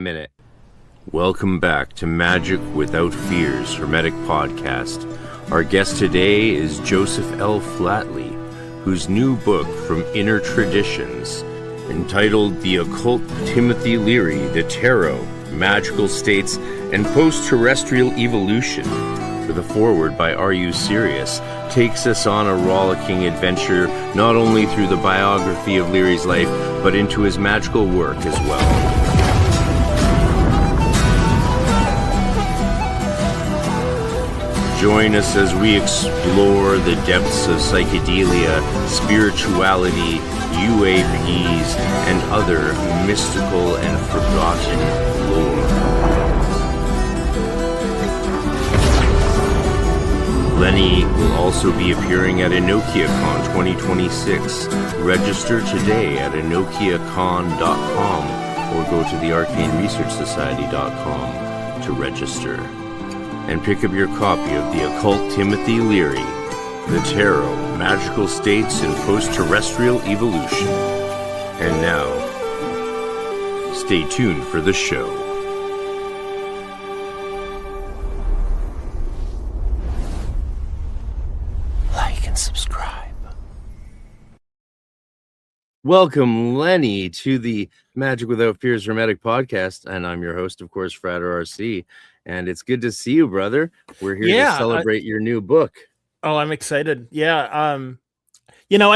minute. Welcome back to Magic Without Fears, Hermetic Podcast. Our guest today is Joseph L. Flatley, whose new book, From Inner Traditions, entitled The Occult Timothy Leary, The Tarot, Magical States, and Post-Terrestrial Evolution, with a foreword by Are You Serious, takes us on a rollicking adventure not only through the biography of Leary's life, but into his magical work as well. Join us as we explore the depths of psychedelia, spirituality, UAPs, and other mystical and forgotten lore. Lenny will also be appearing at EnokiaCon 2026. Register today at enokiacon.com or go to thearcaneresearchsociety.com to register. And pick up your copy of The Occult Timothy Leary, The Tarot, Magical States, and Post-Terrestrial Evolution. And now, stay tuned for the show. Like and subscribe. Welcome, Lenny, to the Magic Without Fears Hermetic Podcast. And I'm your host, of course, Frater RC. And it's good to see you, brother. We're here to celebrate your new book. Oh, I'm excited. Yeah. I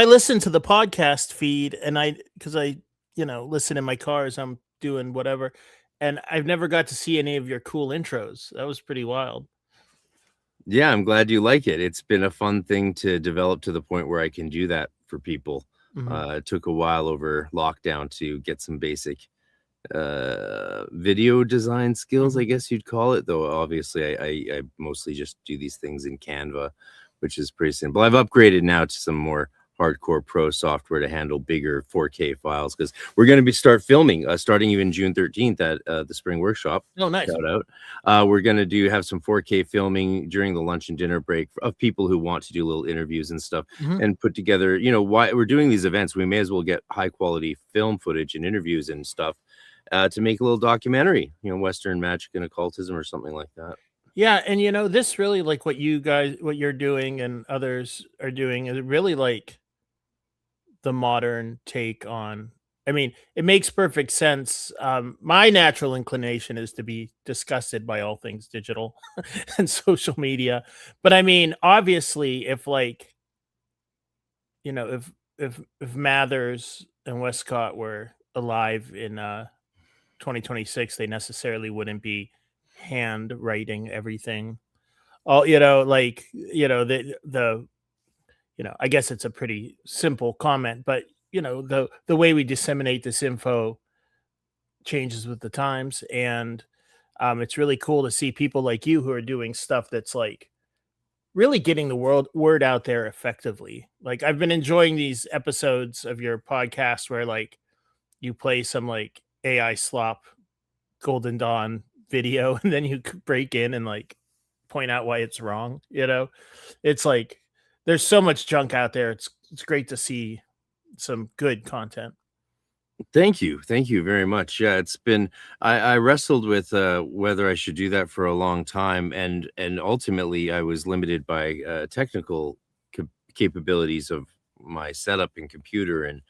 listen to the podcast feed and because I listen in my car as I'm doing whatever. And I've never got to see any of your cool intros. That was pretty wild. Yeah, I'm glad you like it. It's been a fun thing to develop to the point where I can do that for people. Mm-hmm. It took a while over lockdown to get some basic video design skills, I guess you'd call it, though obviously I mostly just do these things in Canva, which is pretty simple. I've upgraded now to some more hardcore pro software to handle bigger 4K files, because we're going to start filming starting even June 13th at the spring workshop. Oh, nice. Shout out. We're going to have some 4K filming during the lunch and dinner break of people who want to do little interviews and stuff, and put together, why we're doing these events. We may as well get high quality film footage and interviews and stuff to make a little documentary, Western magic and occultism or something like that. Yeah. And, this really, like what you're doing and others are doing is really like the modern take on, it makes perfect sense. My natural inclination is to be disgusted by all things digital and social media. But obviously if if Mathers and Westcott were alive in 2026, they necessarily wouldn't be handwriting everything. I guess it's a pretty simple comment, but the way we disseminate this info changes with the times, and it's really cool to see people like you who are doing stuff that's like really getting the word out there effectively. Like, I've been enjoying these episodes of your podcast where like you play some like AI slop Golden Dawn video and then you break in and like point out why it's wrong. It's like there's so much junk out there. It's great to see some good content. Thank you very much. Yeah, it's been I wrestled with whether I should do that for a long time, and ultimately I was limited by technical capabilities of my setup and computer and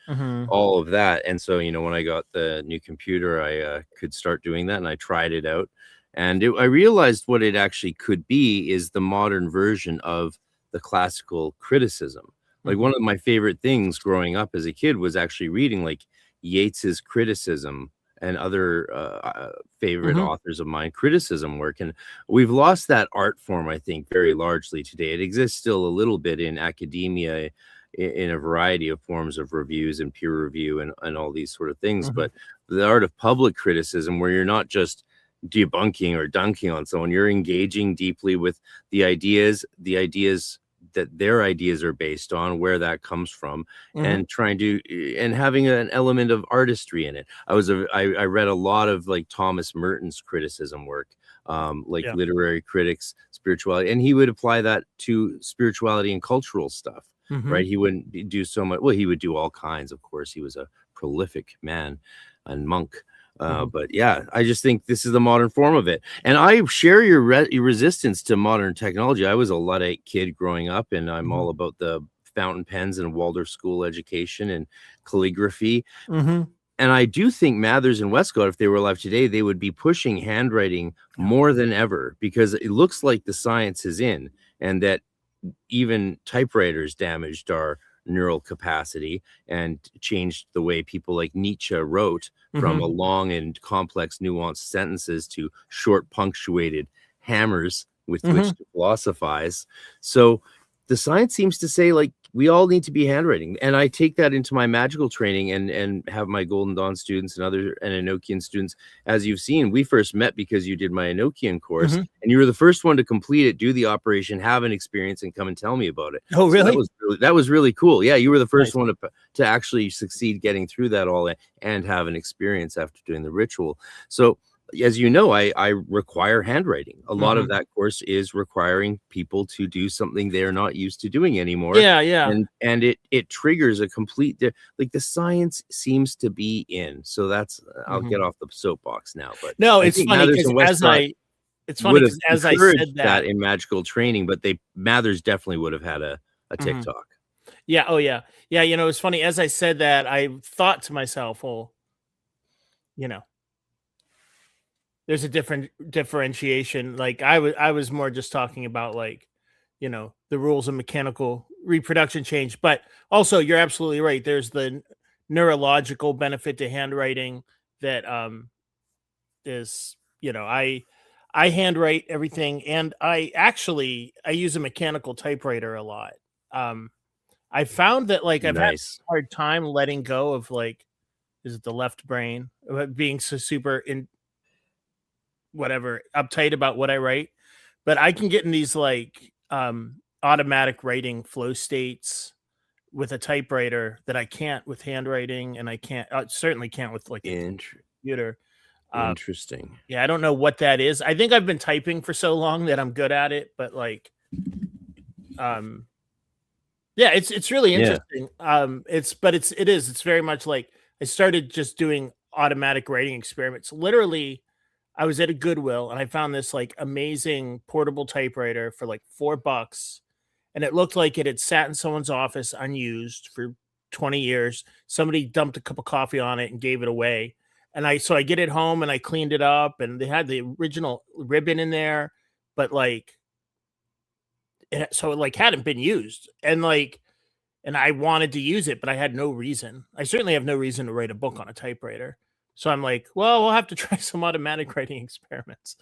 all of that. And so when I got the new computer, I could start doing that, and I tried it out, and I realized what it actually could be is the modern version of the classical criticism. Like, one of my favorite things growing up as a kid was actually reading like Yeats's criticism and other favorite authors of mine criticism work. And we've lost that art form, I think, very largely today. It exists still a little bit in academia in a variety of forms of reviews and peer review and all these sort of things. But the art of public criticism, where you're not just debunking or dunking on someone, you're engaging deeply with the ideas that their ideas are based on, where that comes from, and trying to and having an element of artistry in it. I read a lot of like Thomas Merton's criticism work, literary critics, spirituality, and he would apply that to spirituality and cultural stuff. Right? He wouldn't do so much. Well, he would do all kinds, of course. He was a prolific man and monk. But yeah, I just think this is the modern form of it, and I share your resistance to modern technology. I was a Luddite kid growing up, and I'm all about the fountain pens and Waldorf school education and calligraphy. And I do think Mathers and Westcott, if they were alive today, they would be pushing handwriting more than ever, because it looks like the science is in, and that even typewriters damaged our neural capacity and changed the way people like Nietzsche wrote, from a long and complex nuanced sentences to short punctuated hammers with which to philosophize. So the science seems to say, like, we all need to be handwriting, and I take that into my magical training and have my Golden Dawn students and other Enochian students. As you've seen, we first met because you did my Enochian course, and you were the first one to complete it, do the operation, have an experience, and come and tell me about it. Oh, really? So that was really cool. Yeah, you were the first one to actually succeed getting through that all and have an experience after doing the ritual. So, as you know, I require handwriting. A lot of that course is requiring people to do something they're not used to doing anymore. And it triggers a complete, like, the science seems to be in. So that's, I'll get off the soapbox now. But no, it's funny because as I said that in magical training, but Mathers definitely would have had a TikTok. Yeah. Oh yeah. Yeah. You know, it's funny. As I said that, I thought to myself, well, you know, there's a different differentiation. Like I was more just talking about, like, you know, the rules of mechanical reproduction change. But also, you're absolutely right. There's the neurological benefit to handwriting that is, you know, I handwrite everything, and I use a mechanical typewriter a lot. I found that, like, I've had a hard time letting go of, like, is it the left brain being so super uptight about what I write, but I can get in these, like, automatic writing flow states with a typewriter that I can't with handwriting, and I certainly can't with, like, a computer. Interesting. Yeah, I don't know what that is. I think I've been typing for so long that I'm good at it, but, like, yeah, it's really interesting. It's very much like I started just doing automatic writing experiments. Literally, I was at a Goodwill and I found this, like, amazing portable typewriter for like $4, and it looked like it had sat in someone's office unused for 20 years. Somebody dumped a cup of coffee on it and gave it away. And I get it home and I cleaned it up, and they had the original ribbon in there, but, like, so it, like, hadn't been used, and, like, and I wanted to use it, but I had no reason. I certainly have no reason to write a book on a typewriter. So I'm like, well, we'll have to try some automatic writing experiments.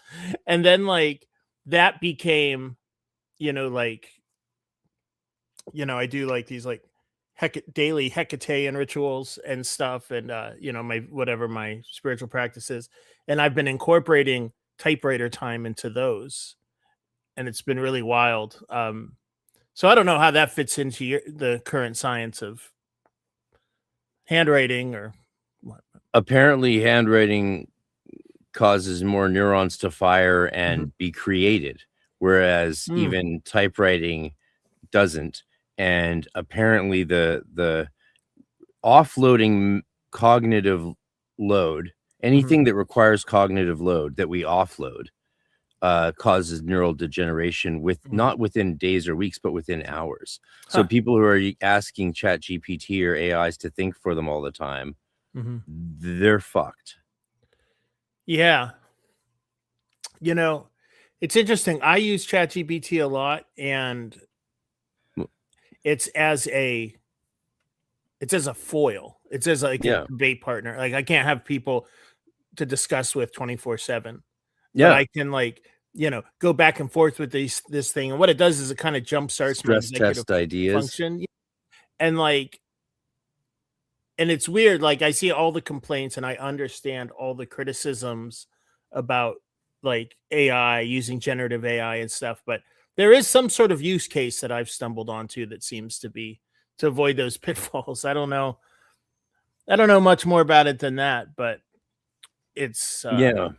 And then, like, that became, you know, like, you know, I do, like, these, like, daily Hecatean rituals and stuff, and you know, my spiritual practices, and I've been incorporating typewriter time into those, and it's been really wild. So I don't know how that fits into the current science of handwriting or what. Apparently, handwriting causes more neurons to fire and be created, whereas even typewriting doesn't. And apparently, the offloading cognitive load, anything that requires cognitive load that we offload, causes neural degeneration not within days or weeks, but within hours. So people who are asking ChatGPT or AIs to think for them all the time, they're fucked. Yeah. You know, it's interesting. I use ChatGPT a lot, and it's as a foil. It's as, like, a debate partner. Like, I can't have people to discuss with 24/7. Yeah, but I can, like, you know, go back and forth with this thing, and what it does is it kind of jumpstarts my executive test ideas. function. And, like, and it's weird. Like, I see all the complaints and I understand all the criticisms about, like, AI, using generative AI and stuff, but there is some sort of use case that I've stumbled onto that seems to be to avoid those pitfalls. I don't know much more about it than that, but it's Yeah.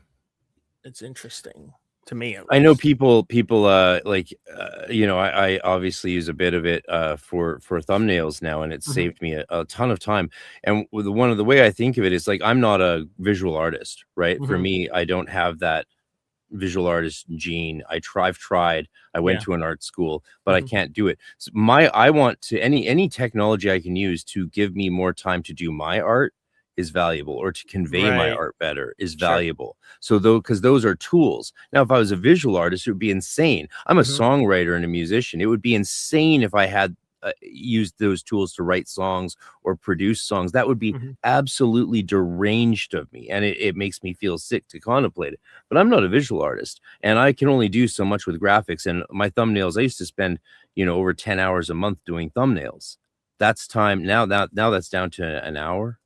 it's interesting. to me at I know least. people I obviously use a bit of it for thumbnails now, and it's saved me a ton of time. And one of the way I think of it is like, I'm not a visual artist, right? For me, I don't have that visual artist gene. I've tried. I went Yeah. to an art school, but I can't do it. So I want to, any technology I can use to give me more time to do my art is valuable, or to convey my Right. art better is Sure. valuable. So though, because those are tools. Now, if I was a visual artist, it would be insane. I'm a songwriter and a musician. It would be insane if I had used those tools to write songs or produce songs. That would be absolutely deranged of me, and it makes me feel sick to contemplate it. But I'm not a visual artist, and I can only do so much with graphics. And my thumbnails, I used to spend over 10 hours a month doing thumbnails. That's time now that's down to an hour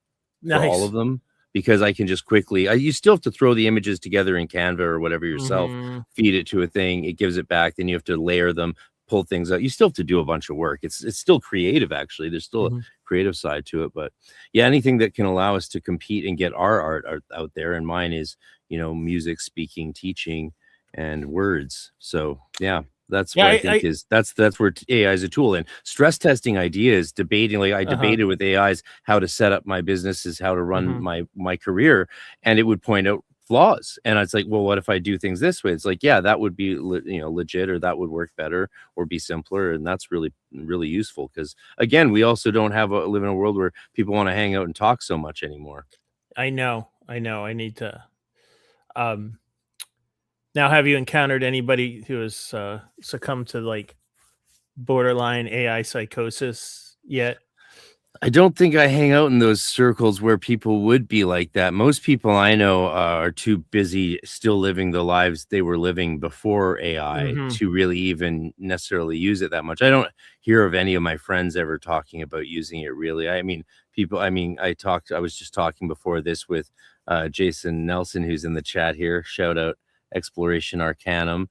for all of Nice. them, because I can just quickly, you still have to throw the images together in Canva or whatever yourself, feed it to a thing, it gives it back, then you have to layer them, pull things out. You still have to do a bunch of work. It's still creative, actually. There's still a creative side to it. But yeah, anything that can allow us to compete and get our art out there, and mine is music, speaking, teaching, and words. So yeah, that's what I think is that's where AI is a tool. And stress testing ideas, debating, like I debated with AIs how to set up my businesses, how to run my career, and it would point out flaws. And it's like, well, what if I do things this way? It's like, yeah, that would be legit, or that would work better, or be simpler. And that's really, really useful, because again, we also don't live in a world where people want to hang out and talk so much anymore. I know. I need to. Now, have you encountered anybody who has succumbed to like borderline AI psychosis yet? I don't think I hang out in those circles where people would be like that. Most people I know are too busy still living the lives they were living before AI to really even necessarily use it that much. I don't hear of any of my friends ever talking about using it, really. I mean, I was just talking before this with Jason Nelson, who's in the chat here. Shout out Exploration Arcanum.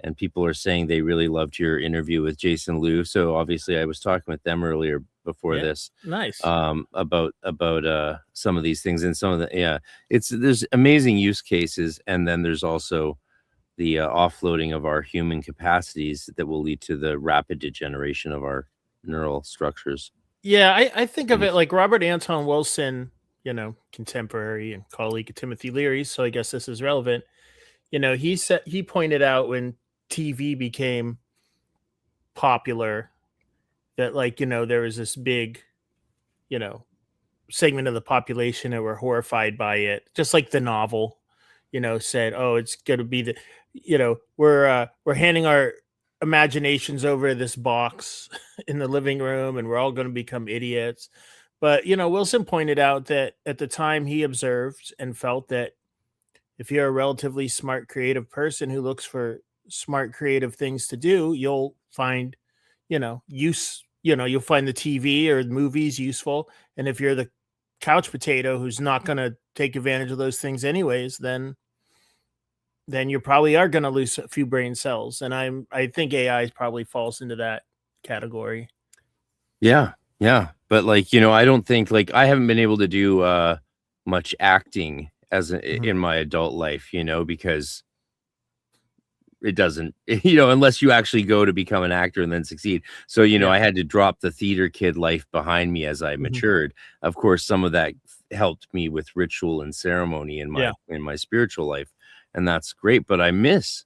And people are saying they really loved your interview with Jason Liu. So obviously I was talking with them earlier before this. Nice. About some of these things, and some of the, there's amazing use cases. And then there's also the offloading of our human capacities that will lead to the rapid degeneration of our neural structures. Yeah, I think of it like Robert Anton Wilson, contemporary and colleague of Timothy Leary. So I guess this is relevant. He pointed out when TV became popular that there was this big, segment of the population that were horrified by it, just like the novel, said, oh, it's going to be we're handing our imaginations over this box in the living room and we're all going to become idiots. But, Wilson pointed out that at the time he observed and felt that if you're a relatively smart, creative person who looks for smart, creative things to do, you'll find, use, you'll find the TV or the movies useful. And if you're the couch potato who's not going to take advantage of those things anyways, then you probably are going to lose a few brain cells. And I think AI probably falls into that category. Yeah. Yeah. But I don't think I haven't been able to do much acting in my adult life, because it doesn't, unless you actually go to become an actor and then succeed. So, I had to drop the theater kid life behind me as I matured. Of course, some of that helped me with ritual and ceremony in my spiritual life. And that's great. But I miss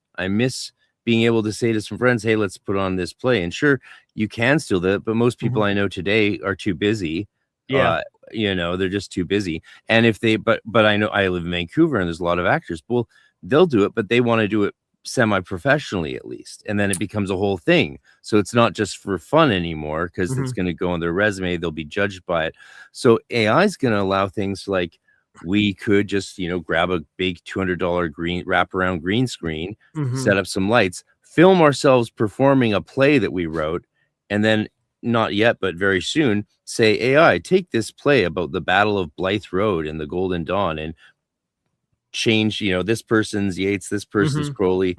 being able to say to some friends, hey, let's put on this play. And sure, you can still do it, but most people I know today are too busy. Yeah. They're just too busy. And if they, but I know I live in Vancouver and there's a lot of actors. Well, they'll do it, but they want to do it semi-professionally at least. And then it becomes a whole thing. So it's not just for fun anymore, because it's going to go on their resume. They'll be judged by it. So AI is going to allow things like we could just, grab a big $200 wraparound green screen, set up some lights, film ourselves performing a play that we wrote, and then not yet, but very soon, say, AI, take this play about the Battle of Blythe Road and the Golden Dawn and change, this person's Yeats, this person's Crowley,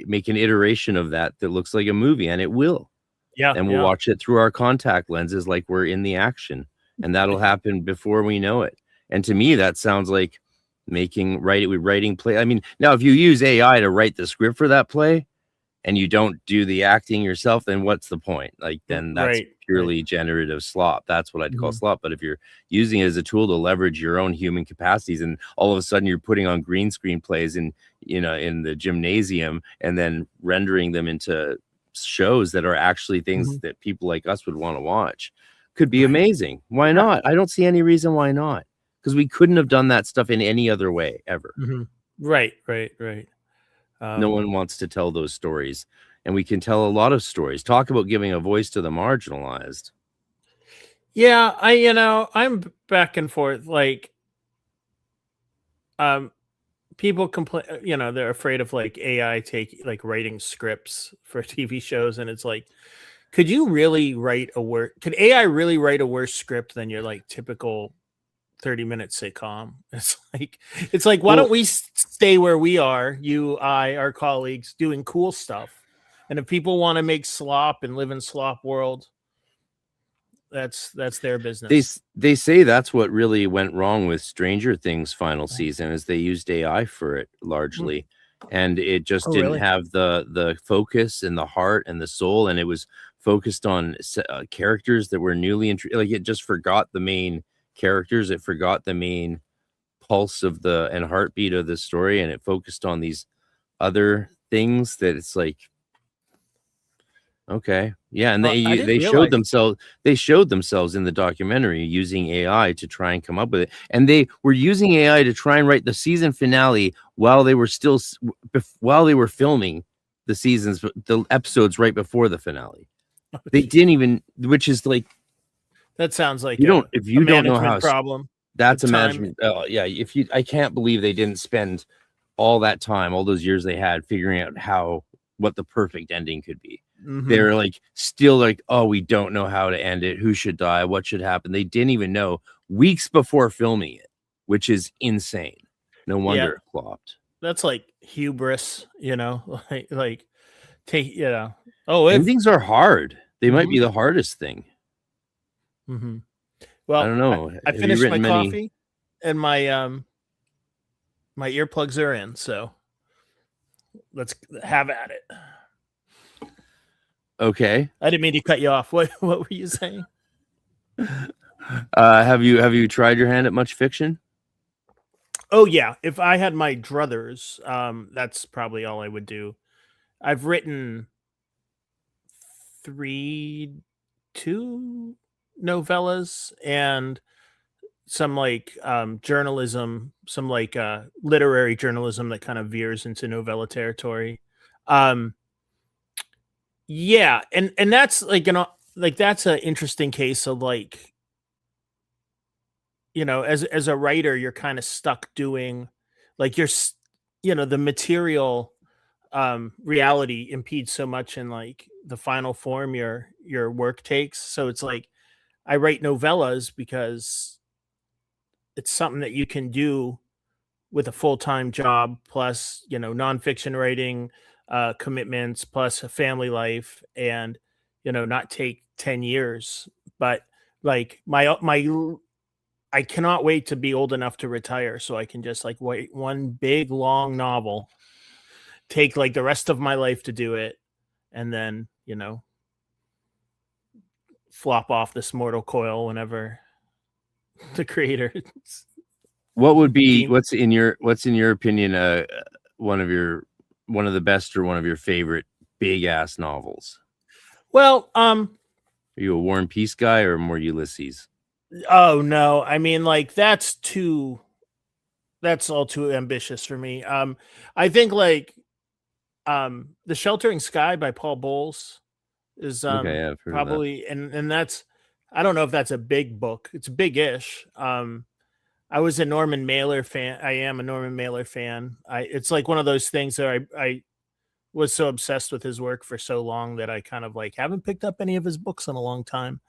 make an iteration of that looks like a movie, and it will. Yeah. And we'll watch it through our contact lenses like we're in the action, and that'll happen before we know it. And to me, that sounds like writing play. I mean, now if you use AI to write the script for that play and you don't do the acting yourself, then what's the point? Like, then that's purely generative slop. That's what I'd call slop. But if you're using it as a tool to leverage your own human capacities, and all of a sudden you're putting on green screen plays in the gymnasium and then rendering them into shows that are actually things that people like us would want to watch, could be amazing. Why not? I don't see any reason why not. Because we couldn't have done that stuff in any other way ever. Right. No one wants to tell those stories, and we can tell a lot of stories. Talk about giving a voice to the marginalized. Yeah, I'm back and forth. Like, people complain, they're afraid of like AI writing scripts for TV shows, and it's like, could you really write could AI really write a worse script than your like typical 30-minute sitcom? It's like, why don't we stay where we are, you, I, our colleagues, doing cool stuff? And if people want to make slop and live in slop world, that's their business. They say that's what really went wrong with Stranger Things final season, is they used AI for it largely, and it just didn't have the focus and the heart and the soul, and it was focused on characters that were newly like, it just forgot the main characters. It forgot the main pulse of and heartbeat of the story, and it focused on these other things that it's like, okay, yeah. And they showed themselves in the documentary using AI to try and come up with it, and they were using AI to try and write the season finale while they were filming the episodes right before the finale. They didn't even, which is like, that sounds like if you don't know how problem. That's a management. Yeah, I can't believe they didn't spend all that time, all those years they had, figuring out what the perfect ending could be. They're like still like, oh, we don't know how to end it. Who should die? What should happen? They didn't even know weeks before filming it, which is insane. No wonder it flopped. That's like hubris, like take, endings are hard. They might be the hardest thing. Well, I don't know. I finished my coffee and my my earplugs are in, so let's have at it. Okay. I didn't mean to cut you off. What were you saying? Have you tried your hand at much fiction? Oh yeah. If I had my druthers, that's probably all I would do. I've written 2 novellas and some like journalism, some like literary journalism that kind of veers into novella territory. Yeah, and that's like that's an interesting case of like, as a writer, you're kind of stuck doing like the material reality impedes so much in like the final form your work takes. So it's like, I write novellas because it's something that you can do with a full-time job, plus, nonfiction writing commitments, plus a family life, and, not take 10 years. But like I cannot wait to be old enough to retire so I can just like write one big long novel, take like the rest of my life to do it, and then, flop off this mortal coil whenever the creator. What's in your opinion one of the best or one of your favorite big ass novels? Well, are you a War and Peace guy or more Ulysses? Oh no, I mean, like that's all too ambitious for me. I think like The Sheltering Sky by Paul Bowles is probably, and that's, I don't know if that's a big book. It's big-ish. I was a Norman Mailer fan. I am a Norman Mailer fan. It's like one of those things that I was so obsessed with his work for so long that I kind of like haven't picked up any of his books in a long time.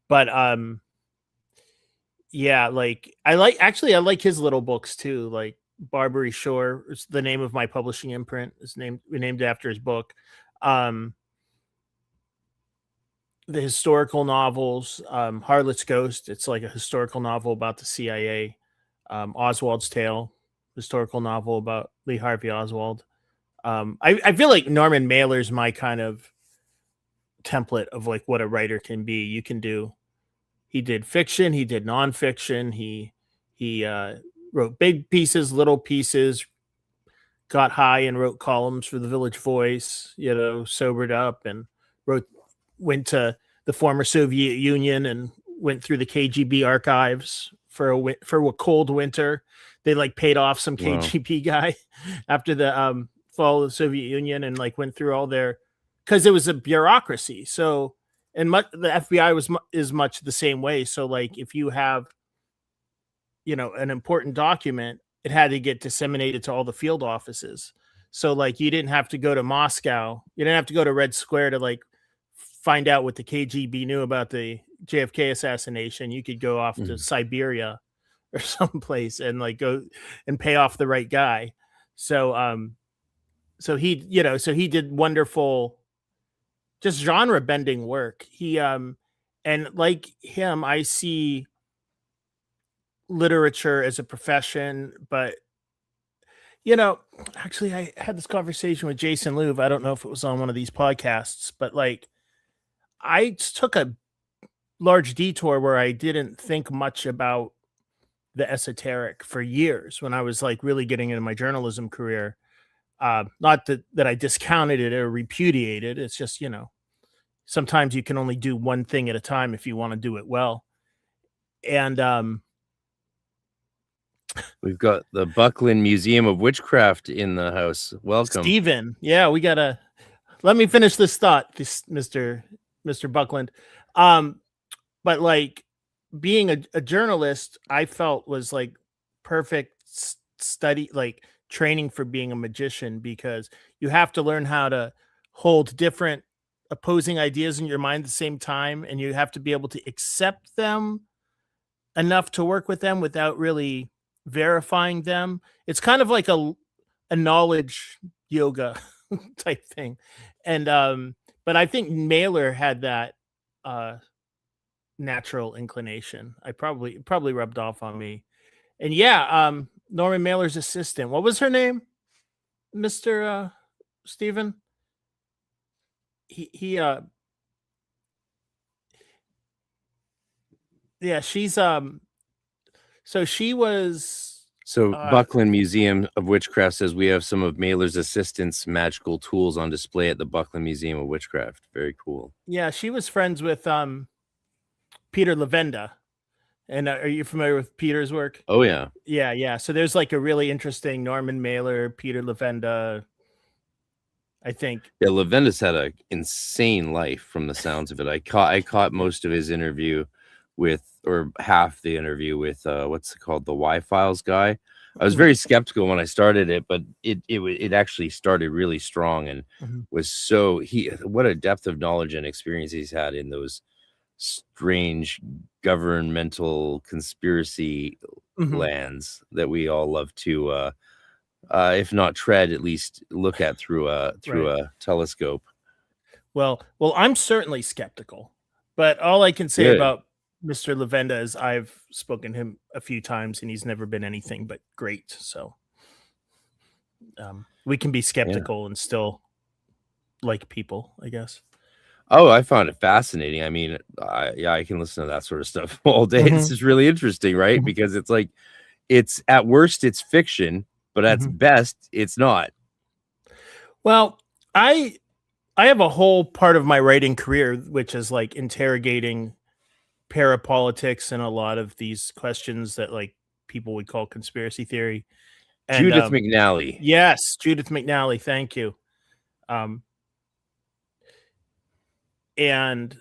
But yeah, like I like his little books too. Like Barbary Shore is the name of my publishing imprint. It's named after his book. The historical novels, Harlot's Ghost. It's like a historical novel about the CIA. Oswald's Tale, historical novel about Lee Harvey Oswald. I feel like Norman Mailer's my kind of template of like what a writer can be. You can do. He did fiction. He did nonfiction. He wrote big pieces, little pieces. Got high and wrote columns for the Village Voice. You know, sobered up and went to the former Soviet Union and went through the KGB archives for a cold winter. They like paid off some KGB guy after the fall of the Soviet Union and like went through all their, because it was a bureaucracy. So, and the FBI is much the same way. So like if you have, you know, an important document, it had to get disseminated to all the field offices. So like you didn't have to go to Moscow. You didn't have to go to Red Square to like find out what the KGB knew about the JFK assassination. You could go off to Siberia or someplace and like go and pay off the right guy. So so he did wonderful, just genre bending work. He and like him, I see literature as a profession, but you know, actually I had this conversation with Jason Louv. I don't know if it was on one of these podcasts, but like I took a large detour where I didn't think much about the esoteric for years when I was like really getting into my journalism career. Not that I discounted it or repudiated. It's just, you know, sometimes you can only do one thing at a time if you want to do it well. And we've got the Buckland Museum of Witchcraft in the house. Welcome, Stephen. Yeah, we gotta let me finish this thought, Mr. Buckland. But like being a journalist, I felt was like perfect study, like training for being a magician, because you have to learn how to hold different opposing ideas in your mind at the same time, and you have to be able to accept them enough to work with them without really verifying them. It's kind of like a knowledge yoga type thing. And but I think Mailer had that natural inclination. I probably rubbed off on me. And yeah, Norman Mailer's assistant. What was her name? Mr. Stephen? He yeah, she's so she was Buckland Museum of Witchcraft says we have some of Mailer's assistants' magical tools on display at the Buckland Museum of Witchcraft. Very cool. Yeah, she was friends with Peter Levenda. And are you familiar with Peter's work? Oh yeah. Yeah. So there's like a really interesting Norman Mailer, Peter Levenda, I think. Yeah, Levenda's had an insane life from the sounds of it. I caught most of his interview with, or half the interview with what's it called, the Y-Files guy. I was very skeptical when I started it, but it actually started really strong and was so what a depth of knowledge and experience he's had in those strange governmental conspiracy lands that we all love to if not tread, at least look at through a telescope. Well, I'm certainly skeptical, but all I can say about Mr. Levenda is I've spoken to him a few times and he's never been anything but great. So we can be skeptical and still like people, I guess. Oh, I found it fascinating. I mean, I can listen to that sort of stuff all day. This is really interesting, right? Because it's like, it's at worst, it's fiction, but at best, it's not. Well, I have a whole part of my writing career, which is like interrogating parapolitics and a lot of these questions that like people would call conspiracy theory. And, Judith McNally. Yes, Judith McNally. Thank you. And,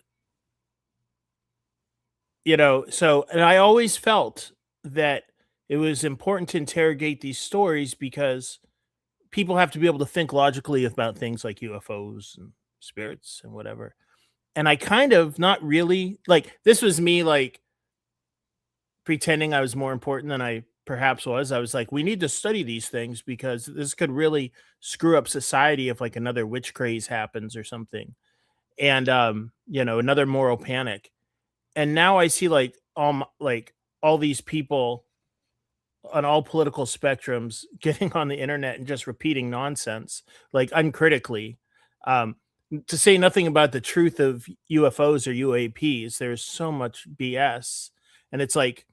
you know, and I always felt that it was important to interrogate these stories because people have to be able to think logically about things like UFOs and spirits and whatever. And I kind of not really like, this was me like pretending I was more important than I perhaps was. I was like, we need to study these things because this could really screw up society if like another witch craze happens or something. And you know, another moral panic. And now I see like all these people on all political spectrums getting on the internet and just repeating nonsense, like uncritically. To say nothing about the truth of UFOs or UAPs, there's so much BS. And it's like,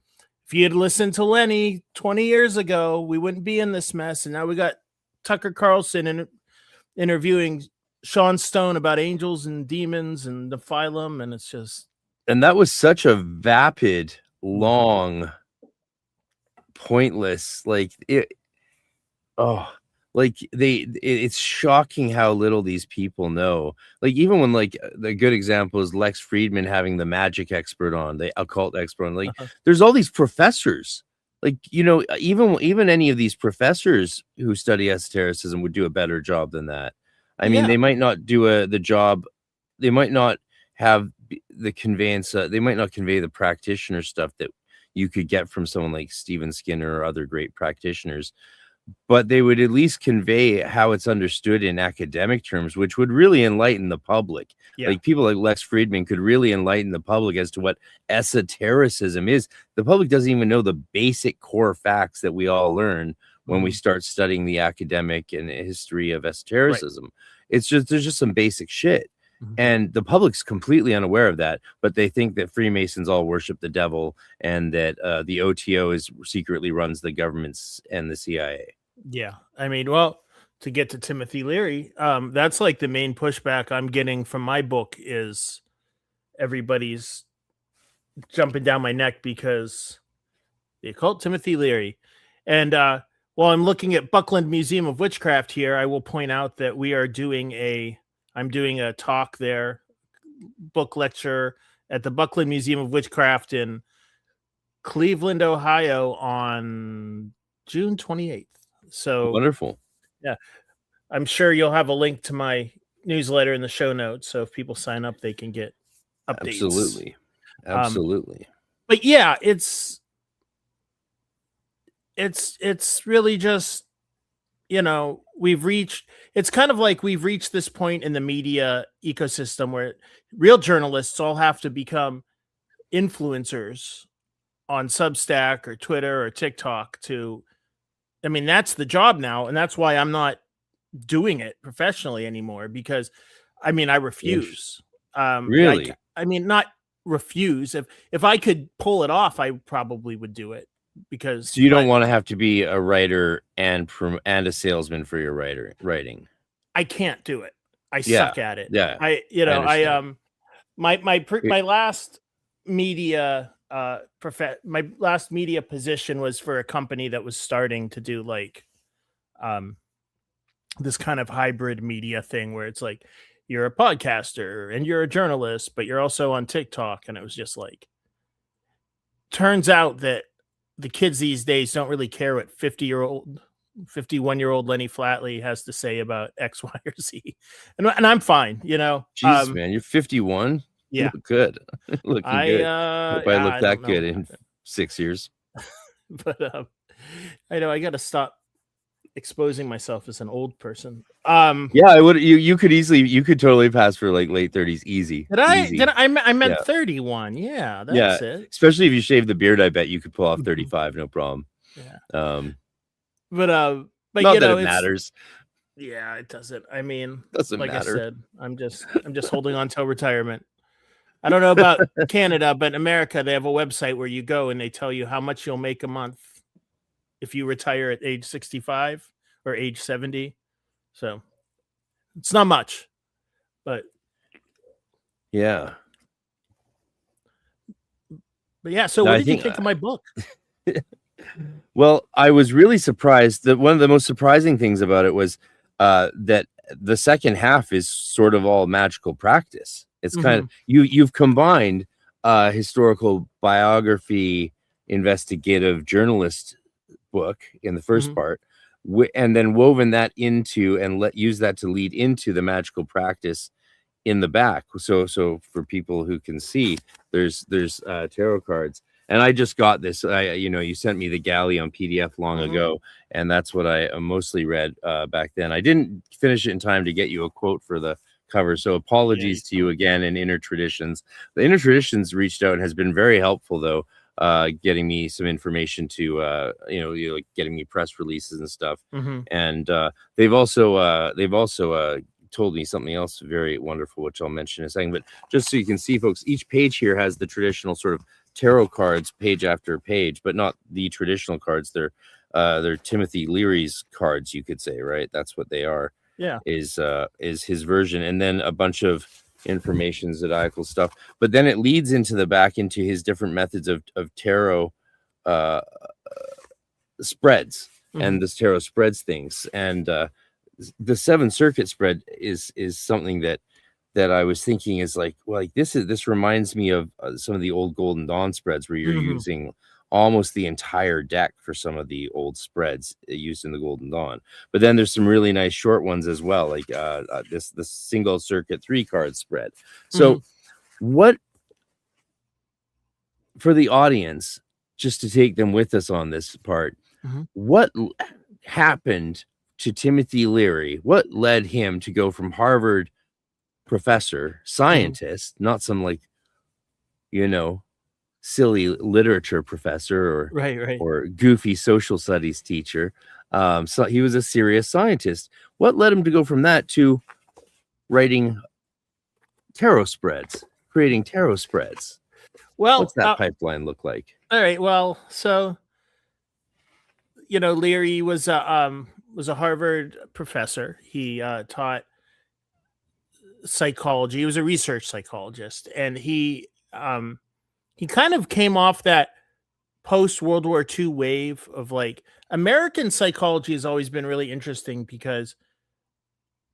if you had listened to Lenny 20 years ago, we wouldn't be in this mess. And now we got Tucker Carlson interviewing Sean Stone about angels and demons and the phylum. And it's just. And that was such a vapid, long, pointless, like it. Oh, like it's shocking how little these people know. Like, even when, like, the good example is Lex Friedman having the magic expert on, the occult expert on, like, there's all these professors, like, you know, even any of these professors who study esotericism would do a better job than that. I mean, they might not do the job, they might not have the conveyance, they might not convey the practitioner stuff that you could get from someone like Stephen Skinner or other great practitioners, but they would at least convey how it's understood in academic terms, which would really enlighten the public. Like, people like Lex Friedman could really enlighten the public as to what esotericism is. The public doesn't even know the basic core facts that we all learn when we start studying the academic and history of esotericism. It's just, there's just some basic shit. And the public's completely unaware of that, but they think that Freemasons all worship the devil and that the OTO secretly runs the governments and the CIA. Yeah. I mean, well, to get to Timothy Leary, that's like the main pushback I'm getting from my book is everybody's jumping down my neck because the occult Timothy Leary. And while I'm looking at Buckland Museum of Witchcraft here, I will point out that I'm doing a talk there, book lecture at the Buckland Museum of Witchcraft in Cleveland, Ohio on June 28th. So wonderful. Yeah. I'm sure you'll have a link to my newsletter in the show notes. So if people sign up, they can get updates. Absolutely. But yeah, it's really just, you know, it's kind of like we've reached this point in the media ecosystem where real journalists all have to become influencers on Substack or Twitter or TikTok that's the job now. And that's why I'm not doing it professionally anymore, because I refuse. Really? Not refuse. If I could pull it off, I probably would do it. Because so you don't want to have to be a writer and a salesman for your writing. I can't do it. I suck at it. Yeah. My last media my last media position was for a company that was starting to do like this kind of hybrid media thing where it's like you're a podcaster and you're a journalist, but you're also on TikTok. And it was just like, turns out that the kids these days don't really care what 51-year-old Lenny Flatley has to say about X, Y, or Z. And I'm fine, you know. Jesus, man, you're 51. Yeah. You look good. Looking good. Hope I look that good in 6 years. But I know I got to stop exposing myself as an old person. Yeah, I would. You could totally pass for like late 30s, easy. I meant 31. Yeah, that's it. Especially if you shave the beard, I bet you could pull off 35, no problem. Yeah. But not you know, it matters. Yeah, it doesn't. I mean, doesn't like matter. I said, I'm just holding on till retirement. I don't know about Canada, but in America, they have a website where you go and they tell you how much you'll make a month if you retire at age 65 or age 70. So it's not much, but yeah. But yeah, so what did you think of my book? Well, I was really surprised that one of the most surprising things about it was that the second half is sort of all magical practice. It's kind of you've combined historical biography, investigative journalist book in the first part, and then woven that into and use that to lead into the magical practice in the back. So for people who can see, there's tarot cards. And I just got this. You sent me the galley on PDF long ago, and that's what I mostly read back then. I didn't finish it in time to get you a quote for the cover, so apologies to you again. And Inner Traditions, the Inner Traditions reached out and has been very helpful, though. getting me some information to like getting me press releases and stuff. Mm-hmm. And they've also told me something else very wonderful, which I'll mention in a second. But just so you can see, folks, each page here has the traditional sort of tarot cards page after page, but not the traditional cards. They're Timothy Leary's cards, you could say, right? That's what they are. Yeah. Is his version, and then a bunch of information, zodiacal stuff. But then it leads into the back into his different methods of tarot spreads, and this tarot spreads things. And the 7 circuit spread is something that I was thinking is like, well, like this reminds me of some of the old Golden Dawn spreads where you're using almost the entire deck for some of the old spreads used in the Golden Dawn. But then there's some really nice short ones as well, like this single circuit 3 card spread. So what, for the audience, just to take them with us on this part, what happened to Timothy Leary? What led him to go from Harvard professor, scientist, not some like, silly literature professor or goofy social studies teacher. So he was a serious scientist. What led him to go from that to writing tarot spreads, creating tarot spreads? Well, what's that pipeline look like? All right. Well, so Leary was a Harvard professor. He taught psychology. He was a research psychologist, and he kind of came off that post World War II wave of like American psychology has always been really interesting because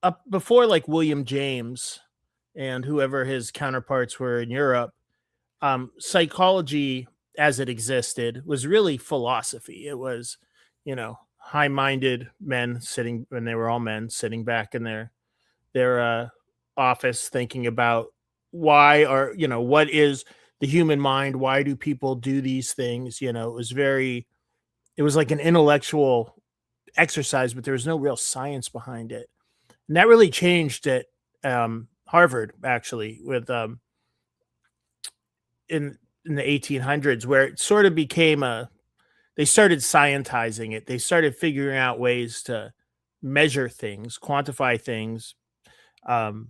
up before like William James and whoever his counterparts were in Europe, psychology as it existed was really philosophy. It was, high-minded men sitting, when they were all men, sitting back in their office thinking about why, or what is the human mind, why do people do these things. It was like an intellectual exercise, but there was no real science behind it. And that really changed at Harvard, actually, with in the 1800s, where it sort of became they started scientizing it. They started figuring out ways to measure things, quantify things. But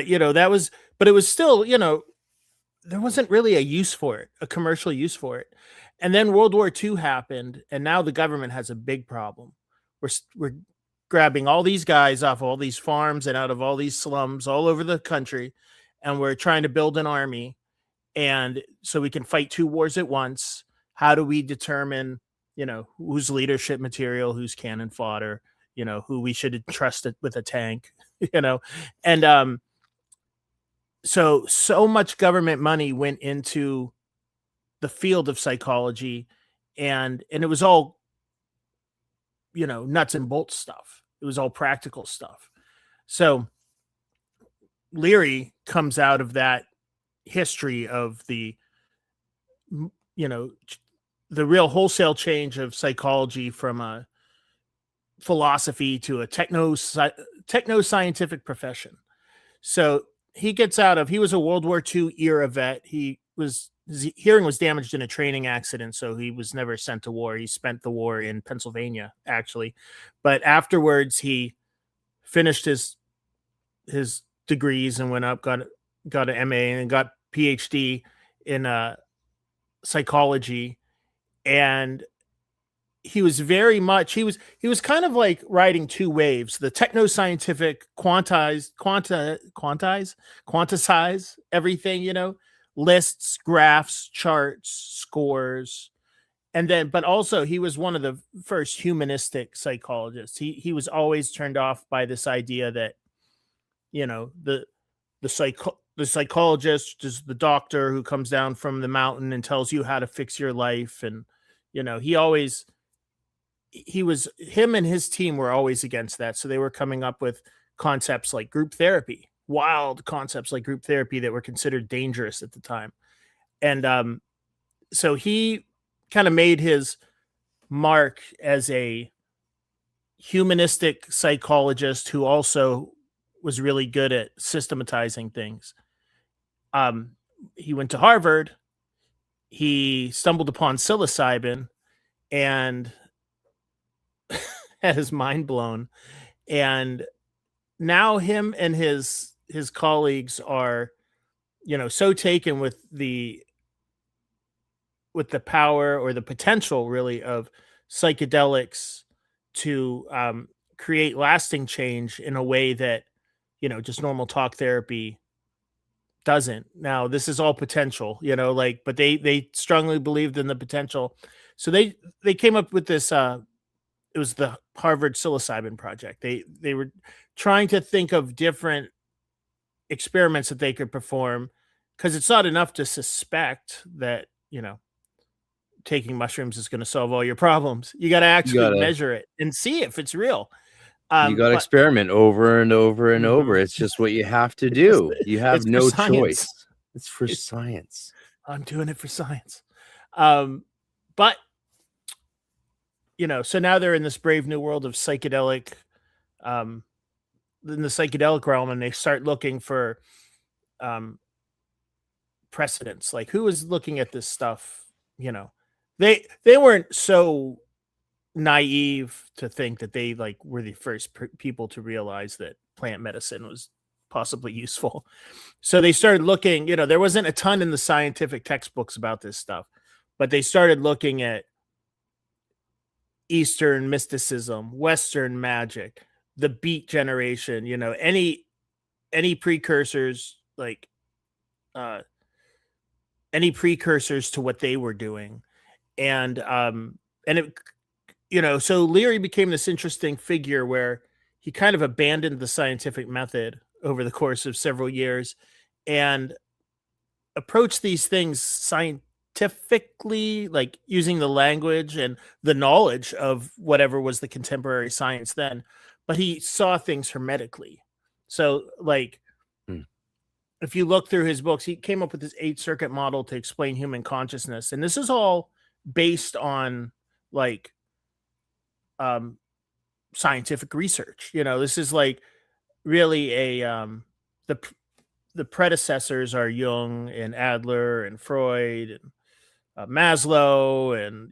it was still, there wasn't really a use for it, a commercial use for it. And then World War II happened, and now the government has a big problem. We're grabbing all these guys off all these farms and out of all these slums all over the country, and we're trying to build an army, and so we can fight 2 wars at once. How do we determine, who's leadership material, who's cannon fodder, who we should trust with a tank, and so much government money went into the field of psychology, and it was all, nuts and bolts stuff. It was all practical stuff. So Leary comes out of that history of the real wholesale change of psychology from a philosophy to a techno scientific profession. So he was a World War II era vet. His hearing was damaged in a training accident, so he was never sent to war. He spent the war in Pennsylvania, actually. But afterwards, he finished his degrees and went up, got an MA and got PhD in psychology. And he was very much, he was kind of like riding 2 waves, the techno-scientific quantize everything, lists, graphs, charts, scores. And then, but also he was one of the first humanistic psychologists. He was always turned off by this idea that, the psychologist is the doctor who comes down from the mountain and tells you how to fix your life. And, him and his team were always against that. So they were coming up with concepts like group therapy, wild concepts like group therapy that were considered dangerous at the time. And so he kind of made his mark as a humanistic psychologist who also was really good at systematizing things. He went to Harvard. he stumbled upon psilocybin and had his mind blown. And now him and his colleagues are, so taken with the power or the potential really of psychedelics to create lasting change in a way that, just normal talk therapy doesn't. Now, this is all potential, but they strongly believed in the potential. So they came up with this, it was the Harvard psilocybin project. They were trying to think of different experiments that they could perform, because it's not enough to suspect that, taking mushrooms is going to solve all your problems. You got to actually measure it and see if it's real. You got to experiment over and over and over. It's just what you have to do. You have no choice. It's for science. I'm doing it for science. But, so now they're in this brave new world of psychedelic, in the psychedelic realm, and they start looking for precedents. Like, who is looking at this stuff? They weren't so naive to think that they were the first people to realize that plant medicine was possibly useful. So they started looking, there wasn't a ton in the scientific textbooks about this stuff, but they started looking at Eastern mysticism, Western magic, the Beat generation, any precursors, any precursors to what they were doing. And it, so Leary became this interesting figure where he kind of abandoned the scientific method over the course of several years and approached these things scientifically, like using the language and the knowledge of whatever was the contemporary science then, but he saw things hermetically. So if you look through his books, he came up with this 8-circuit model to explain human consciousness. And this is all based on scientific research. This is really the predecessors are Jung and Adler and Freud and Maslow and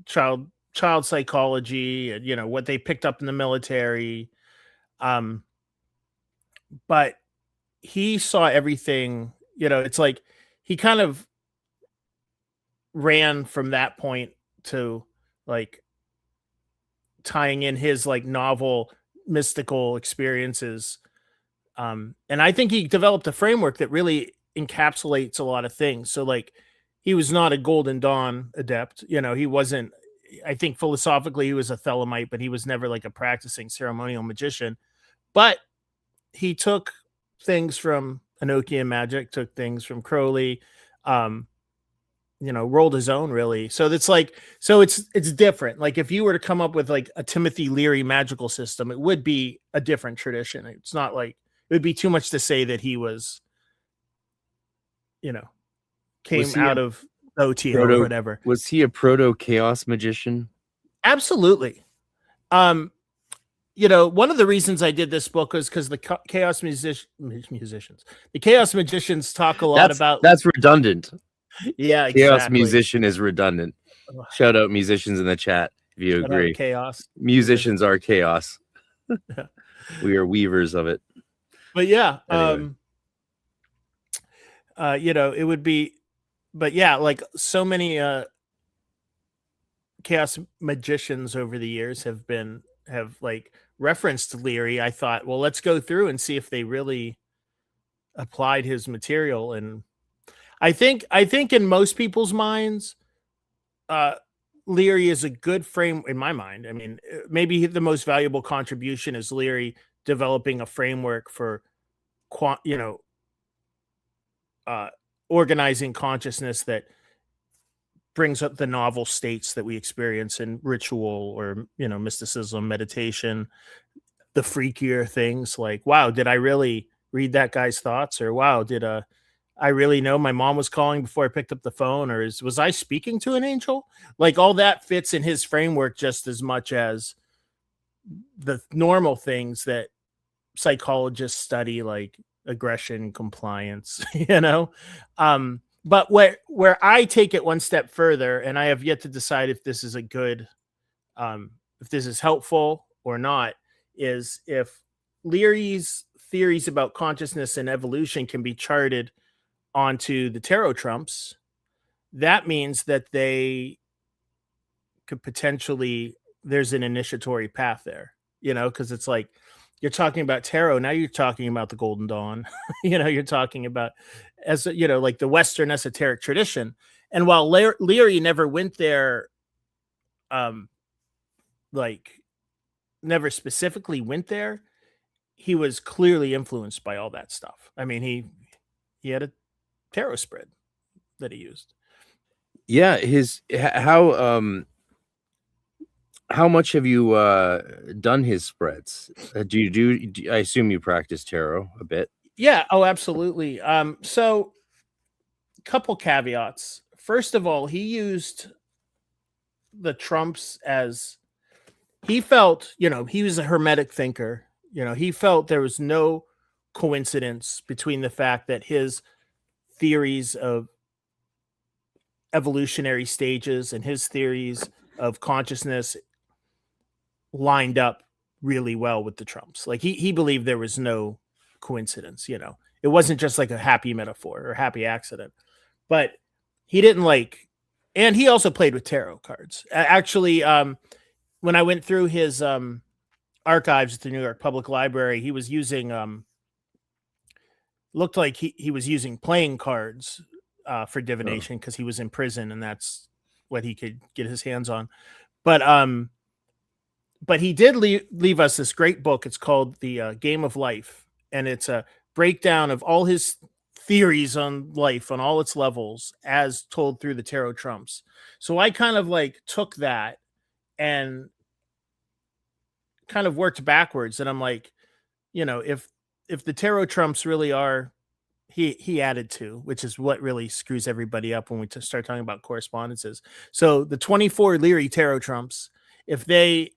child psychology and what they picked up in the military. But he saw everything. It's like he kind of ran from that point to tying in his novel mystical experiences. And I think he developed a framework that really encapsulates a lot of things. So he was not a Golden Dawn adept. He wasn't, I think philosophically he was a Thelemite, but he was never a practicing ceremonial magician. But he took things from Enochian magic, took things from Crowley, rolled his own really. So it's it's different. If you were to come up with a Timothy Leary magical system, it would be a different tradition. It's not it would be too much to say that he was, came out of OTO or whatever. Was he a proto chaos magician? Absolutely. One of the reasons I did this book was because the chaos musicians, the chaos magicians talk a lot about. That's redundant. Yeah, chaos exactly. musician is redundant. Shout out musicians in the chat if you agree. Chaos musicians are chaos. We are weavers of it. But yeah, anyway. It would be, but yeah, so many chaos magicians over the years have referenced Leary. I thought, well, let's go through and see if they really applied his material. And I think in most people's minds, Leary is a good frame in my mind. I mean, maybe the most valuable contribution is Leary developing a framework for, organizing consciousness that brings up the novel states that we experience in ritual or, mysticism, meditation, the freakier things wow, did I really read that guy's thoughts? Or wow, did I really know my mom was calling before I picked up the phone? Or was I speaking to an angel? All that fits in his framework just as much as the normal things that psychologists study, aggression, compliance, you know. But where I take it one step further, and I have yet to decide if this is a good, if this is helpful or not, is if Leary's theories about consciousness and evolution can be charted onto the tarot trumps, that means that they could potentially, there's an initiatory path there, you know, because it's like you're talking about tarot, now you're talking about the Golden Dawn, you know, you're talking about, as you know, like the Western esoteric tradition. And while Leary never went there, like never specifically went there, he was clearly influenced by all that stuff. I mean, he had a tarot spread that he used. Yeah, how much have you done his spreads? Do I assume you practice tarot a bit? Yeah, oh absolutely. So couple caveats. First of all, he used the trumps as he felt, you know, he was a Hermetic thinker. You know, he felt there was no coincidence between the fact that his theories of evolutionary stages and his theories of consciousness lined up really well with the trumps. Like he believed there was no coincidence, you know. It wasn't just like a happy metaphor or happy accident. But he didn't like, and he also played with tarot cards. Actually, when I went through his archives at the New York Public Library, he was using looked like he was using playing cards for divination because he was in prison and that's what he could get his hands on. But he did leave us this great book. It's called The Game of Life, and it's a breakdown of all his theories on life on all its levels as told through the tarot trumps. So I kind of like took that and kind of worked backwards, and I'm like, you know, if the tarot trumps really are, he added to, which is what really screws everybody up when we start talking about correspondences. So the 24 Leary tarot trumps, if they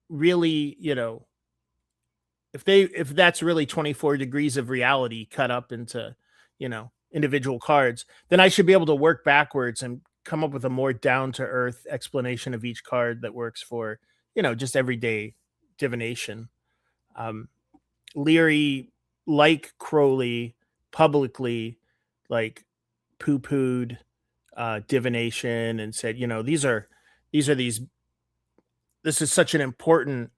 really, you know, if that's really 24 degrees of reality cut up into, you know, individual cards, then I should be able to work backwards and come up with a more down to earth explanation of each card that works for, you know, just everyday divination. Leary, like Crowley, publicly like poo-pooed divination and said, you know, this is such an important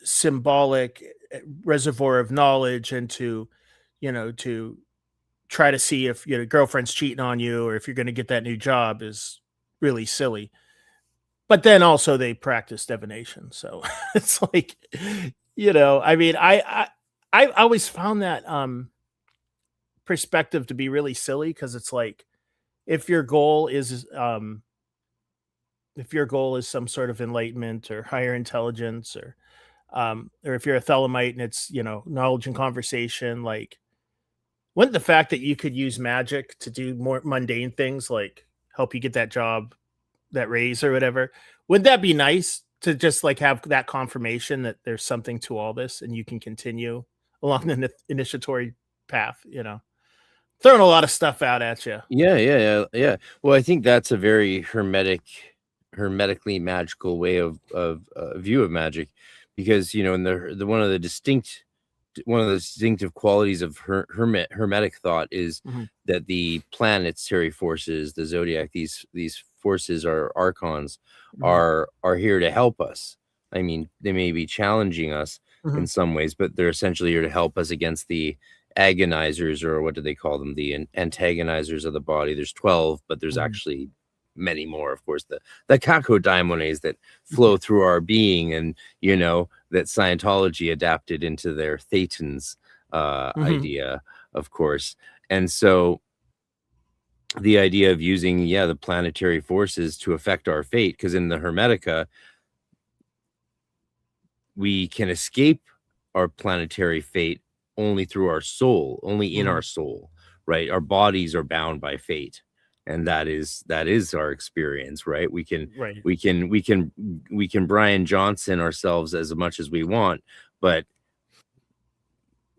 symbolic reservoir of knowledge, and to, you know, to try to see if your girlfriend's cheating on you or if you're going to get that new job is really silly. But then also they practice divination, so it's like, you know, I mean, I always found that perspective to be really silly, because it's like, if your goal is some sort of enlightenment or higher intelligence, or if you're a Thelemite and it's, you know, knowledge and conversation, like, wouldn't the fact that you could use magic to do more mundane things, like help you get that job, that raise or whatever, would that be nice to just like have that confirmation that there's something to all this and you can continue along the initiatory path, you know? Throwing a lot of stuff out at you. Yeah. Well, I think that's a very hermetically magical way of view of magic, because, you know, in the one of the distinctive qualities of hermetic thought is that the planetary forces, the zodiac, these forces are archons, are here to help us. I mean, they may be challenging us in some ways, but they're essentially here to help us against the agonizers, or what do they call them, the antagonizers of the body. There's 12, but there's actually many more, of course, the cacodaimones that flow through our being, and, you know, that Scientology adapted into their thetans idea, of course. And so the idea of using the planetary forces to affect our fate, because in the Hermetica we can escape our planetary fate only through our soul, only in our soul, right? Our bodies are bound by fate, and that is our experience, right? We can Brian Johnson ourselves as much as we want, but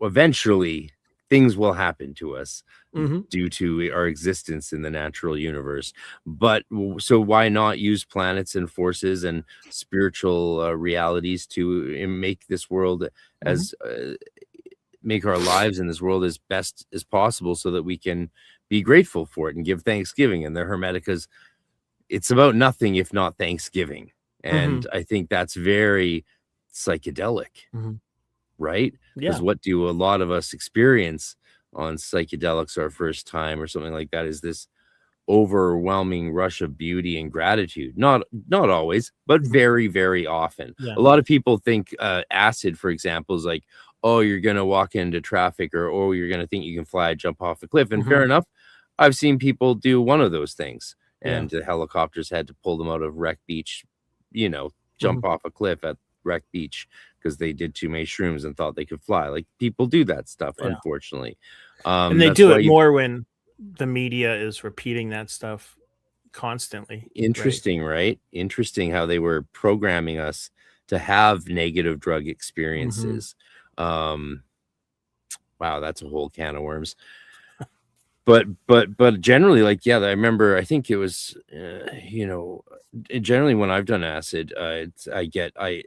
eventually things will happen to us Mm-hmm. due to our existence in the natural universe. But so why not use planets and forces and spiritual realities to make this world Mm-hmm. as make our lives in this world as best as possible, so that we can be grateful for it and give thanksgiving. And the Hermeticas, it's about nothing if not thanksgiving. Mm-hmm. And I think that's very psychedelic, Mm-hmm. right? Because Yeah. what do a lot of us experience on psychedelics our first time or something like that is this overwhelming rush of beauty and gratitude. Not always, but Mm-hmm. very, very often. Yeah. A lot of people think acid, for example, is like, oh, you're gonna walk into traffic, or oh, you're gonna think you can fly, jump off a cliff. And Mm-hmm. fair enough, I've seen people do one of those things, Yeah. and the helicopters had to pull them out of Wreck Beach, Mm-hmm. jump off a cliff at Wreck Beach because they did too many shrooms and thought they could fly. Like, people do that stuff, Yeah. unfortunately. And they That's do why it more when the media is repeating that stuff constantly. Interesting, right? Interesting how they were programming us to have negative drug Right? Mm-hmm. experiences. Wow, that's a whole can of worms. But generally, like, yeah, I remember, I think it was generally when I've done acid, I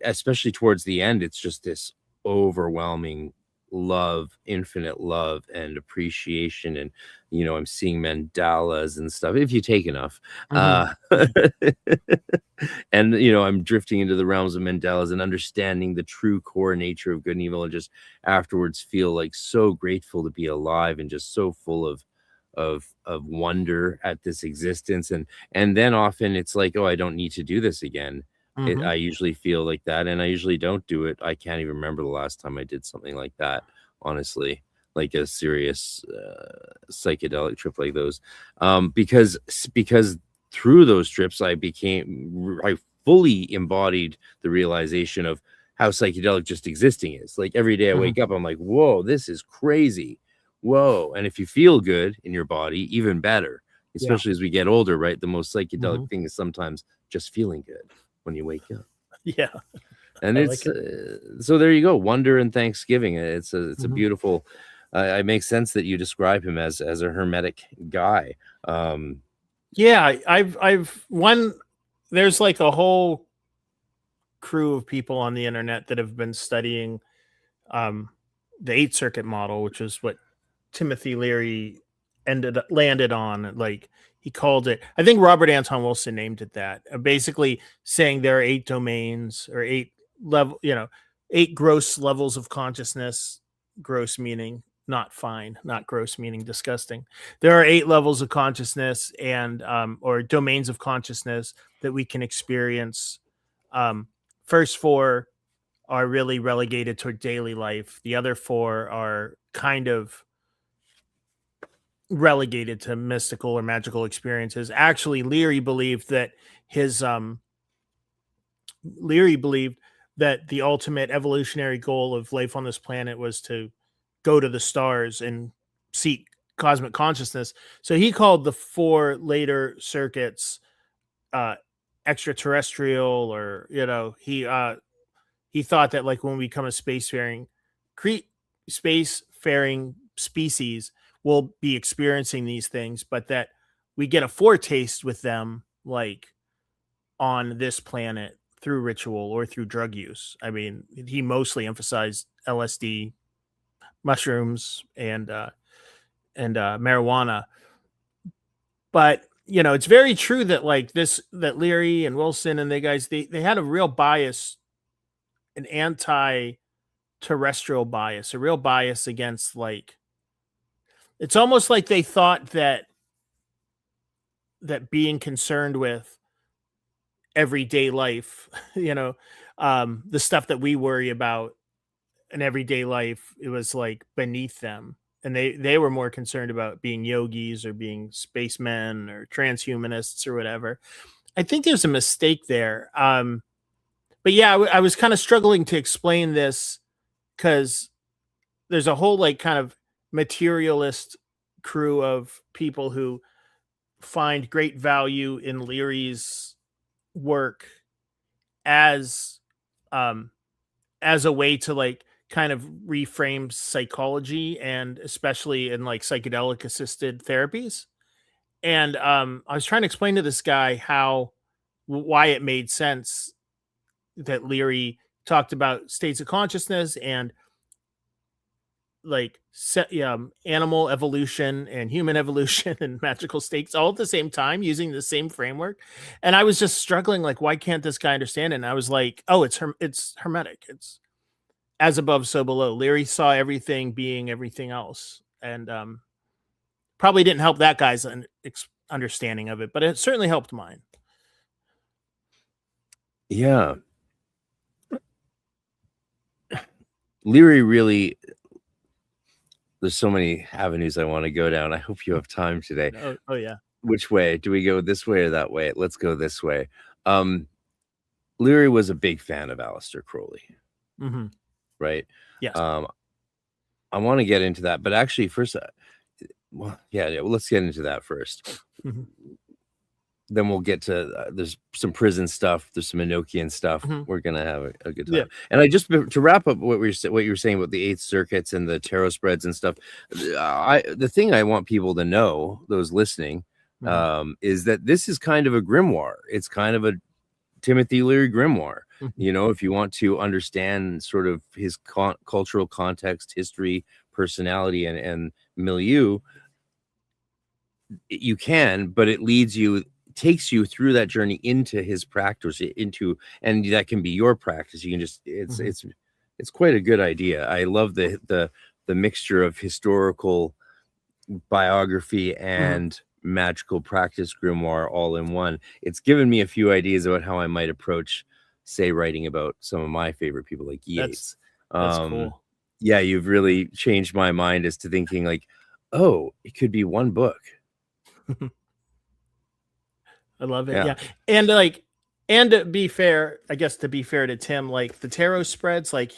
especially towards the end, it's just this overwhelming love, infinite love and appreciation. And I'm seeing mandalas and stuff if you take enough. Mm-hmm. And I'm drifting into the realms of mandalas and understanding the true core nature of good and evil, and just afterwards feel like so grateful to be alive and just so full of wonder at this existence. And then often it's like, oh, I don't need to do this again. Mm-hmm. I usually feel like that, and I usually don't do it. I can't even remember the last time I did something like that, honestly, like a serious psychedelic trip like those. Because through those trips I fully embodied the realization of how psychedelic just existing is. Like, every day I Mm-hmm. wake up, I'm like, whoa, this is crazy. Whoa. And if you feel good in your body, even better, especially as we get older, right? The most psychedelic Mm-hmm. thing is sometimes just feeling good when you wake up. Yeah. And I it's like it. so there you go, wonder and thanksgiving. It's a Mm-hmm. beautiful it makes sense that you describe him as a hermetic guy. Yeah, I've one. There's like a whole crew of people on the internet that have been studying the 8 circuit model, which is what Timothy Leary landed on. Like, he called it, I think Robert Anton Wilson named it that. Basically saying there are 8 domains, or 8 level, 8 gross levels of consciousness. Gross meaning not fine, not gross meaning disgusting. There are 8 levels of consciousness, and or domains of consciousness that we can experience. First 4 are really relegated to daily life. The other 4 are kind of relegated to mystical or magical experiences. Actually, Leary believed that the ultimate evolutionary goal of life on this planet was to go to the stars and seek cosmic consciousness. So he called the 4 later circuits extraterrestrial, or he thought that, like, when we become a spacefaring species, we'll be experiencing these things, but that we get a foretaste with them, like, on this planet through ritual or through drug use. I mean, he mostly emphasized LSD, mushrooms, and marijuana. But it's very true that, like, that Leary and Wilson and the guys, they had a real bias, an anti-terrestrial bias, a real bias against, like, it's almost like they thought that being concerned with everyday life, the stuff that we worry about in everyday life, it was like beneath them. And they were more concerned about being yogis or being spacemen or transhumanists or whatever. I think there's a mistake there. But yeah, I was kind of struggling to explain this, because there's a whole, like, kind of materialist crew of people who find great value in Leary's work as a way to, like, kind of reframes psychology, and especially in like psychedelic assisted therapies. And I was trying to explain to this guy why it made sense that Leary talked about states of consciousness and like animal evolution and human evolution and magical states all at the same time using the same framework. And I was just struggling, like, why can't this guy understand it? And I was like, oh, it's hermetic. It's as above, so below. Leary saw everything being everything else. And probably didn't help that guy's understanding of it, but it certainly helped mine. Yeah. Leary really, there's so many avenues I want to go down. I hope you have time today. Oh yeah. Which way? Do we go this way or that way? Let's go this way. Leary was a big fan of Aleister Crowley. Mm-hmm. Right? Yes. I want to get into that, but actually first, well, let's get into that first. Mm-hmm. Then we'll get to there's some prison stuff, there's some Enochian stuff. Mm-hmm. We're gonna have a good time. Yeah. And I just, to wrap up what you were saying about the 8th circuits and the tarot spreads and stuff, the thing I want people to know, those listening, is that this is kind of a grimoire. It's kind of a Timothy Leary grimoire. Mm-hmm. You know, if you want to understand sort of his cultural context, history, personality, and milieu, you can, but it takes you through that journey into his practice, and that can be your practice. You can just, it's quite a good idea. I love the mixture of historical biography and magical practice grimoire all in one. It's given me a few ideas about how I might approach, say, writing about some of my favorite people like Yeats. That's cool. Yeah, you've really changed my mind as to thinking like, oh, it could be one book. I love it. Yeah. And to be fair, I guess to be fair to Tim, like the tarot spreads, like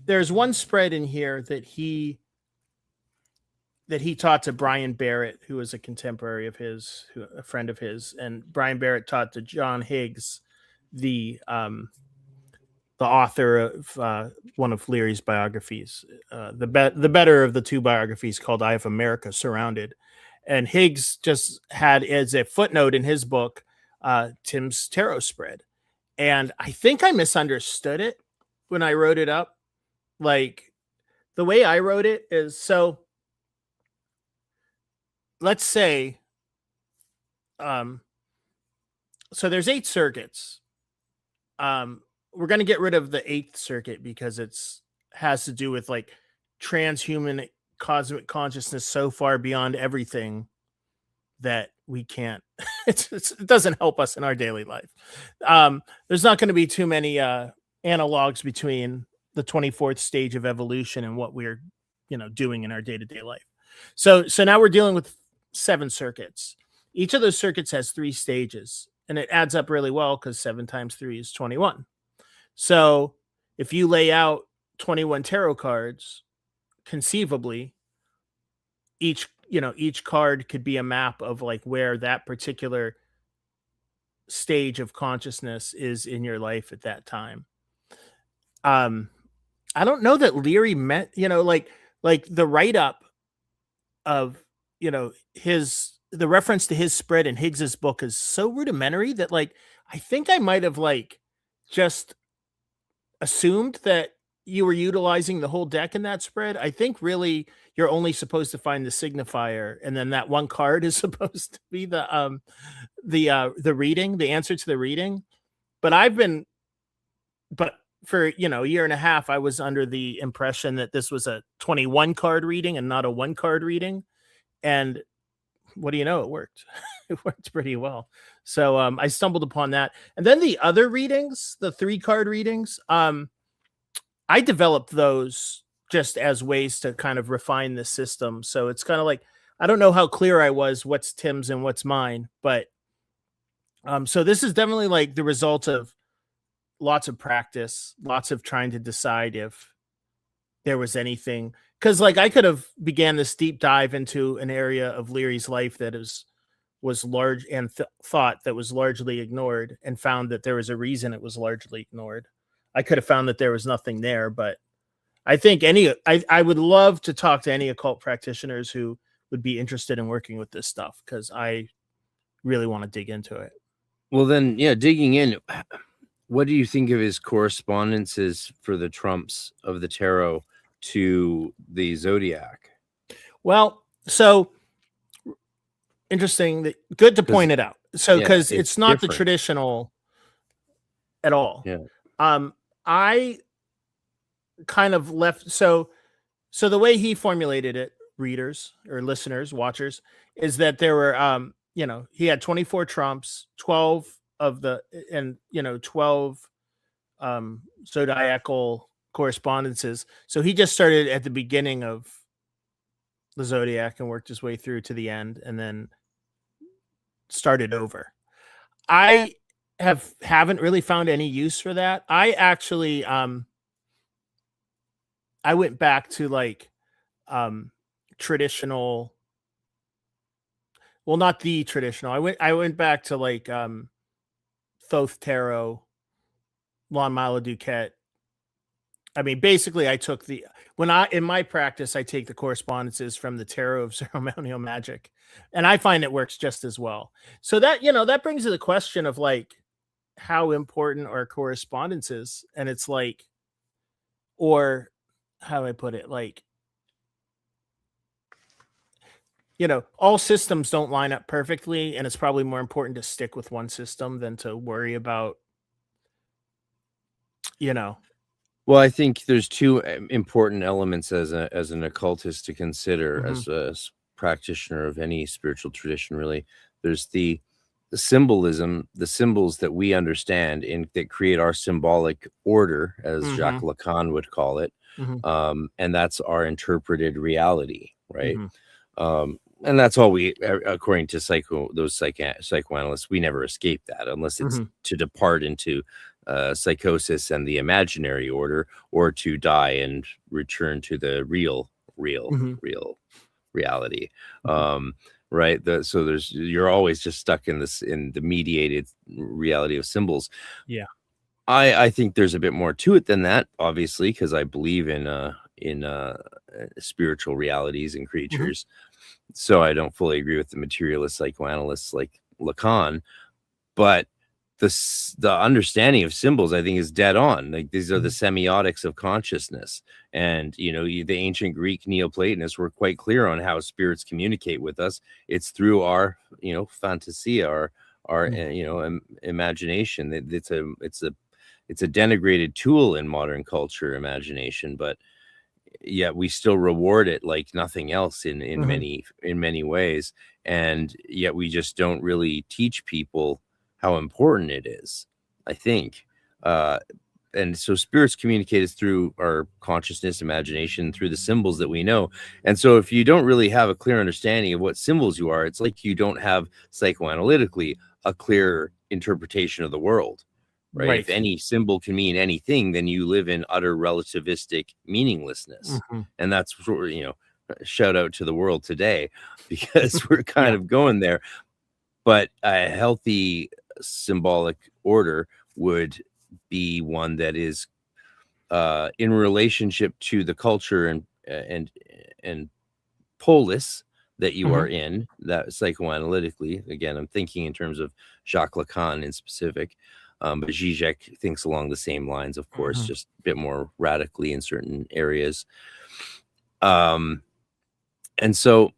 there's one spread in here that he taught to Brian Barrett, who was a contemporary of his, a friend of his, and Brian Barrett taught to John Higgs, the author of one of Leary's biographies, the better of the two biographies, called "I Have America Surrounded." And Higgs just had as a footnote in his book, Tim's tarot spread. And I think I misunderstood it when I wrote it up. Like, the way I wrote it is, so let's say, so there's 8 circuits. We're going to get rid of the 8th circuit because has to do with like transhuman cosmic consciousness so far beyond everything that we can't, it doesn't help us in our daily life. There's not going to be too many analogs between the 24th stage of evolution and what we're, doing in our day-to-day life. So now we're dealing with 7 circuits. Each of those circuits has 3 stages, and it adds up really well because 7 times 3 is 21. So if you lay out 21 tarot cards, conceivably, each card could be a map of like where that particular stage of consciousness is in your life at that time. I don't know that Leary meant, like the write-up of, the reference to his spread in Higgs's book is so rudimentary that like, I think I might have like just assumed that you were utilizing the whole deck in that spread. I think really you're only supposed to find the signifier, and then that one card is supposed to be the reading, the answer to the reading. But for a year and a half, I was under the impression that this was a 21 card reading and not a 1 card reading. And what do you know? It worked. It worked pretty well. So I stumbled upon that. And then the other readings, the 3 card readings, I developed those just as ways to kind of refine the system. So it's kind of like, I don't know how clear I was what's Tim's and what's mine, but so this is definitely like the result of lots of practice, lots of trying to decide if there was anything, because like I could have began this deep dive into an area of Leary's life that was large and thought that was largely ignored, and found that there was a reason it was largely ignored. I could have found that there was nothing there, but I think I would love to talk to any occult practitioners who would be interested in working with this stuff, because I really want to dig into it. Well, then, yeah, digging in, what do you think of his correspondences for the trumps of the tarot to the Zodiac? Well, so interesting. Good to point it out. So, because it's not the traditional at all. Yeah. I kind of left. So the way he formulated it, readers or listeners, watchers, is that there were, he had 24 trumps, 12 of the, and 12 zodiacal correspondences. So he just started at the beginning of the Zodiac and worked his way through to the end, and then started over. I haven't really found any use for that. I actually I went back to like traditional, well, not the traditional. I went back to like Thoth Tarot, Lon Milo Duquette. I mean, basically, I took in my practice, I take the correspondences from the Tarot of Ceremonial Magic, and I find it works just as well. So that, that brings to the question of like, how important are correspondences? And it's like, or how do I put it? Like, all systems don't line up perfectly, and it's probably more important to stick with one system than to worry about, Well, I think there's two important elements as an occultist to consider, as a practitioner of any spiritual tradition. Really, there's the symbolism, the symbols that we understand that create our symbolic order, as Jacques Lacan would call it, and that's our interpreted reality, right? And that's all we, according to psychoanalysts, we never escape that unless it's to depart into psychosis and the imaginary order, or to die and return to the real reality. Right. So you're always just stuck in the mediated reality of symbols. Yeah. I think there's a bit more to it than that, obviously, because I believe in spiritual realities and creatures. So I don't fully agree with the materialist psychoanalysts like Lacan, but the understanding of symbols, I think, is dead on. Like, these are the semiotics of consciousness, and the ancient Greek Neoplatonists were quite clear on how spirits communicate with us. It's through our fantasia, our imagination. It's a denigrated tool in modern culture, imagination, but yet we still reward it like nothing else in many ways, and yet we just don't really teach people how important it is, I think. And so spirits communicate us through our consciousness, imagination, through the symbols that we know. And so if you don't really have a clear understanding of what symbols you are, it's like you don't have psychoanalytically a clear interpretation of the world. Right? If any symbol can mean anything, then you live in utter relativistic meaninglessness. And that's, shout out to the world today, because we're kind of going there. But a healthy symbolic order would be one that is in relationship to the culture and polis that you are in, that psychoanalytically. Again, I'm thinking in terms of Jacques Lacan in specific. But Zizek thinks along the same lines, of course, just a bit more radically in certain areas. And so,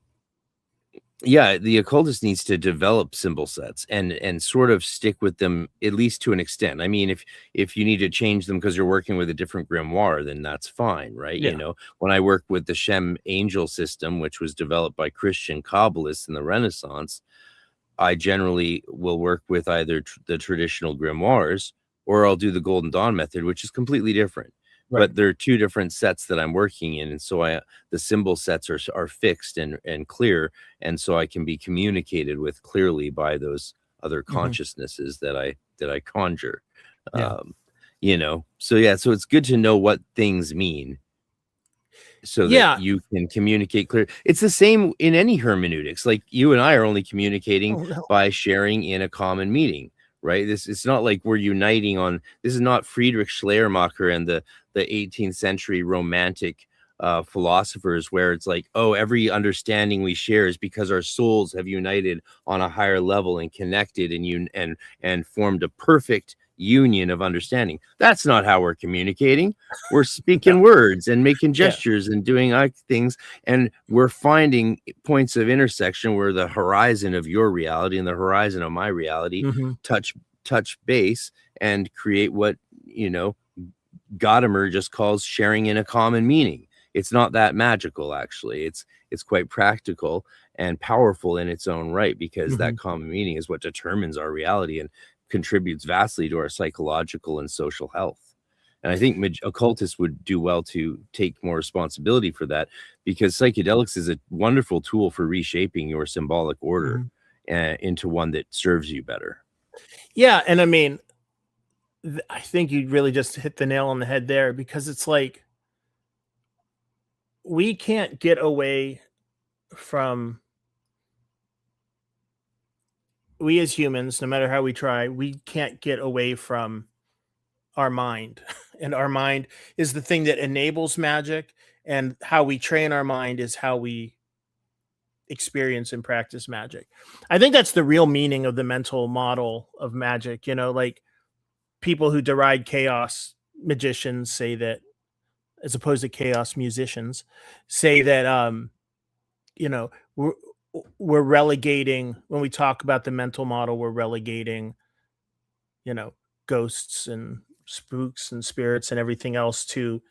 yeah, the occultist needs to develop symbol sets and sort of stick with them, at least to an extent. I mean, if you need to change them because you're working with a different grimoire, then that's fine, right? Yeah. When I work with the Shem angel system, which was developed by Christian Kabbalists in the Renaissance, I generally will work with either the traditional grimoires, or I'll do the Golden Dawn method, which is completely different. But there are two different sets that I'm working in, and so the symbol sets are fixed and clear, and so I can be communicated with clearly by those other consciousnesses that I conjure. So it's good to know what things mean, so that you can communicate clear. It's the same in any hermeneutics. Like, you and I are only communicating by sharing in a common meeting, right? It's not like we're uniting on. This is not Friedrich Schleiermacher and the the 18th century romantic philosophers, where it's like, oh, every understanding we share is because our souls have united on a higher level and connected and formed a perfect union of understanding. That's not how we're communicating. We're speaking words and making gestures and doing things, and we're finding points of intersection where the horizon of your reality and the horizon of my reality touch base and create what, you know, Gadamer just calls sharing in a common meaning. It's not that magical, actually. It's quite practical and powerful in its own right, because that common meaning is what determines our reality and contributes vastly to our psychological and social health. And I think occultists would do well to take more responsibility for that, because psychedelics is a wonderful tool for reshaping your symbolic order into one that serves you better. Yeah, and I mean, I think you really just hit the nail on the head there, because it's like, we can't get away from, we as humans, no matter how we try, we can't get away from our mind. And our mind is the thing that enables magic, and how we train our mind is how we experience and practice magic. I think that's the real meaning of the mental model of magic. You know, like, people who deride chaos magicians say that, as opposed to chaos musicians, say that you know, we're relegating, when we talk about the mental model, we're relegating, you know, ghosts and spooks and spirits and everything else to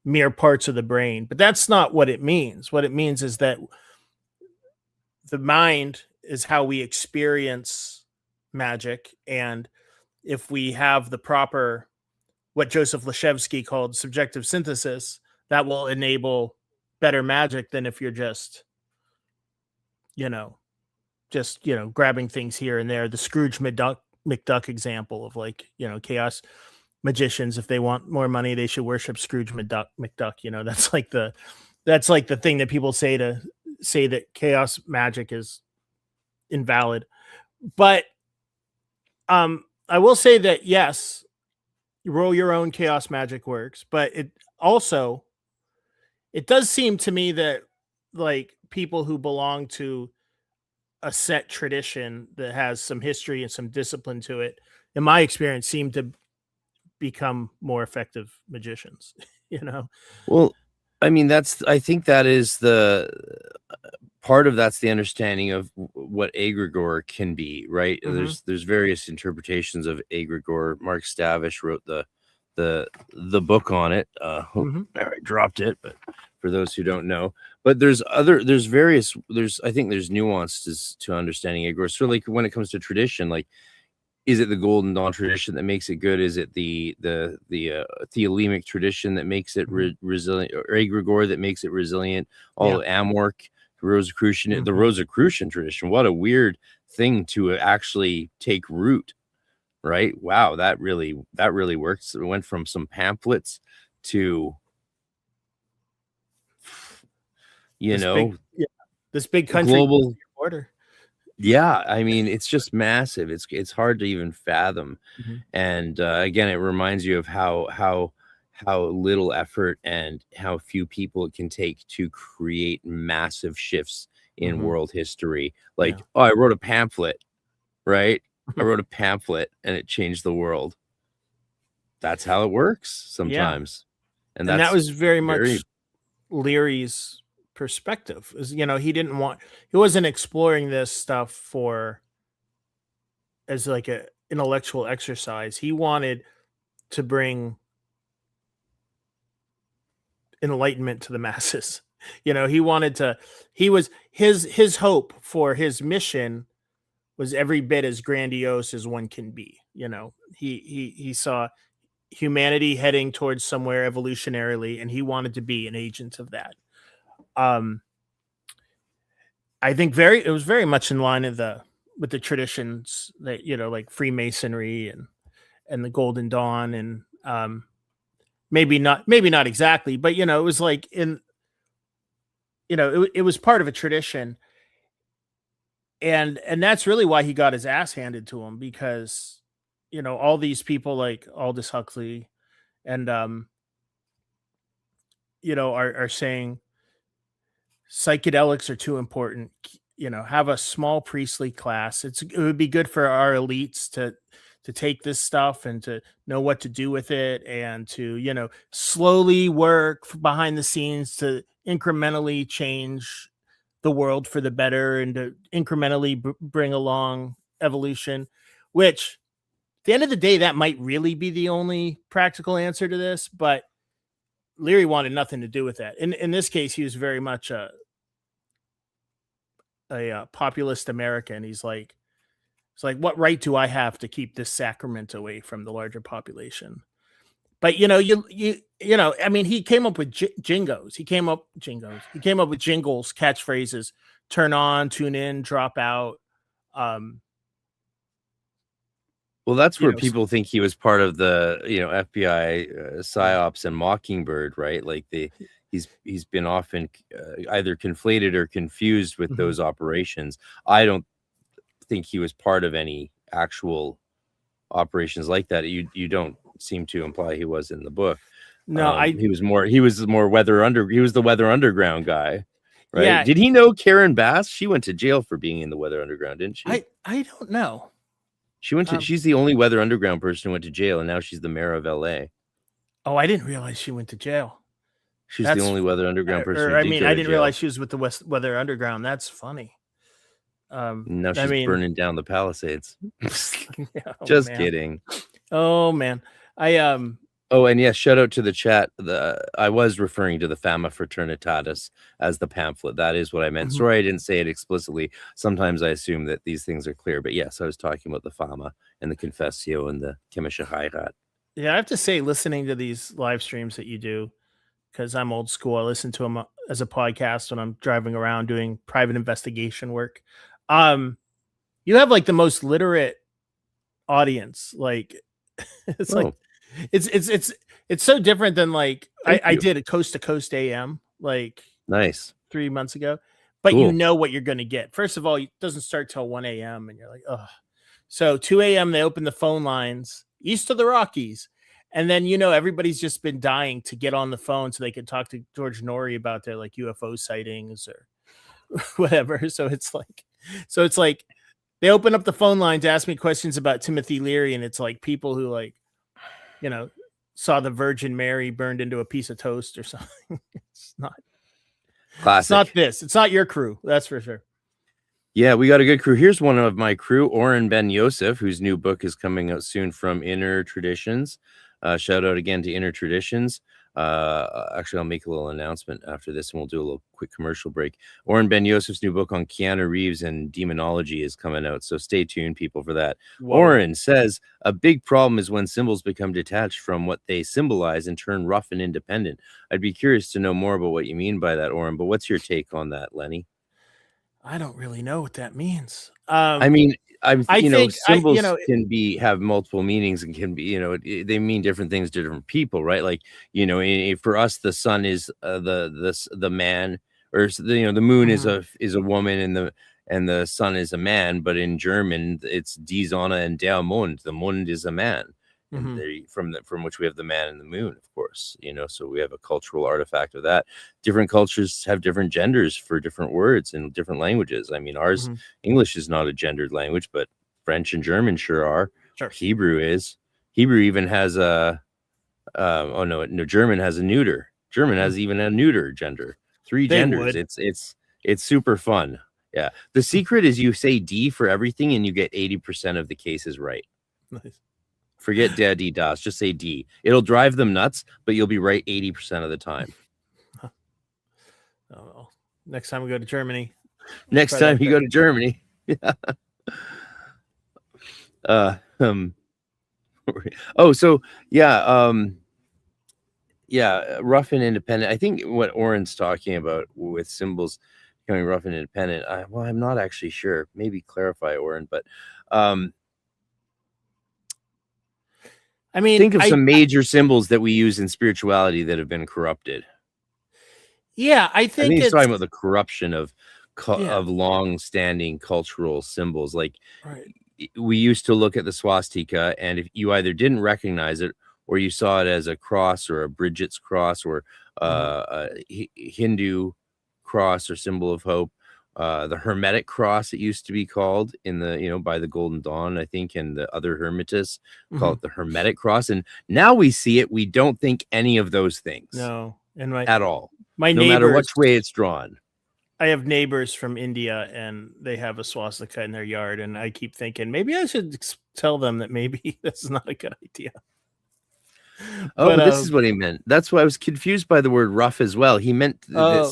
mere parts of the brain. But that's not what it means. What it means is that the mind is how we experience magic, and if we have the proper, what Joseph Leshevsky called subjective synthesis, that will enable better magic than if you're just, you know, grabbing things here and there. The Scrooge McDuck example of, like, you know, chaos magicians, if they want more money, they should worship Scrooge McDuck. You know, that's like the thing that people say to say that chaos magic is invalid. But I will say that, yes, roll your own chaos magic works, but it does seem to me that, like, people who belong to a set tradition that has some history and some discipline to it, in my experience, seem to become more effective magicians. You know? Well, I mean, I think that is the part of that's the understanding of what egregore can be, right? There's various interpretations of egregore. Mark Stavish wrote the book on it. I dropped it, but for those who don't know, but I think there's nuances to understanding egregore. So, like, when it comes to tradition, like, is it the Golden Dawn tradition that makes it good? Is it the Theolemic tradition that makes it resilient, or egregore that makes it resilient? Amorc, Rosicrucian, the Rosicrucian tradition. What a weird thing to actually take root, right? Wow, that really works. It went from some pamphlets to, this big country global order. Yeah, I mean, it's just massive. It's hard to even fathom. And again, it reminds you of how little effort and how few people it can take to create massive shifts in world history. Like, oh, I wrote a pamphlet, right? I wrote a pamphlet and it changed the world. That's how it works sometimes. And that was very much Leary's perspective. Is, you know, he wasn't exploring this stuff as like a intellectual exercise. He wanted to bring enlightenment to the masses. You know, his hope for his mission was every bit as grandiose as one can be. You know, he saw humanity heading towards somewhere evolutionarily, and he wanted to be an agent of that. I think it was very much in line with the traditions that, you know, like Freemasonry and the Golden Dawn, and maybe not exactly, but, you know, it was like it was part of a tradition, and that's really why he got his ass handed to him, because, you know, all these people like Aldous Huxley and are saying psychedelics are too important. Have a small priestly class. It would be good for our elites to take this stuff and to know what to do with it, and to slowly work behind the scenes to incrementally change the world for the better, and to incrementally bring along evolution, which at the end of the day, that might really be the only practical answer to this. But Leary wanted nothing to do with that. In this case, he was very much a populist American. It's like, what right do I have to keep this sacrament away from the larger population? But I mean, he came up with jingos. He came up with jingles, catchphrases: turn on, tune in, drop out. Well, that's where people think he was part of the FBI psyops and Mockingbird, right? Like he's been often either conflated or confused with those operations. I don't think he was part of any actual operations like that. You don't seem to imply he was in the book. No, he was the Weather Underground guy, right? Yeah. Did he know Karen Bass? She went to jail for being in the Weather Underground, didn't she? I don't know. She went to. She's the only Weather Underground person who went to jail, and now she's the mayor of LA. Oh, I didn't realize she went to jail. She's the only Weather Underground person. I didn't realize she was with the Weather Underground. That's funny. Now she's burning down the Palisades. Just kidding. Oh man, Oh, and yes, shout out to the chat. I was referring to the Fama Fraternitatis as the pamphlet. That is what I meant. Sorry, I didn't say it explicitly. Sometimes I assume that these things are clear, but yes, I was talking about the Fama and the Confessio and the Chemische Heirat. Yeah, I have to say, listening to these live streams that you do, because I'm old school, I listen to them as a podcast when I'm driving around doing private investigation work. You have like the most literate audience. Like it's like it's so different than like I did a Coast to Coast AM like nice 3 months ago, but cool. You know what you're going to get. First of all, it doesn't start till 1 a.m. and you're like, oh, so 2 a.m. they open the phone lines east of the Rockies, and then everybody's just been dying to get on the phone so they can talk to George Norrie about their like UFO sightings or whatever. So it's like they open up the phone line to ask me questions about Timothy Leary, and it's like people who like saw the Virgin Mary burned into a piece of toast or something. It's not classic. It's not this. It's not your crew. That's for sure. Yeah, we got a good crew. Here's one of my crew, Oren Ben Yosef, whose new book is coming out soon from Inner Traditions. Shout out again to Inner Traditions. Actually, I'll make a little announcement after this, and we'll do a little quick commercial break. Oren Ben Yosef's new book on Keanu Reeves and demonology is coming out, so stay tuned, people, for that. Whoa. Oren says a big problem is when symbols become detached from what they symbolize and turn rough and independent. I'd be curious to know more about what you mean by that, Oren, but what's your take on that, Lenny? I don't really know what that means. I mean, I think symbols can have multiple meanings and can be, they mean different things to different people, right? Like, for us, the sun is the man, or the moon is a woman, and the sun is a man. But in German, it's die Sonne and der Mond. The Mond is a man, and from which we have the man and the moon, of course. So we have a cultural artifact of that. Different cultures have different genders for different words in different languages. I mean, ours English is not a gendered language, but French and German sure are. Sure. Hebrew is. Hebrew even has a German has a neuter. German has even a neuter gender. 3 genders. It's super fun. Yeah. The secret is you say D for everything and you get 80% of the cases right. Nice. Forget daddy das, just say D. It'll drive them nuts, but you'll be right 80% of the time. Oh, next time we go to Germany. Next time you go to Germany. Yeah. Rough and independent. I think what Oren's talking about with symbols becoming rough and independent. I'm not actually sure. Maybe clarify, Oren, but I mean, think of some major symbols that we use in spirituality that have been corrupted. Yeah, I think he's talking about the corruption of long-standing cultural symbols. Like we used to look at the swastika, and if you either didn't recognize it or you saw it as a cross or a Bridget's cross or a Hindu cross or symbol of hope. The Hermetic cross, it used to be called in the, by the Golden Dawn, I think, and the other Hermetists call it the Hermetic cross. And now we see it. We don't think any of those things. No. And at all. My no neighbors, matter which way it's drawn. I have neighbors from India and they have a swastika in their yard. And I keep thinking maybe I should tell them that maybe that's not a good idea. Oh, but this is what he meant. That's why I was confused by the word rough as well. He meant that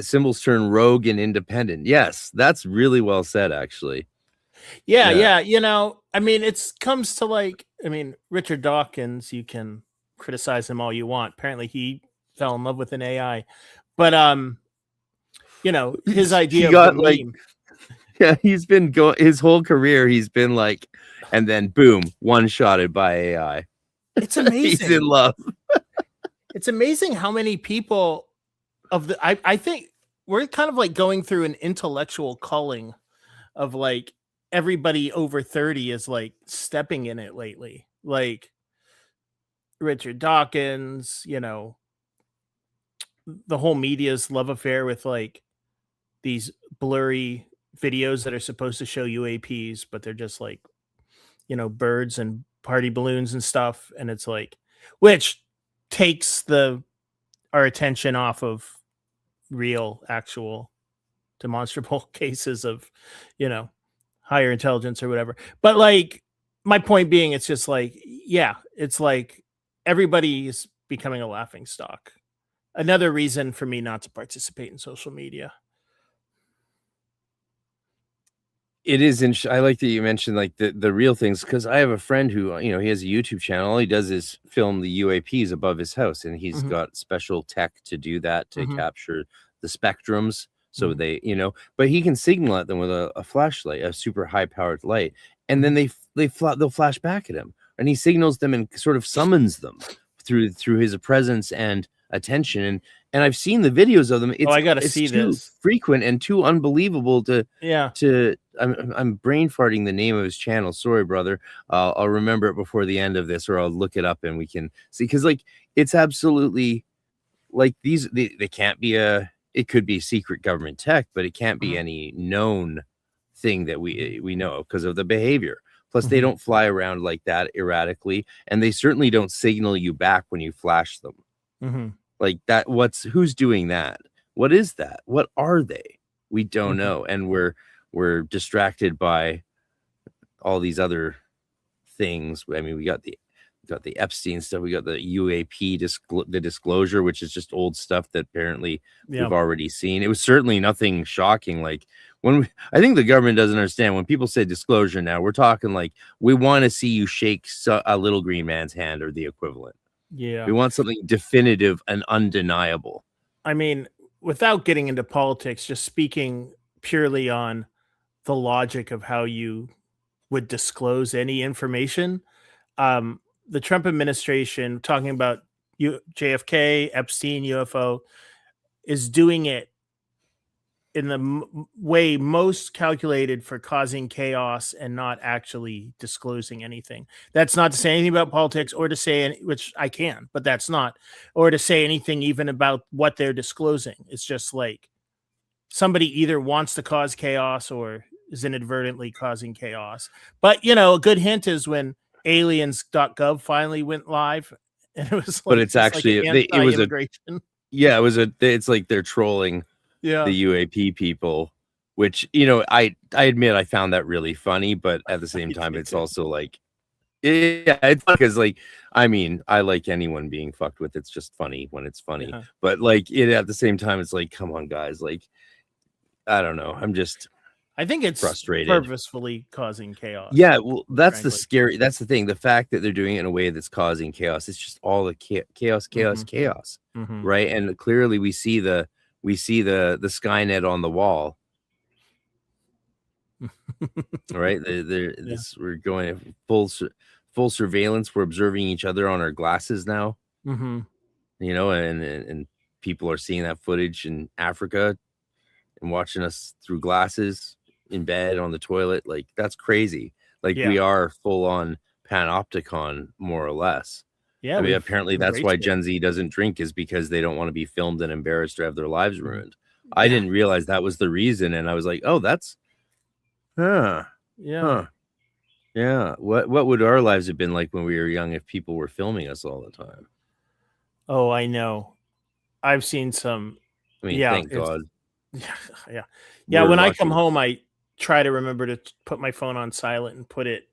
symbols turn rogue and independent. Yes, that's really well said, actually. Yeah. I mean, it comes to Richard Dawkins, you can criticize him all you want. Apparently he fell in love with an AI. But his idea of the meme. Yeah, he's been his whole career, he's been like, and then boom, one-shotted by AI. It's amazing. He's in love. It's amazing how many people I think we're kind of like going through an intellectual culling of like everybody over 30 is like stepping in it lately. Like Richard Dawkins, the whole media's love affair with like these blurry videos that are supposed to show UAPs, but they're just like, birds and party balloons and stuff. And it's like, which takes our attention off of real, actual demonstrable cases of, higher intelligence or whatever. But like, my point being, it's just like, yeah, it's like everybody is becoming a laughing stock. Another reason for me not to participate in social media. It is I like that you mentioned like the real things, because I have a friend who, he has a YouTube channel. All he does is film the UAPs above his house, and he's got special tech to do that, to capture the spectrums. So they, but he can signal at them with a flashlight, a super high powered light, and then they'll flash back at him, and he signals them and sort of summons them through his presence and attention. And I've seen the videos of them. I gotta see this. Frequent and too unbelievable to I'm brain farting the name of his channel. Sorry, brother. I'll remember it before the end of this, or I'll look it up and we can see. Because like it's absolutely like they can't be it could be secret government tech, but it can't be any known thing that we know of because of the behavior. Plus, they don't fly around like that erratically, and they certainly don't signal you back when you flash them. Like that, who's doing that? What is that? What are they? We don't know. And we're distracted by all these other things. I mean, we got the Epstein stuff. We got the UAP the disclosure, which is just old stuff that apparently we've already seen. It was certainly nothing shocking. Like I think the government doesn't understand when people say disclosure now, we're talking like, we want to see you shake a little green man's hand or the equivalent. Yeah. We want something definitive and undeniable. I mean, without getting into politics, just speaking purely on the logic of how you would disclose any information, the Trump administration, talking about JFK, Epstein, UFO, is doing it in the way most calculated for causing chaos and not actually disclosing anything. That's not to say anything about politics or to say, which I can, but that's not, or to say anything even about what they're disclosing. It's just like somebody either wants to cause chaos or is inadvertently causing chaos. But, a good hint is when aliens.gov finally went live, and it was like, but it's actually, it was it's like they're trolling the UAP people, which, I admit I found that really funny, but at the same time, it's also like, it's because like, I mean, I like anyone being fucked with. It's just funny when it's funny, but like at the same time, it's like, come on, guys, like, I don't know. I think it's frustrated, purposefully causing chaos. Yeah, well, that's the thing. The fact that they're doing it in a way that's causing chaos. It's just all the chaos, right? And clearly, we see the Skynet on the wall, right? We're going full surveillance. We're observing each other on our glasses now, and people are seeing that footage in Africa and watching us through glasses in bed, on the toilet. Like, that's crazy. Like, we are full on panopticon, more or less. Yeah, I mean, we've apparently that's embraced why it. Gen Z doesn't drink, is because they don't want to be filmed and embarrassed or have their lives ruined. I Yeah. didn't realize that was the reason, and I was like, oh, that's Yeah. yeah. What would our lives have been like when we were young if people were filming us all the time? Oh, I know. I've seen some. I mean, Yeah, thank it's God. yeah. We're When I come lucky. home, I try to remember to put my phone on silent and put it,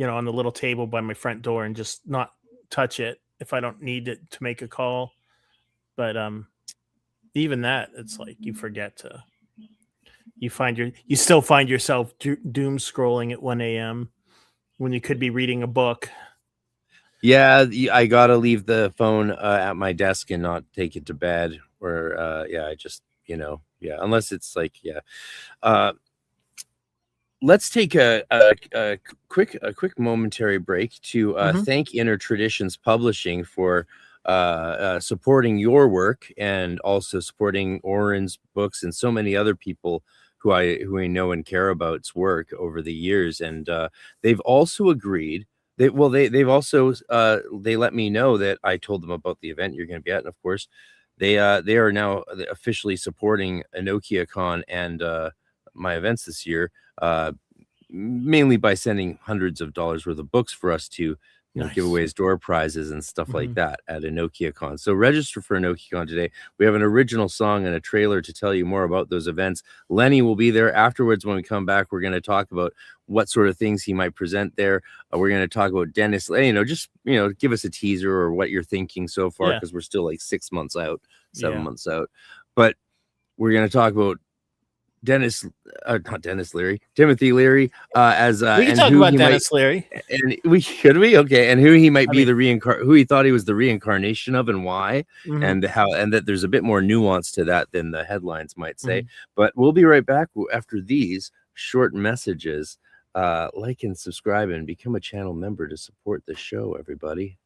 on the little table by my front door and just not touch it if I don't need it to make a call. But even that, it's like you forget to. You still find yourself doom scrolling at 1 a.m. when you could be reading a book. Yeah, I gotta leave the phone at my desk and not take it to bed. Or I just unless it's like let's take a quick momentary break to thank Inner Traditions Publishing for supporting your work and also supporting Oren's books and so many other people who I know and care about's work over the years. And they've also agreed. They've also they let me know that I told them about the event you're going to be at, and of course they are now officially supporting EnokiaCon and my events this year, mainly by sending hundreds of dollars worth of books for us to give away as door prizes and stuff like that at EnokiaCon. So register for EnokiaCon today. We have an original song and a trailer to tell you more about those events. Lenny will be there afterwards. When we come back, we're going to talk about what sort of things he might present there. We're going to talk about Dennis, just give us a teaser or what you're thinking so far, because we're still like 6 months out, 7 months out. But we're going to talk about Timothy Leary, as we can talk about Dennis Leary, and and who he might be who he thought he was the reincarnation of, and why, and that there's a bit more nuance to that than the headlines might say. But we'll be right back after these short messages. Like and subscribe and become a channel member to support the show, everybody.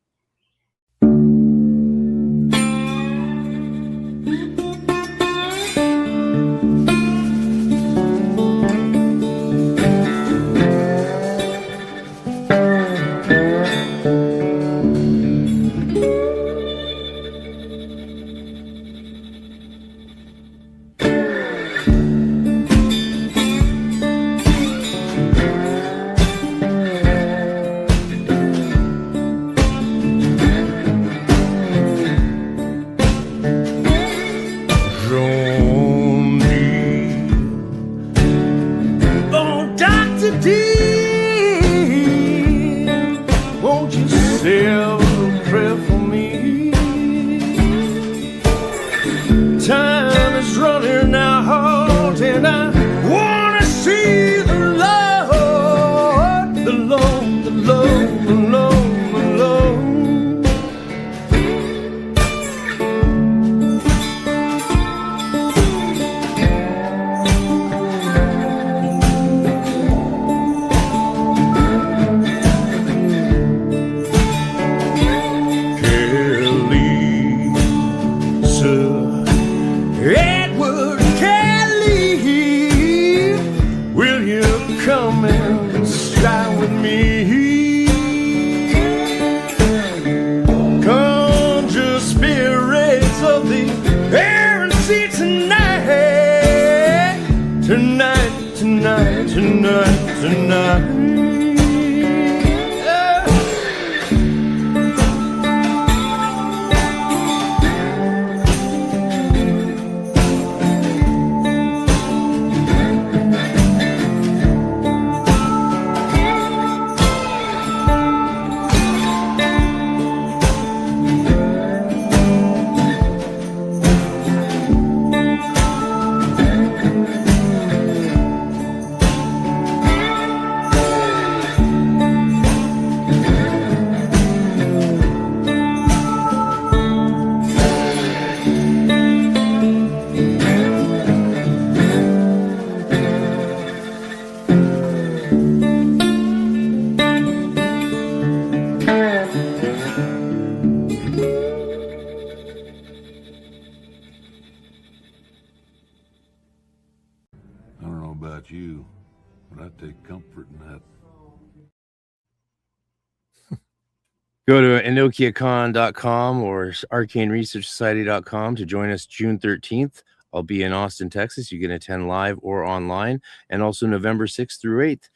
Go to enochiacon.com or arcaneresearchsociety.com to join us June 13th. I'll be in Austin, Texas. You can attend live or online. And also November 6th through 8th,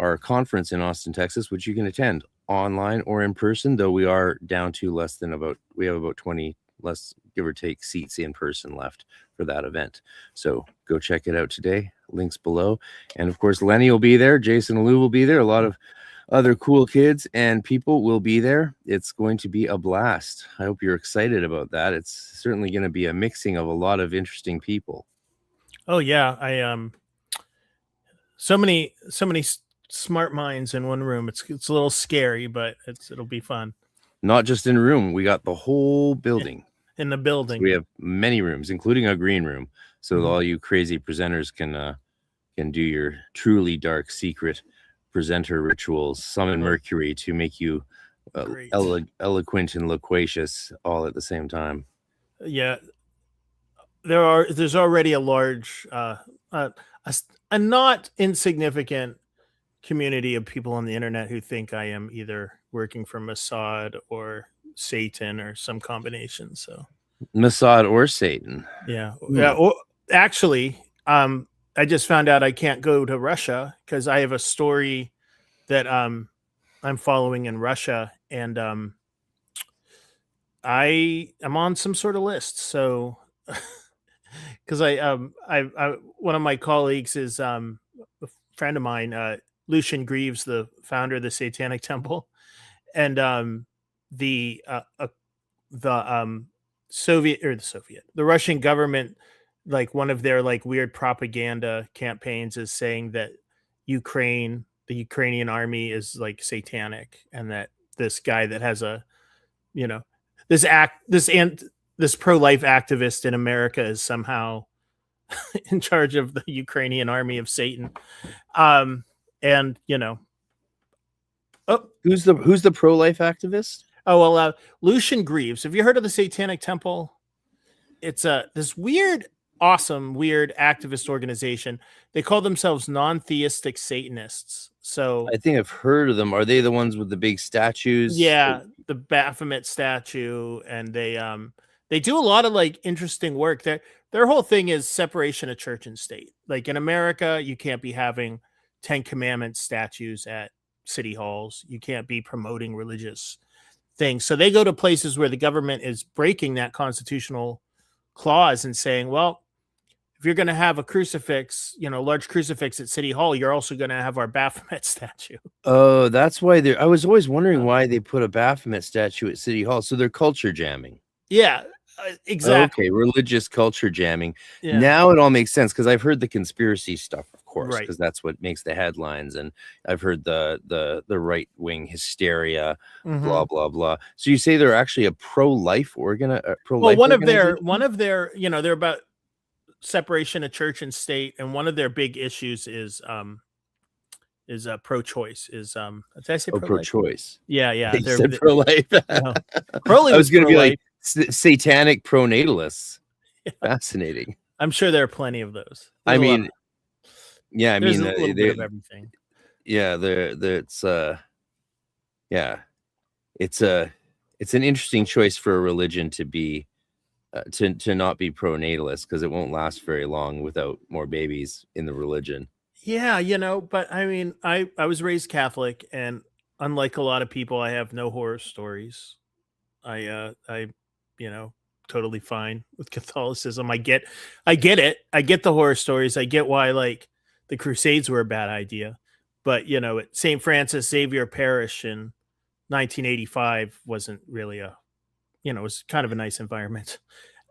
our conference in Austin, Texas, which you can attend online or in person, though we are down to we have about 20 less, give or take, seats in person left for that event. So go check it out today. Links below. And of course, Lenny will be there. Jason Lou will be there. A lot of other cool kids and people will be there. It's going to be a blast. I hope you're excited about that. It's certainly going to be a mixing of a lot of interesting people. Oh yeah, so many smart minds in one room. It's a little scary, but it'll be fun. Not just in a room, we got the whole building. In the building, so we have many rooms, including a green room, so all you crazy presenters can do your truly dark secret presenter rituals, summon Mercury to make you eloquent and loquacious all at the same time. Yeah, there's already a large a not insignificant community of people on the internet who think I am either working for Mossad or Satan or some combination. So Mossad or Satan. Yeah. Well, actually, I just found out I can't go to Russia because I have a story that I'm following in Russia, and I am on some sort of list. So because I one of my colleagues is a friend of mine, Lucian Greaves, the founder of the Satanic Temple, and the Russian government, like one of their like weird propaganda campaigns is saying that the Ukrainian army is like satanic, and that this guy that has this pro-life activist in America is somehow in charge of the Ukrainian army of Satan. And who's the pro-life activist? Oh, well, Lucian Greaves. Have you heard of the Satanic Temple? It's this awesome, weird activist organization. They call themselves non-theistic Satanists. So I think I've heard of them. Are they the ones with the big statues? Yeah, the Baphomet statue, and they do a lot of like interesting work. Their whole thing is separation of church and state. Like in America, you can't be having 10 Commandments statues at city halls. You can't be promoting religious things. So they go to places where the government is breaking that constitutional clause and saying, well, if you're going to have a crucifix, large crucifix at City Hall, you're also going to have our Baphomet statue. Oh, that's why I was always wondering why they put a Baphomet statue at City Hall. So they're culture jamming. Yeah, exactly. Okay, religious culture jamming. Yeah. Now it all makes sense because I've heard the conspiracy stuff, of course, because that's what makes the headlines, and I've heard the right wing hysteria, blah blah blah. So you say they're actually a pro-life Well, one of their they're about separation of church and state, and one of their big issues is pro-choice. Did I say pro-choice? Yeah. They said pro-life. Pro-life. I was going to be like satanic pronatalists. Yeah. Fascinating. I'm sure there are plenty of those. There's a bit of everything. Yeah, it's an interesting choice for a religion to be to not be pronatalist, because it won't last very long without more babies in the religion. Yeah, but I mean, I was raised Catholic, and unlike a lot of people, I have no horror stories. I totally fine with Catholicism. I get it. I get the horror stories. I get why like the Crusades were a bad idea. But at St. Francis Xavier Parish in 1985 wasn't really it was kind of a nice environment.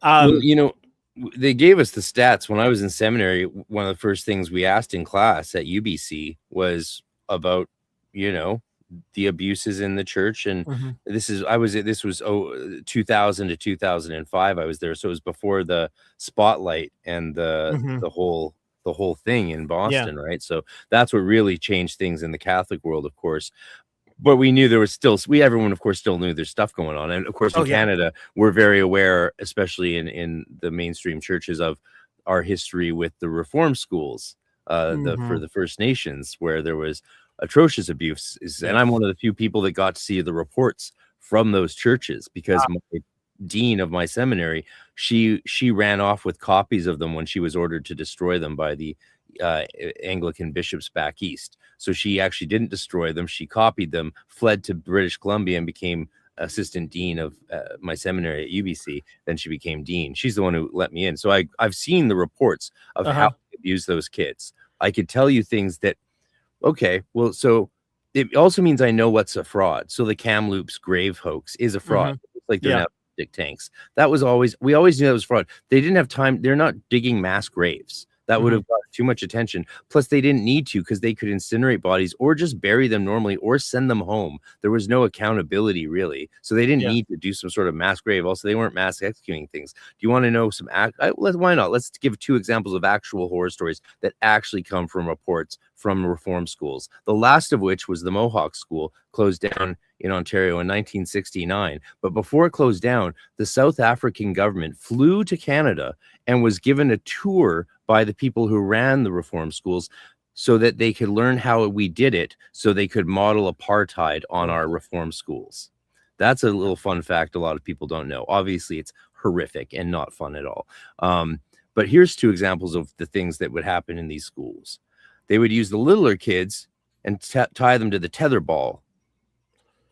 They gave us the stats when I was in seminary. One of the first things we asked in class at UBC was about, the abuses in the church. And this was 2000 to 2005. I was there. So it was before the spotlight and the whole thing in Boston. Yeah. Right. So that's what really changed things in the Catholic world, of course. But we knew there was everyone, of course, still knew there's stuff going on. And of course, in Canada, we're very aware, especially in the mainstream churches, of our history with the reform schools, for the First Nations, where there was atrocious abuses. And I'm one of the few people that got to see the reports from those churches, because my dean of my seminary, she ran off with copies of them when she was ordered to destroy them by the Anglican bishops back east. So she actually didn't destroy them. She copied them, fled to British Columbia, and became assistant dean of my seminary at UBC. Then she became dean. She's the one who let me in. So I've seen the reports of how they abuse those kids. I could tell you things that, okay, well, so it also means I know what's a fraud. So the Kamloops grave hoax is a fraud. It's like they're now tanks. That was always, we always knew that was fraud. They didn't have time. They're not digging mass graves. That would have got too much attention. Plus, they didn't need to, because they could incinerate bodies or just bury them normally or send them home. There was no accountability, really. So they didn't need to do some sort of mass grave. Also, they weren't mass executing things. Do you want to know some why not? Let's give 2 examples of actual horror stories that actually come from reports from reform schools. The last of which was the Mohawk School, closed down in Ontario in 1969. But before it closed down, the South African government flew to Canada and was given a tour by the people who ran the reform schools, so that they could learn how we did it, so they could model apartheid on our reform schools. That's a little fun fact a lot of people don't know. Obviously, it's horrific and not fun at all. But here's 2 examples of the things that would happen in these schools. They would use the littler kids and tie them to the tetherball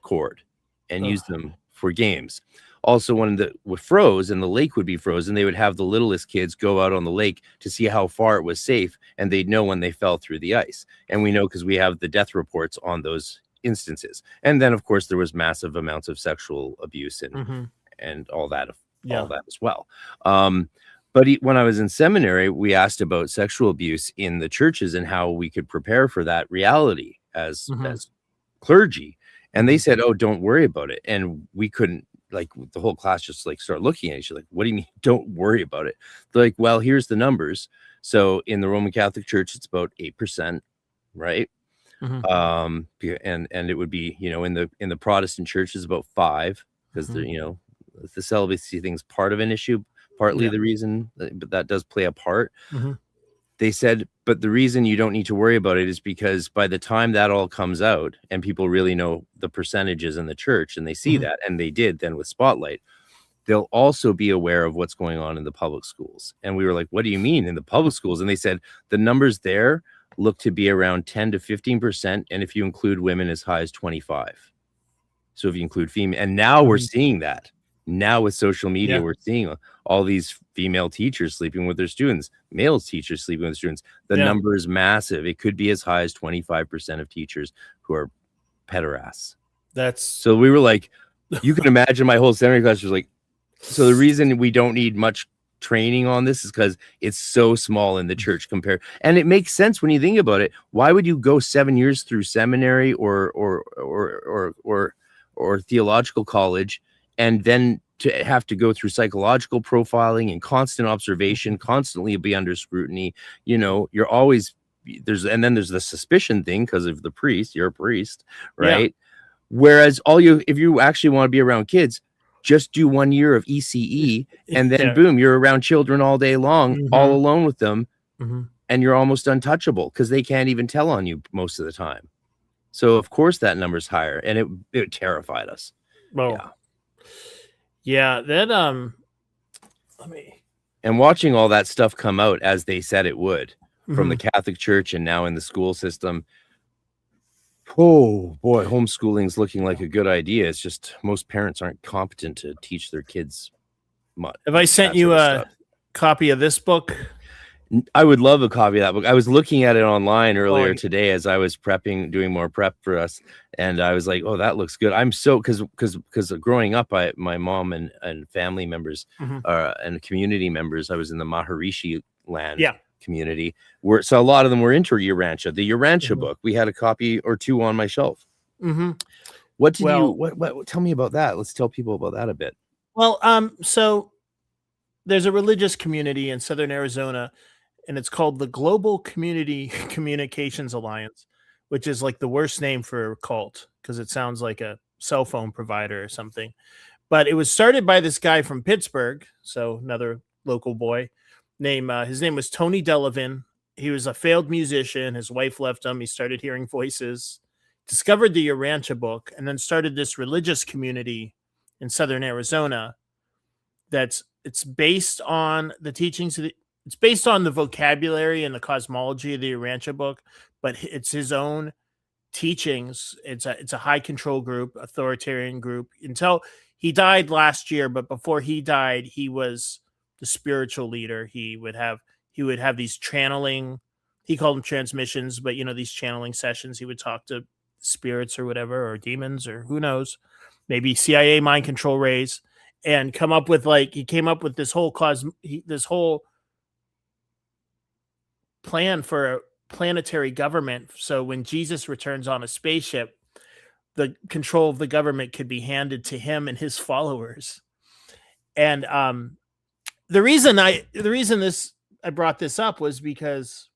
cord and use them for games. Also, when the froze and the lake would be frozen, they would have the littlest kids go out on the lake to see how far it was safe, and they'd know when they fell through the ice. And we know because we have the death reports on those instances. And then, of course, there was massive amounts of sexual abuse and all that as well. But when I was in seminary, we asked about sexual abuse in the churches and how we could prepare for that reality as clergy. And they said, oh, don't worry about it. And we couldn't, like, the whole class just like start looking at each other like, what do you mean don't worry about it? They're like, well, here's the numbers. So in the Roman Catholic Church, it's about 8%, right? And it would be, in the Protestant churches about 5%, because the celibacy thing's part of an issue, partly the reason, but that does play a part. They said, but the reason you don't need to worry about it is because by the time that all comes out and people really know the percentages in the church, and they see that, and they did then with Spotlight, they'll also be aware of what's going on in the public schools. And we were like, what do you mean in the public schools? And they said the numbers there look to be around 10 to 15%. And if you include women, as high as 25. So if you include female, and now we're seeing that. Now with social media, we're seeing all these female teachers sleeping with their students, male teachers sleeping with students. The number is massive. It could be as high as 25% of teachers who are pederasts. So we were like, you can imagine my whole seminary class was like, so the reason we don't need much training on this is because it's so small in the church compared. And it makes sense when you think about it. Why would you go 7 years through seminary or theological college, and then to have to go through psychological profiling and constant observation, constantly be under scrutiny? You're always and then there's the suspicion thing because of the priest. You're a priest, right? Whereas if you actually want to be around kids, just do 1 year of ECE, and then boom, you're around children all day long, all alone with them, and you're almost untouchable because they can't even tell on you most of the time. So of course that number's higher, and it terrified us. And watching all that stuff come out as they said it would from the Catholic Church and now in the school system. Oh boy, homeschooling's looking like a good idea. It's just most parents aren't competent to teach their kids much. Have I sent you a copy of this book? I would love a copy of that book. I was looking at it online earlier today as I was doing more prep for us, and I was like, "Oh, that looks good." I'm so because growing up, my mom and family members and community members, I was in the Maharishi land community, so a lot of them were into Urantia. The Urantia book, we had a copy or 2 on my shelf. What did what tell me about that? Let's tell people about that a bit. Well, so there's a religious community in Southern Arizona, and it's called the Global Community Communications Alliance, which is like the worst name for a cult because it sounds like a cell phone provider or something. But it was started by this guy from Pittsburgh, so another local boy, his name was Tony Delavin, he was a failed musician. His wife left him. He started hearing voices, discovered the Urantia book, and then started this religious community in southern Arizona. It's based on the teachings of it's based on the vocabulary and the cosmology of the Urantia book, but it's his own teachings. It's a high control group, authoritarian group, until he died last year. But before he died, he was the spiritual leader. He would have these channeling, he called them transmissions, but these channeling sessions. He would talk to spirits or whatever, or demons, or who knows, maybe CIA mind control rays, and come up with he came up with this whole this whole plan for a planetary government. So when Jesus returns on a spaceship, the control of the government could be handed to him and his followers. And the reason I brought this up was because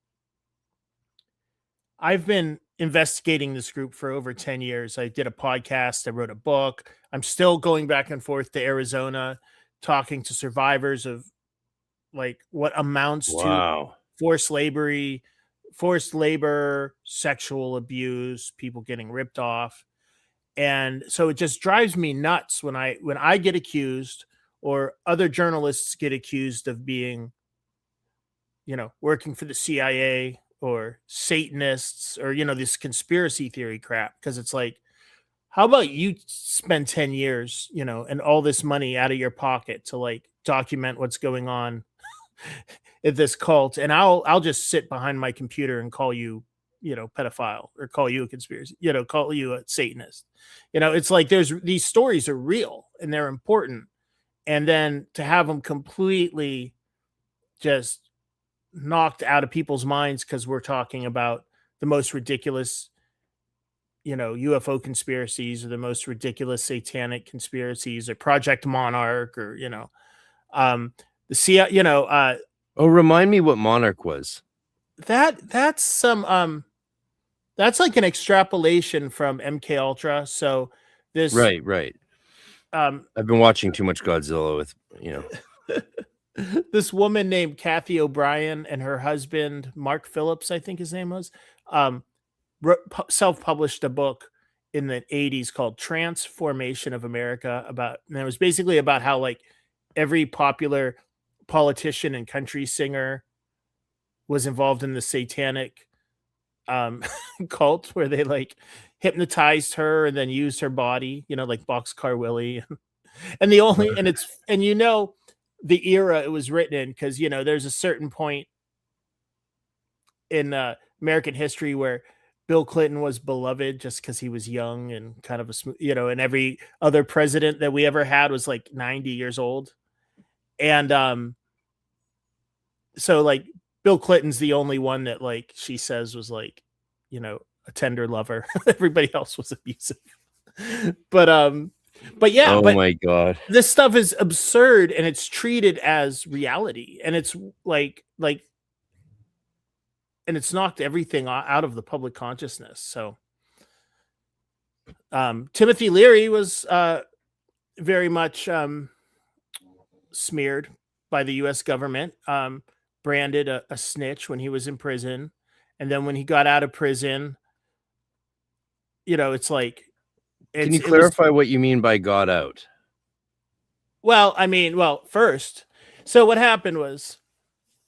I've been investigating this group for over 10 years. I did a podcast. I wrote a book. I'm still going back and forth to Arizona, talking to survivors of what amounts to forced labor, sexual abuse, people getting ripped off. And so it just drives me nuts when I get accused, or other journalists get accused of being, working for the CIA or Satanists, or, this conspiracy theory crap. Because it's like, how about you spend 10 years, and all this money out of your pocket to document what's going on at this cult, and I'll just sit behind my computer and call you, pedophile, or call you a conspiracy, call you a Satanist. It's like these stories are real and they're important. And then to have them completely just knocked out of people's minds because we're talking about the most ridiculous, UFO conspiracies, or the most ridiculous satanic conspiracies, or Project Monarch, or, the CIA, remind me what Monarch was. That's some that's like an extrapolation from MK Ultra. So this right. I've been watching too much Godzilla with this woman named Kathy O'Brien and her husband Mark Phillips, I think his name was, self-published a book in the 80s called Transformation of America, and it was basically about how every popular politician and country singer was involved in the satanic cult, where they hypnotized her and then used her body, like Boxcar Willie. And the era it was written in, because there's a certain point in American history where Bill Clinton was beloved just because he was young and kind of a smooth, and every other president that we ever had was 90 years old. And so Bill Clinton's the only one that she says was a tender lover. Everybody else was abusive. But yeah, my God, this stuff is absurd, and it's treated as reality, and it's and it's knocked everything out of the public consciousness. So Timothy Leary was very much smeared by the U.S. government, branded a snitch when he was in prison. And then when he got out of prison, it's can you clarify what you mean by got out? Well, first, so what happened was,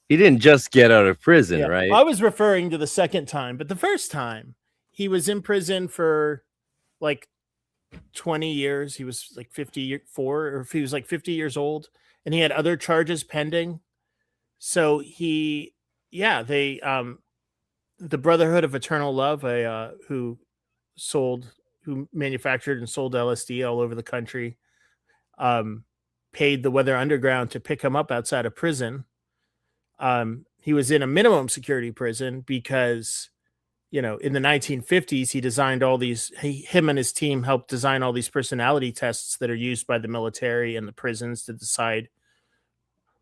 he didn't just get out of prison, right? I was referring to the second time, but the first time he was in prison for 20 years. He was 54, or if he was 50 years old, and he had other charges pending. So the Brotherhood of Eternal Love, who manufactured and sold LSD all over the country, paid the Weather Underground to pick him up outside of prison. He was in a minimum security prison because, in the 1950s, he designed all these, him and his team helped design all these personality tests that are used by the military and the prisons to decide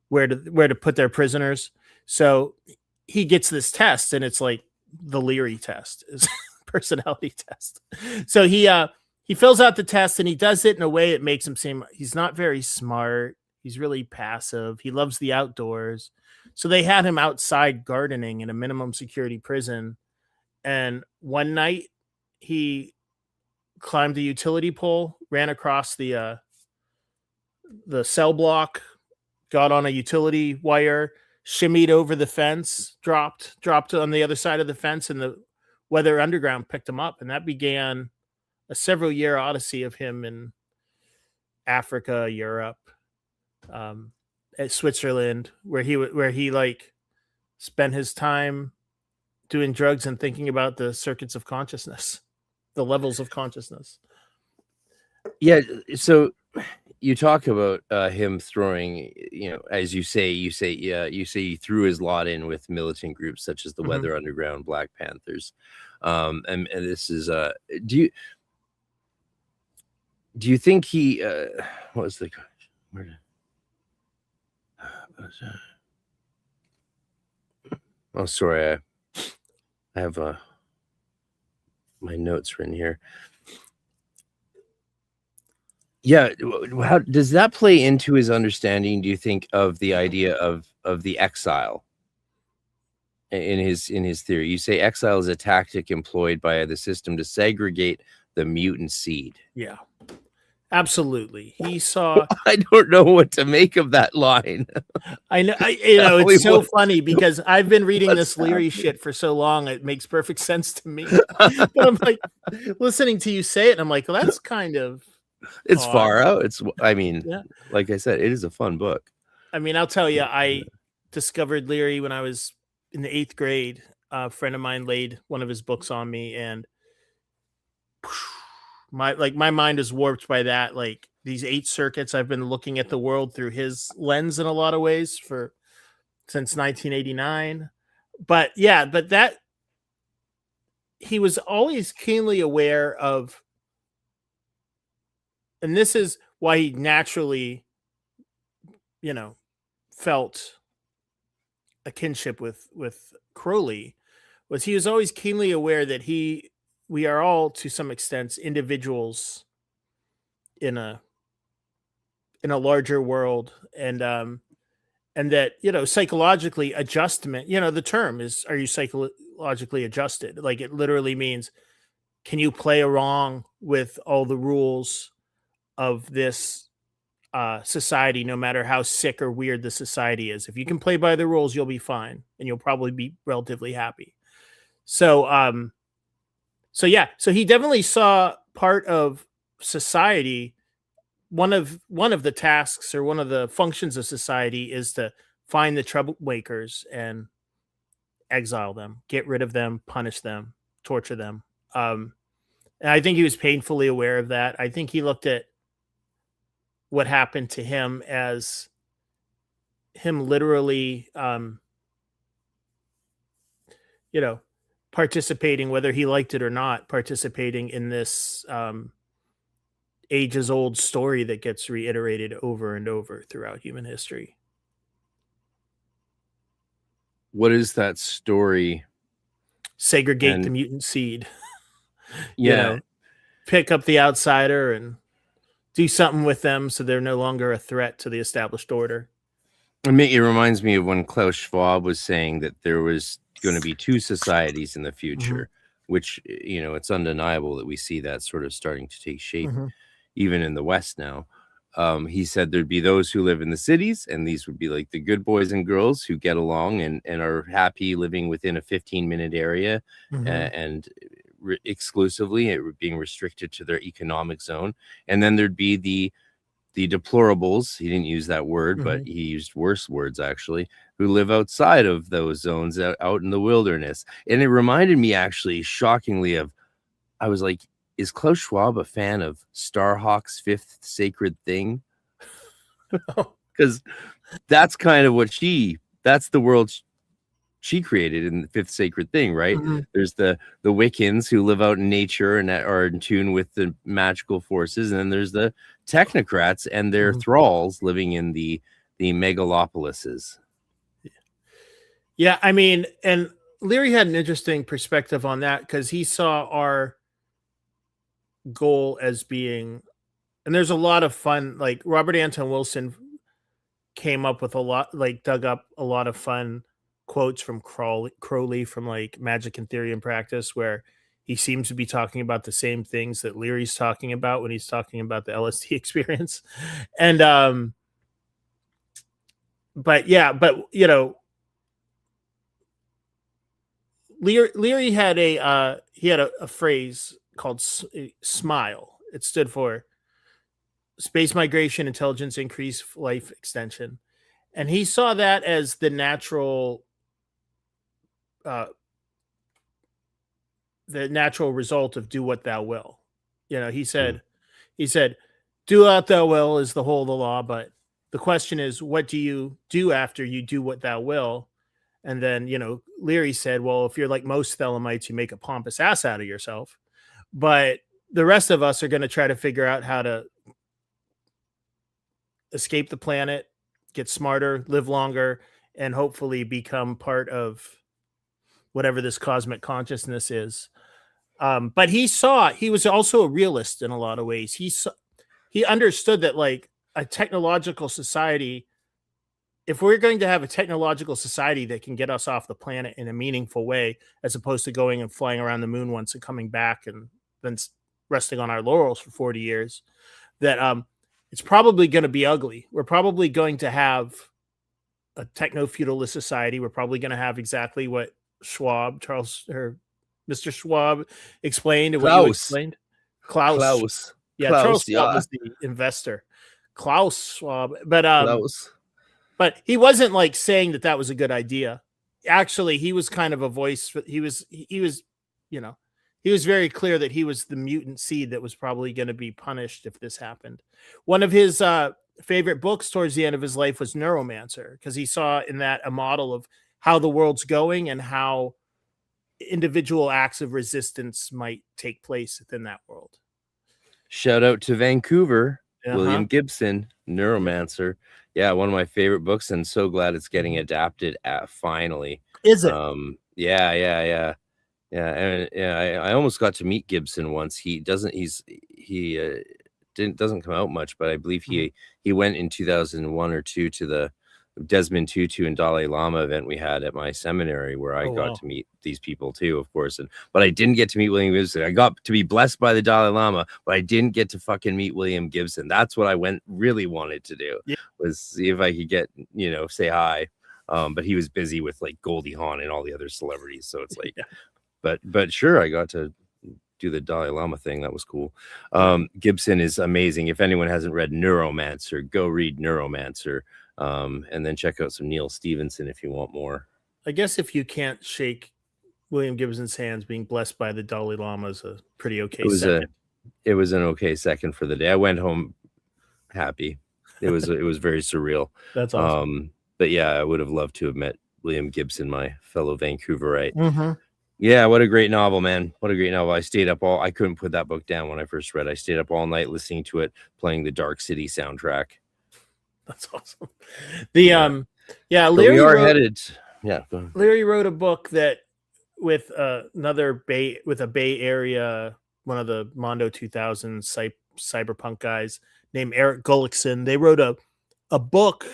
where to put their prisoners. So he gets this test, and it's the Leary test, is personality test. So he fills out the test, and he does it in a way that makes him seem he's not very smart. He's really passive. He loves the outdoors. So they had him outside gardening in a minimum security prison. And one night he climbed the utility pole, ran across the cell block, got on a utility wire, shimmied over the fence, dropped on the other side of the fence, and the Weather Underground picked him up. And that began a several-year odyssey of him in Africa, Europe, at Switzerland, where he like spent his time doing drugs and thinking about the circuits of consciousness, the levels of consciousness. Yeah. So you talk about him throwing, as you say he threw his lot in with militant groups such as the Weather Underground, Black Panthers. And this is, do you think he, what was the, where did, oh, sorry. I have my notes written here. Yeah, how does that play into his understanding, do you think, of the idea of the exile in his theory? You say exile is a tactic employed by the system to segregate the mutant seed. Yeah, absolutely. He saw. I don't know what to make of that line. I know. It's so funny because I've been reading this Leary shit for so long. It makes perfect sense to me. But I'm like listening to you say it, and I'm like, well, that's kind of. It's far out. Yeah. Like I said, it is a fun book. I mean, I'll tell you, I discovered Leary when I was in the 8th grade. A friend of mine laid one of his books on me, and my mind is warped by that. Like these 8 circuits, I've been looking at the world through his lens in a lot of ways since 1989. But that he was always keenly aware of. And this is why he naturally, felt a kinship with Crowley, was he was always keenly aware that we are all to some extent individuals in a larger world, and that psychologically adjustment. The term is, are you psychologically adjusted? Like it literally means, can you play along with all the rules of this society, no matter how sick or weird the society is? If you can play by the rules, you'll be fine, and you'll probably be relatively happy. So he definitely saw part of society. One of the tasks, or one of the functions of society, is to find the troublemakers and exile them, get rid of them, punish them, torture them. And I think he was painfully aware of that. I think he looked at what happened to him as him literally, participating, whether he liked it or not, participating in this ages old story that gets reiterated over and over throughout human history. What is that story? Segregate the mutant seed. Yeah. Pick up the outsider and do something with them so they're no longer a threat to the established order. It reminds me of when Klaus Schwab was saying that there was going to be 2 societies in the future, which, it's undeniable that we see that sort of starting to take shape, even in the West now. He said there'd be those who live in the cities, and these would be like the good boys and girls who get along and are happy living within a 15-minute area, and exclusively being restricted to their economic zone. And then there'd be the deplorables. He didn't use that word, but he used worse words, actually, who live outside of those zones, out in the wilderness. And it reminded me, actually, shockingly, I was like, is Klaus Schwab a fan of Starhawk's Fifth Sacred Thing? Because that's kind of what that's the world she created in the Fifth Sacred Thing, right? There's the Wiccans who live out in nature and are in tune with the magical forces, and then there's the technocrats and their thralls living in the megalopolises. Yeah, I mean, and Leary had an interesting perspective on that, because he saw our goal as being, and there's a lot of fun, like Robert Anton Wilson came up with a lot, like dug up a lot of fun quotes from Crowley from like Magic and Theory and Practice, where he seems to be talking about the same things that Leary's talking about when he's talking about the LSD experience. And but yeah, but you know, Leary had a phrase called SMILE. It stood for space migration, intelligence increase, life extension. And he saw that as the natural uh, result of do what thou will. You know, he said, do what thou will is the whole of the law, but the question is, what do you do after you do what thou will? And then, you know, Leary said, well, if you're like most Thelemites, you make a pompous ass out of yourself. But the rest of us are going to try to figure out how to escape the planet, get smarter, live longer, and hopefully become part of whatever this cosmic consciousness is. But he was also a realist in a lot of ways. He understood that like a technological society, if we're going to have a technological society that can get us off the planet in a meaningful way, as opposed to going and flying around the moon once and coming back and then resting on our laurels for 40 years, that it's probably going to be ugly. We're probably going to have a techno-feudalist society. We're probably going to have exactly what Mr. Schwab explained and what you explained. Klaus. Yeah, Charles Schwab was the investor. Klaus Schwab. But he wasn't like saying that was a good idea. Actually, he was kind of a voice. He was, you know, he was very clear that he was the mutant seed that was probably going to be punished if this happened. One of his favorite books towards the end of his life was Neuromancer, because he saw in that a model of how the world's going and how individual acts of resistance might take place within that world. Shout out to Vancouver, William Gibson, Neuromancer. Yeah, one of my favorite books, and so glad it's getting adapted finally. Is it? Yeah. And I almost got to meet Gibson once. He doesn't come out much, but I believe he went in 2001 or 2 to the Desmond Tutu and Dalai Lama event we had at my seminary, where I got to meet these people too, of course. But I didn't get to meet William Gibson. I got to be blessed by the Dalai Lama, but I didn't get to fucking meet William Gibson. That's what I really wanted to do, was see if I could get, say hi. But he was busy with like Goldie Hawn and all the other celebrities. So it's like, but sure, I got to do the Dalai Lama thing. That was cool. Gibson is amazing. If anyone hasn't read Neuromancer, go read Neuromancer. And then check out some Neil Stevenson if you want more. I guess if you can't shake William Gibson's hands, being blessed by the Dalai Lama is a pretty okay second. It was an okay second for the day. I went home happy. It was very surreal. That's awesome. But yeah, I would have loved to have met William Gibson, my fellow Vancouverite. Yeah, what a great novel, man. What a great novel. I couldn't put that book down when I first read. I stayed up all night listening to it, playing the Dark City soundtrack. That's awesome. Leary Leary wrote a book that with a Bay Area, one of the Mondo 2000 cyberpunk guys named Eric Gullickson. They wrote a book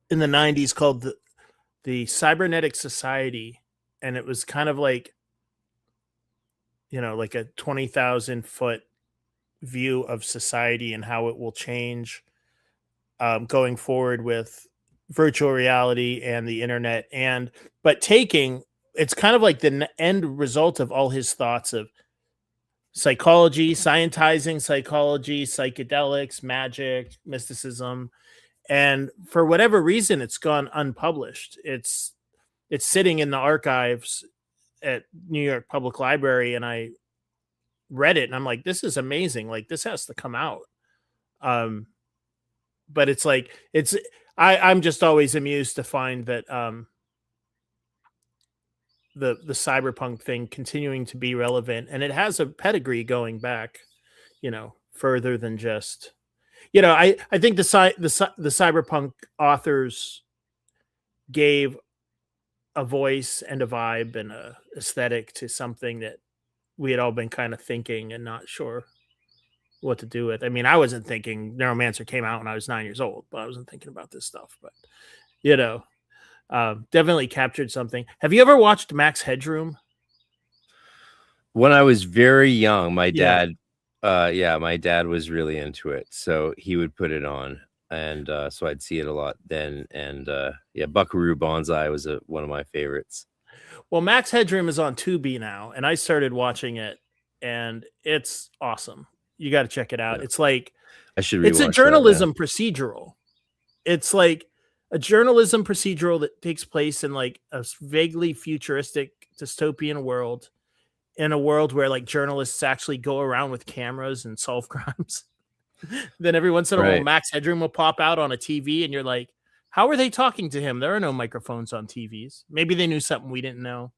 in the 90s called the Cybernetic Society, and it was kind of like, like a 20,000 foot view of society and how it will change going forward with virtual reality and the internet. But it's kind of like the end result of all his thoughts of psychology, scientizing psychology, psychedelics, magic, mysticism. And for whatever reason, it's gone unpublished. It's sitting in the archives at New York Public Library, and I read it and I'm like, this is amazing. Like, this has to come out. But it's like, I'm just always amused to find that the cyberpunk thing continuing to be relevant, and it has a pedigree going back, further than just, I think the cyberpunk authors gave a voice and a vibe and a aesthetic to something that we had all been kind of thinking and not sure what to do with. I mean, I wasn't thinking Neuromancer came out when I was 9 years old, but I wasn't thinking about this stuff. But you know, definitely captured something. Have you ever watched Max Headroom? When I was very young, my Yeah. dad, my dad was really into it, so he would put it on, and so I'd see it a lot then. And yeah, Buckaroo Banzai was one of my favorites. Well, Max Headroom is on Tubi now, and I started watching it, and it's awesome. You got to check it out. Yeah. It's like I should it's a rewatch journalism procedural. It's like a journalism procedural that takes place in like a vaguely futuristic dystopian world, in a world where like journalists actually go around with cameras and solve crimes. Then every once in a while, Right. Max Headroom will pop out on a TV, and you're like, how are they talking to him? There are no microphones on TVs. Maybe they knew something we didn't know.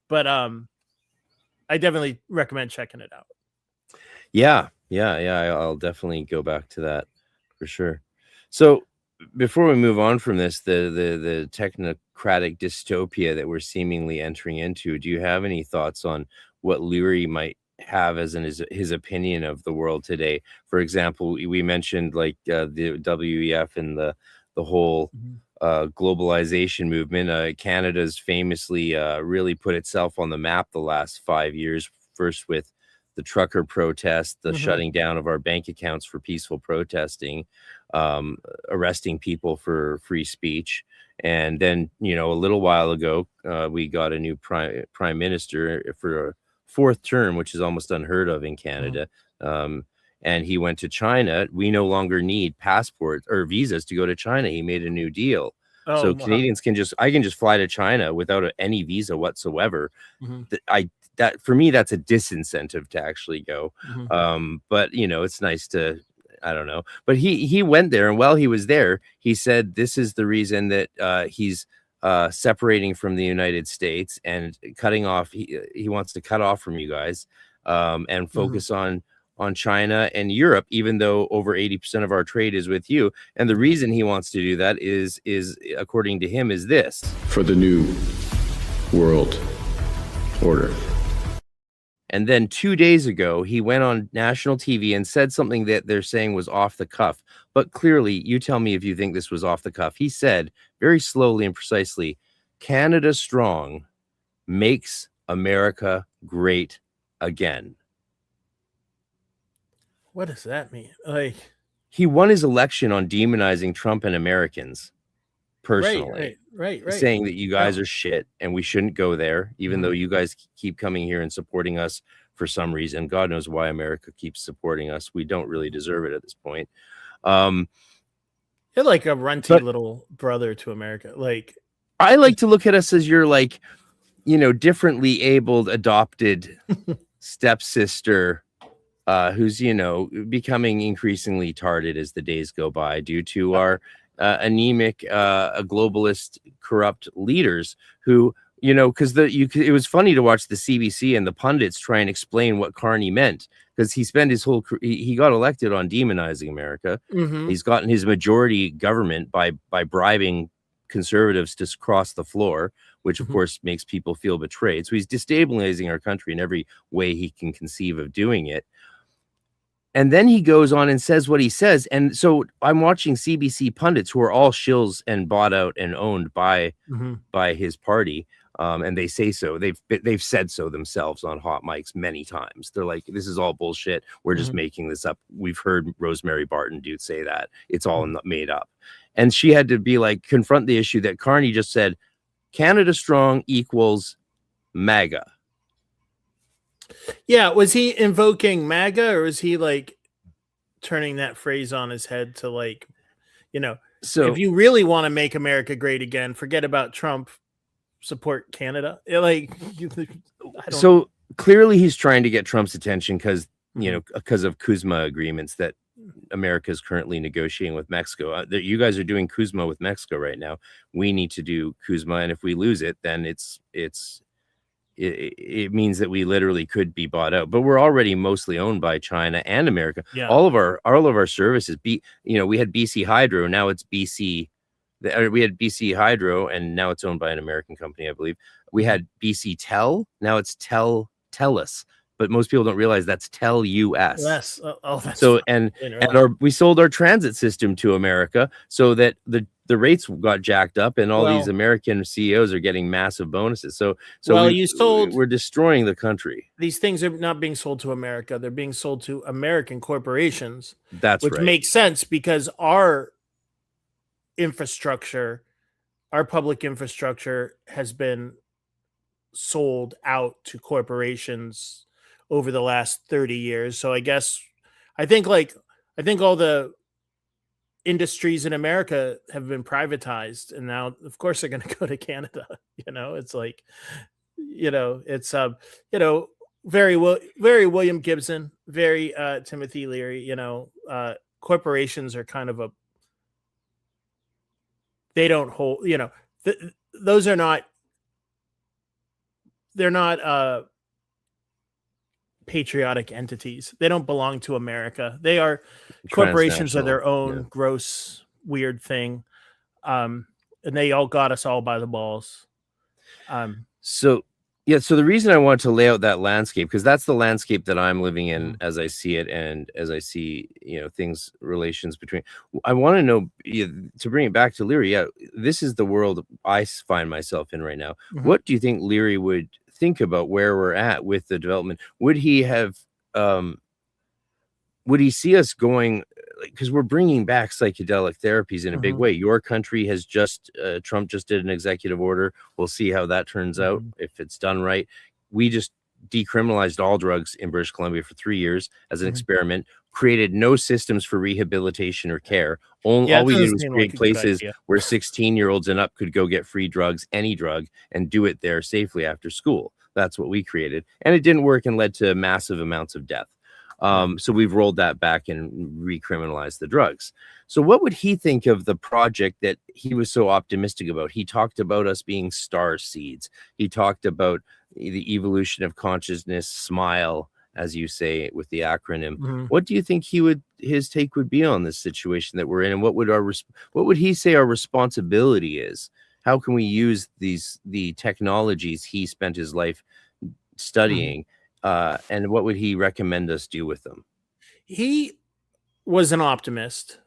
But I definitely recommend checking it out. Yeah. I'll definitely go back to that for sure. So before we move on from this, the technocratic dystopia that we're seemingly entering into, do you have any thoughts on what Leary might have as his opinion of the world today? For example, we mentioned like the WEF and the whole globalization movement. Canada's famously really put itself on the map the last 5 years, first with the trucker protest, the shutting down of our bank accounts for peaceful protesting, arresting people for free speech. And then, a little while ago, we got a new prime minister for a fourth term, which is almost unheard of in Canada. And he went to China. We no longer need passports or visas to go to China. He made a new deal. So Canadians I can just fly to China without any visa whatsoever. That for me, that's a disincentive to actually go. But it's nice to, I don't know. But he went there, and while he was there, he said this is the reason that he's separating from the United States and cutting off. He wants to cut off from you guys and focus on China and Europe, even though over 80% of our trade is with you. And the reason he wants to do that is according to him, is this: for the new world order. And then 2 days ago, he went on national TV and said something that they're saying was off the cuff. But clearly, you tell me if you think this was off the cuff. He said very slowly and precisely, "Canada strong makes America great again." What does that mean? Like, he won his election on demonizing Trump and Americans personally. Right. Saying that you guys are shit and we shouldn't go there, even though you guys keep coming here and supporting us for some reason. God knows why America keeps supporting us. We don't really deserve it at this point. You're like a runty little brother to America. Like, I like to look at us as your, like, differently abled adopted stepsister, who's, becoming increasingly tarded as the days go by due to our anemic, globalist, corrupt leaders who, because it was funny to watch the CBC and the pundits try and explain what Carney meant, because he spent his whole he got elected on demonizing America. He's gotten his majority government by bribing conservatives to cross the floor, which of course makes people feel betrayed. So he's destabilizing our country in every way he can conceive of doing it. And then he goes on and says what he says. And so I'm watching CBC pundits who are all shills and bought out and owned by his party. And they say so. They've said so themselves on hot mics many times. They're like, this is all bullshit. We're just making this up. We've heard Rosemary Barton say that. It's all made up. And she had to be like, confront the issue that Carney just said, Canada strong equals MAGA. Yeah, was he invoking MAGA, or was he like turning that phrase on his head to, like, so if you really want to make America great again, forget about Trump, support Canada? So clearly he's trying to get Trump's attention because of Kuzma agreements that America is currently negotiating with Mexico. You guys are doing Kuzma with Mexico right now. We need to do Kuzma, and if we lose it, then it means that we literally could be bought out. But we're already mostly owned by China and America. Yeah. All of our services, we had BC Hydro, now it's BC. We had BC Hydro, and now it's owned by an American company, I believe. We had BC Tel, now it's TELUS. but most people don't realize that's TELUS. Yes. Oh, that's So fun. and I didn't realize. we sold our transit system to America so that the rates got jacked up, and all these Well- American CEOs are getting massive bonuses. So Well, we're destroying the country. These things are not being sold to America. They're being sold to American corporations. That's which right. makes sense because our infrastructure, our public infrastructure, has been sold out to corporations over the last 30 years. So I think all the industries in America have been privatized, and now of course they're going to go to Canada. It's like, it's very William Gibson, very Timothy Leary. Corporations are kind of they don't hold, those are not, they're not patriotic entities. They don't belong to America. They are corporations, are their own gross, weird thing. And they all got us all by the balls. So the reason I want to lay out that landscape, because that's the landscape that I'm living in as I see it, and as I see, things, relations between. I want to know, to bring it back to Leary. Yeah, this is the world I find myself in right now. Mhm. What do you think Leary would think about where we're at with the development? Would he have, would he see us going, because we're bringing back psychedelic therapies in a big way. Your country has Trump just did an executive order. We'll see how that turns out, if it's done right. We just decriminalized all drugs in British Columbia for 3 years as an experiment, created no systems for rehabilitation or care. All we did was create places where 16-year-olds and up could go get free drugs, any drug, and do it there safely after school. That's what we created. And it didn't work and led to massive amounts of death. So we've rolled that back and recriminalized the drugs. So what would he think of the project that he was so optimistic about? He talked about us being star seeds. He talked about the evolution of consciousness, SMILE, as you say, with the acronym. What do you think his take would be on this situation that we're in? And what would he say our responsibility is? How can we use the technologies he spent his life studying? And what would he recommend us do with them? He was an optimist,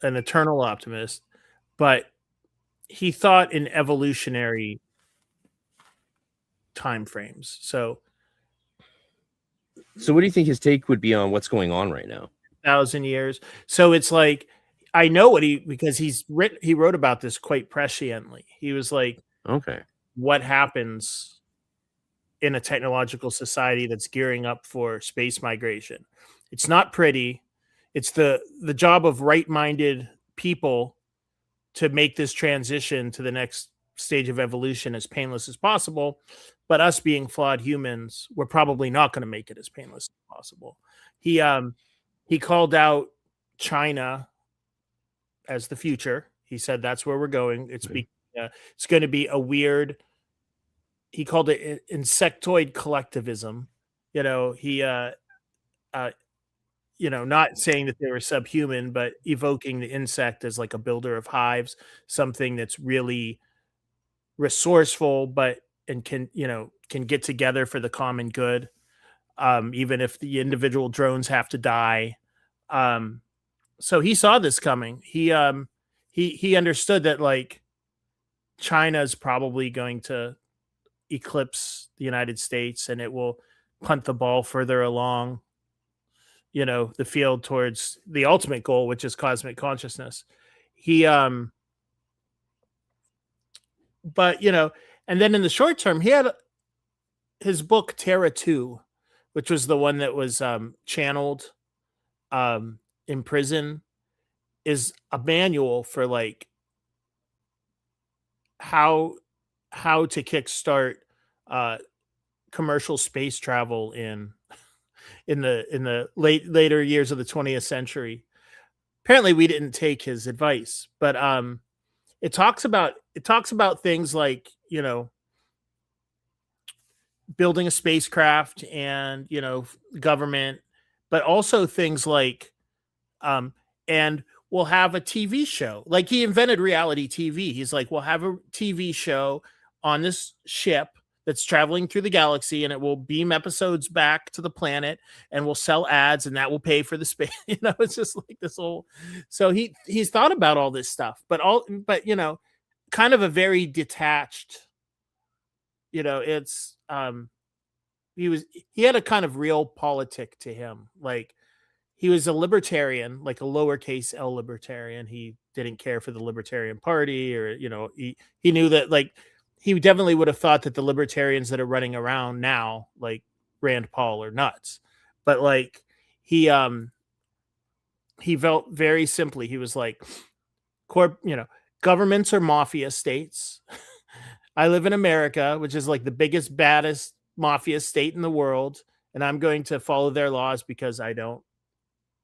an eternal optimist, but he thought in evolutionary timeframes. So what do you think his take would be on what's going on right now? 1,000 years. So it's like, I know because he wrote about this quite presciently. He was like, okay, what happens in a technological society that's gearing up for space migration? It's not pretty. It's the job of right-minded people to make this transition to the next stage of evolution as painless as possible. But us being flawed humans, we're probably not going to make it as painless as possible. He called out China as the future. He said that's where we're going. It's going to be a weird. He called it insectoid collectivism. Not saying that they were subhuman, but evoking the insect as like a builder of hives, something that's really resourceful, and can get together for the common good, even if the individual drones have to die. So he saw this coming. He understood that like China is probably going to eclipse the United States, and it will punt the ball further along, the field towards the ultimate goal, which is cosmic consciousness. But and then in the short term, he had his book Terra 2, which was the one that was channeled in prison, is a manual for like how to kickstart commercial space travel in the later years of the 20th century. Apparently we didn't take his advice, but it talks about things like, building a spacecraft and, government, but also things like, and we'll have a TV show. Like he invented reality TV. He's like, we'll have a TV show on this ship that's traveling through the galaxy, and it will beam episodes back to the planet, and will sell ads, and that will pay for the space. It's just like this whole. So he's thought about all this stuff, but kind of a very detached. It's he had a kind of real politic to him. Like, he was a libertarian, like a lowercase L libertarian. He didn't care for the Libertarian Party, or he knew that, like, he definitely would have thought that the libertarians that are running around now, like Rand Paul, are nuts. But like he felt very simply, he was like, governments are mafia states. I live in America, which is like the biggest, baddest mafia state in the world, and I'm going to follow their laws because I don't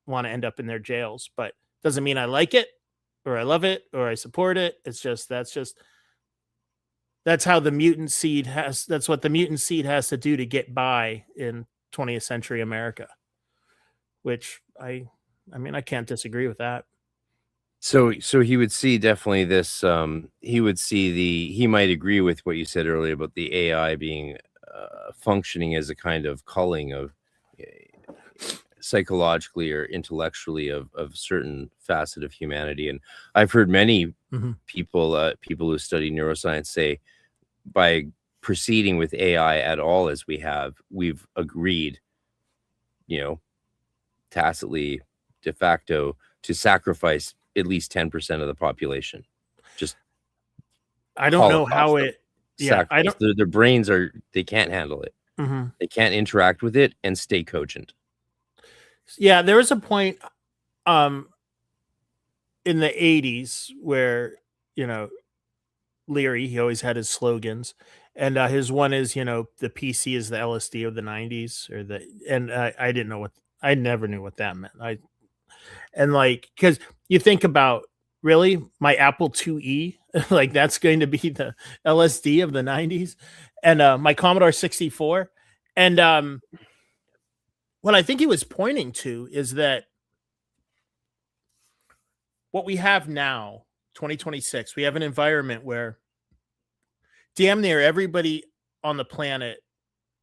want to end up in their jails. But doesn't mean I like it, or I love it, or I support it. It's just that's how the mutant seed that's what the mutant seed has to do to get by in 20th century America, which I can't disagree with that. So he would see definitely this. He might agree with what you said earlier about the AI being functioning as a kind of culling of psychologically or intellectually of certain facet of humanity. And I've heard many people who study neuroscience say, by proceeding with AI at all as we've agreed, tacitly, de facto, to sacrifice at least 10% of the population. Just I don't know how it. Yeah, I don't. Their brains they can't handle it. They can't interact with it and stay cogent. Yeah, there was a point in the 80s where, Leary, he always had his slogans, and his one is, the PC is the LSD of the 90s, I never knew what that meant. Because you think about, really, my Apple IIe, like, that's going to be the LSD of the 90s, and my Commodore 64. And what I think he was pointing to is that what we have now, 2026, we have an environment where damn near everybody on the planet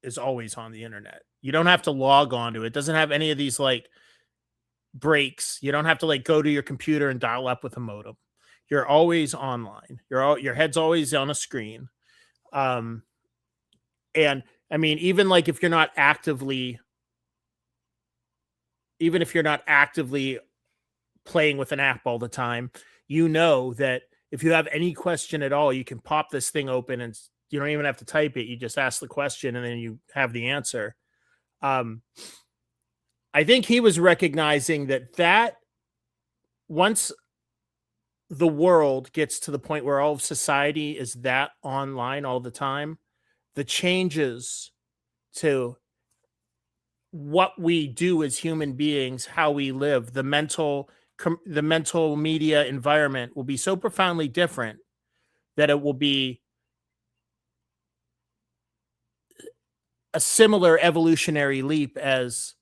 is always on the internet. You don't have to log on to it. It doesn't have any of these like breaks. You don't have to like go to your computer and dial up with a modem. You're always online. Your head's always on a screen. And I mean, even if you're not actively playing with an app all the time, that if you have any question at all, you can pop this thing open and you don't even have to type it. You just ask the question and then you have the answer. I think he was recognizing that once the world gets to the point where all of society is that online all the time, the changes to what we do as human beings, how we live, the mental media environment will be so profoundly different that it will be a similar evolutionary leap as,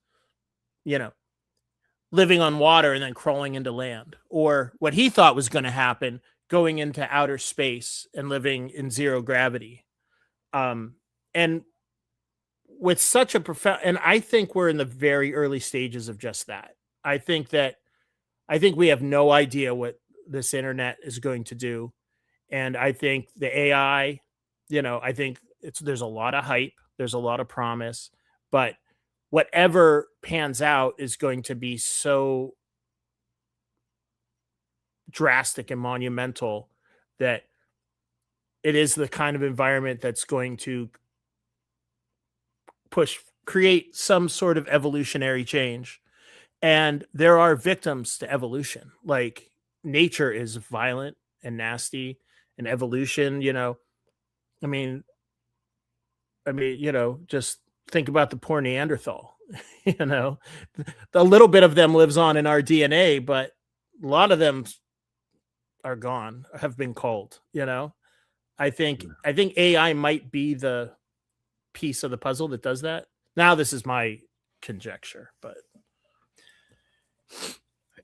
living on water and then crawling into land, or what he thought was going to happen, going into outer space and living in zero gravity. And with such a profound, and I think we're in the very early stages of just that. I think we have no idea what this internet is going to do. And I think the AI, I think there's a lot of hype, there's a lot of promise, but whatever pans out is going to be so drastic and monumental that it is the kind of environment that's going to create some sort of evolutionary change. And there are victims to evolution. Like, nature is violent and nasty, and evolution, just think about the poor Neanderthal. A little bit of them lives on in our DNA, but a lot of them are gone, have been culled. I think AI might be the piece of the puzzle that does that. Now, this is my conjecture, but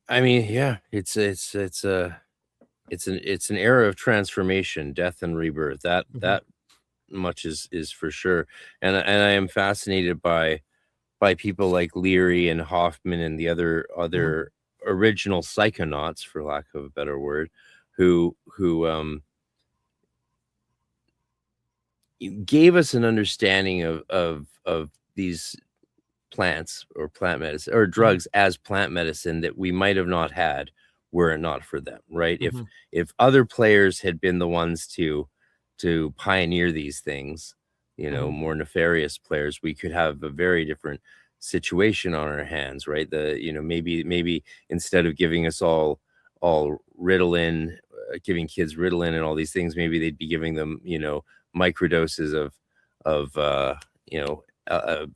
I mean, yeah, it's an era of transformation, death and rebirth. That much is for sure. And I am fascinated by people like Leary and Hoffman and the other original psychonauts, for lack of a better word, who gave us an understanding of these plants or plant medicine or drugs as plant medicine that we might have not had were it not for them, right? If other players had been the ones to pioneer these things, you know, more nefarious players, we could have a very different situation on our hands, right? Maybe instead of giving us all Ritalin, giving kids Ritalin and all these things, maybe they'd be giving them, you know, microdoses of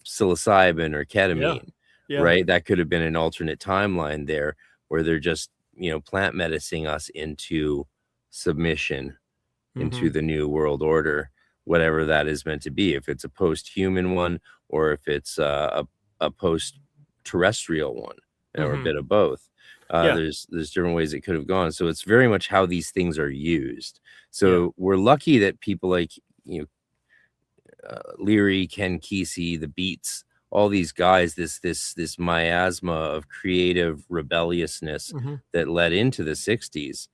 psilocybin or ketamine, right? That could have been an alternate timeline there where they're just, you know, plant medicing us into submission into the new world order, whatever that is meant to be, if it's a post-human one or if it's a post-terrestrial one, or a bit of both. There's different ways it could have gone. So it's very much how these things are used. So we're lucky that people like, you know, Leary, Ken Kesey, the Beats, all these guys, this miasma of creative rebelliousness that led into the 60s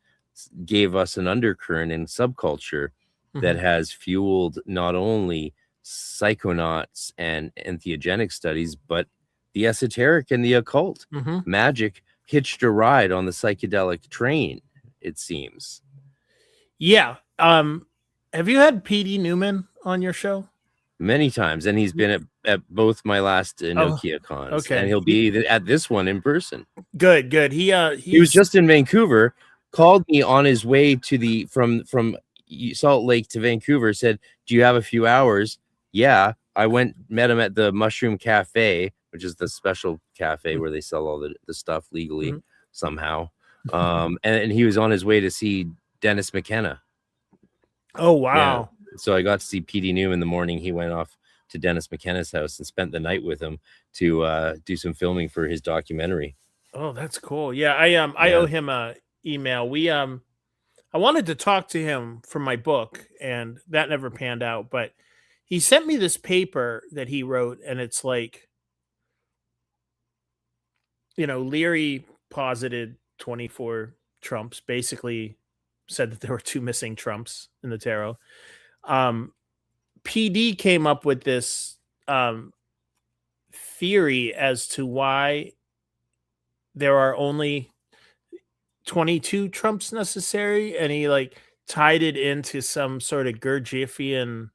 gave us an undercurrent in subculture that has fueled not only psychonauts and entheogenic studies, but the esoteric and the occult. Magic hitched a ride on the psychedelic train, it seems. Yeah. Have you had PD Newman on your show? Many times, and he's been at both my last Nokia cons, and he'll be at this one in person. Good. He was just in Vancouver, called me on his way to from Salt Lake to Vancouver, said, "Do you have a few hours?" Yeah, I met him at the Mushroom Cafe, which is the special cafe where they sell all the stuff legally somehow. And he was on his way to see Dennis McKenna. Oh, wow. Yeah. So I got to see PD Newman in the morning. He went off to Dennis McKenna's house and spent the night with him to do some filming for his documentary. Oh, that's cool. Yeah, I owe him a email. I wanted to talk to him for my book, and that never panned out, but he sent me this paper that he wrote, and it's like, you know, Leary posited 24 Trumps, basically said that there were 2 missing Trumps in the tarot. PD came up with this theory as to why there are only 22 Trumps necessary, and he like tied it into some sort of Gurdjieffian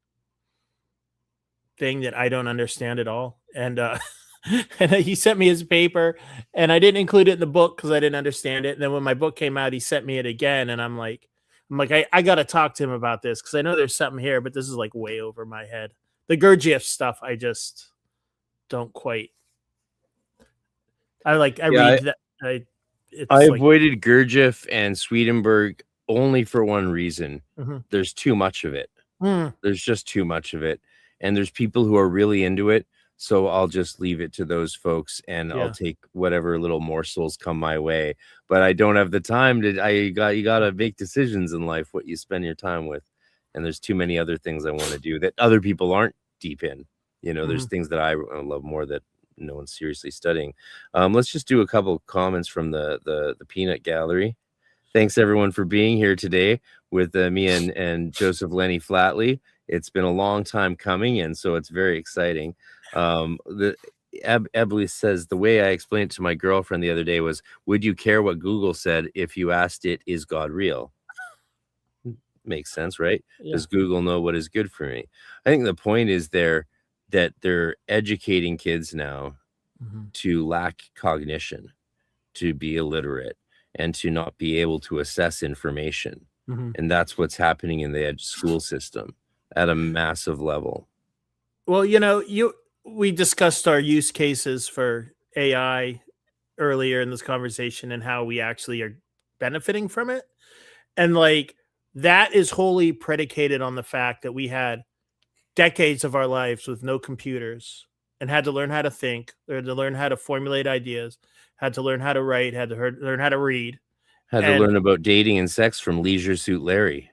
thing that I don't understand at all. And and he sent me his paper, and I didn't include it in the book because I didn't understand it. And then when my book came out, he sent me it again, and I'm like, I got to talk to him about this because I know there's something here, but this is like way over my head. The Gurdjieff stuff, I just don't quite. I read that. I avoided Gurdjieff and Swedenborg only for one reason. There's too much of it. There's just too much of it. And there's people who are really into it. So I'll just leave it to those folks, and I'll take whatever little morsels come my way. But I don't have the time to. You got to make decisions in life, what you spend your time with. And there's too many other things I want to do that other people aren't deep in. You know, there's things that I love more that no one's seriously studying. Let's just do a couple of comments from the peanut gallery. Thanks everyone for being here today with me and Joseph Lenny Flatley. It's been a long time coming, and so it's very exciting. Ebley says, the way I explained it to my girlfriend the other day was, would you care what Google said if you asked it, is God real? Makes sense, right? Does Google know what is good for me? I think the point is that they're educating kids now to lack cognition, to be illiterate, and to not be able to assess information. And that's what's happening in the school system at a massive level. Well, you know, we discussed our use cases for AI earlier in this conversation and how we actually are benefiting from it. And like, that is wholly predicated on the fact that we had decades of our lives with no computers and had to learn how to think, had to learn how to formulate ideas, had to learn how to write, had to learn how to read. Had to learn about dating and sex from Leisure Suit Larry.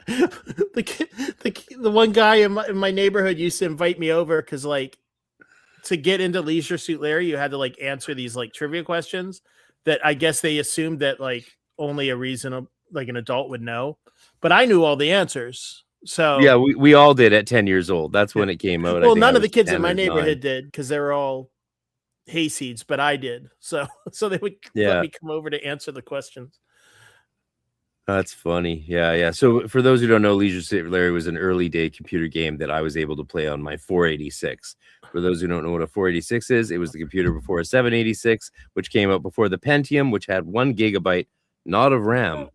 The one guy in my neighborhood used to invite me over because, like, to get into Leisure Suit Larry, you had to like answer these like trivia questions that I guess they assumed that like only a reasonable, like an adult would know. But I knew all the answers. So Yeah, we all did at 10 years old. That's when it came out. well, none of the kids in my neighborhood did because they were all hayseeds, but I did. So they would let me come over to answer the questions. That's funny. Yeah. So for those who don't know, Leisure Suit Larry was an early day computer game that I was able to play on my 486. For those who don't know what a 486 is, it was the computer before a 786, which came out before the Pentium, which had 1 gigabyte, not of RAM,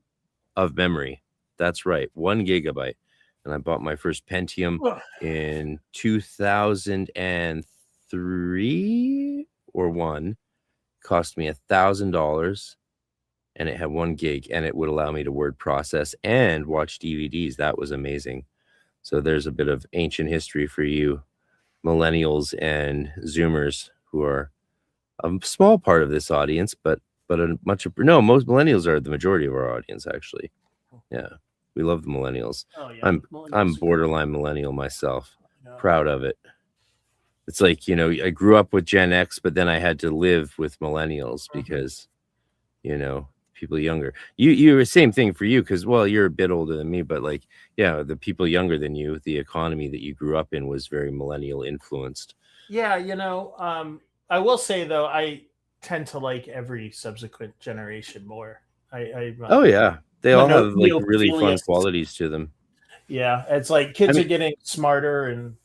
of memory. That's right, 1 gigabyte. And I bought my first Pentium in 2003 or 1. Cost me $1,000. And it had 1 gig, and it would allow me to word process and watch DVDs. That was amazing. So there's a bit of ancient history for you millennials and Zoomers, who are a small part of this audience, but most millennials are the majority of our audience, actually. Yeah, we love the millennials. Oh, yeah. I'm borderline millennial myself. Proud of it. It's like, I grew up with Gen X, but then I had to live with millennials because, people younger. You same thing for you, because you're a bit older than me, but like, yeah, the people younger than you, the economy that you grew up in was very millennial influenced. Yeah, I will say though, I tend to like every subsequent generation more. Oh yeah, they all have like really fun qualities to them. Yeah, it's like kids are getting smarter and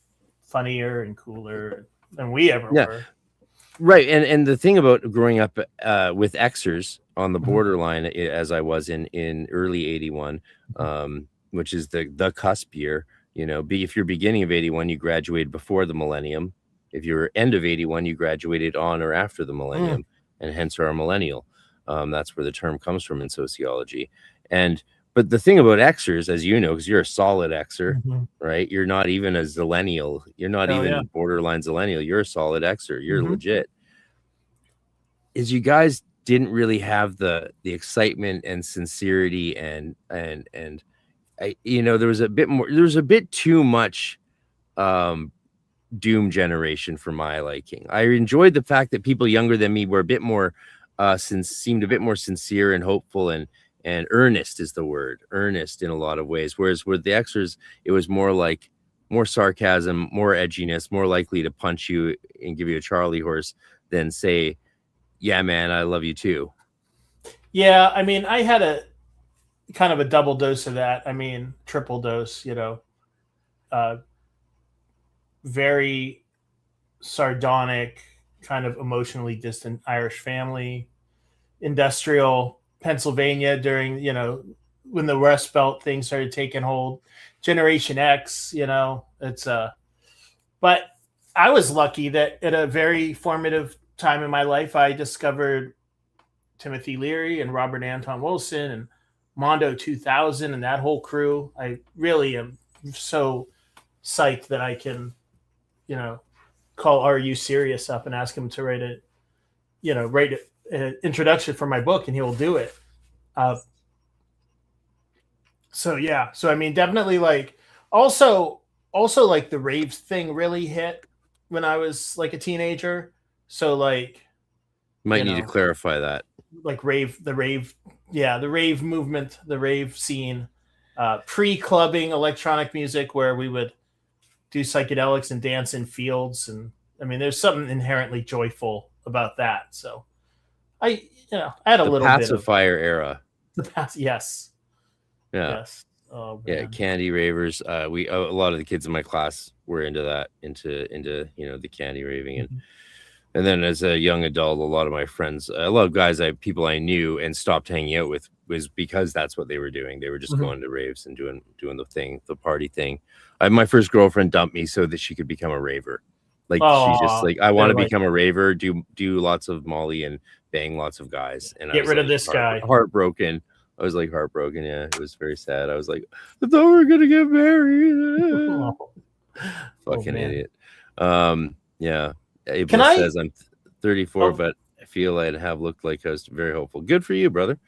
funnier and cooler than we ever were. Right, and the thing about growing up with Xers on the borderline, as I was in early 81, which is the cusp year, if you're beginning of 81, you graduated before the millennium. If you're end of 81, you graduated on or after the millennium, and hence are a millennial. That's where the term comes from in sociology. But the thing about Xers, as you know, because you're a solid Xer, right? You're not even a zillennial. You're not even borderline zillennial. You're a solid Xer. You're legit. Is you guys didn't really have the excitement and sincerity and there was a bit too much doom generation for my liking. I enjoyed the fact that people younger than me were a bit more seemed a bit more sincere and hopeful and earnest is the word, earnest in a lot of ways. Whereas with the Xers, it was more sarcasm, more edginess, more likely to punch you and give you a Charlie horse than say, yeah, man, I love you too. Yeah. I mean, I had a kind of a double dose of that. I mean, triple dose, very sardonic, kind of emotionally distant Irish family, industrial Pennsylvania during, when the Rust Belt thing started taking hold, Generation X, it's but I was lucky that at a very formative time in my life, I discovered Timothy Leary and Robert Anton Wilson and Mondo 2000 and that whole crew. I really am so psyched that I can, call Are You Serious up and ask him to write an introduction for my book, and he will do it. So I mean, definitely like also like the rave thing really hit when I was like a teenager. So like, might need to clarify that. Like the rave movement, the rave scene, pre-clubbing electronic music where we would do psychedelics and dance in fields, and I mean, there's something inherently joyful about that. So I had a little pacifier era. Yes. Yeah. Yes. Oh, yeah. Candy ravers. A lot of the kids in my class were into that, into the candy raving, and then as a young adult, a lot of my friends, a lot of guys, people I knew and stopped hanging out with was because that's what they were doing. They were just going to raves and doing the party thing. My first girlfriend dumped me so that she could become a raver. Like she just like, I want to become a raver, do lots of Molly and bang lots of guys, and get rid of this guy. Heartbroken. I was like heartbroken. Yeah, it was very sad. I was like, I thought we were gonna get married. Fucking idiot. Yeah. Abel says I'm 34, but feel and have looked like us. Very hopeful. Good for you, brother.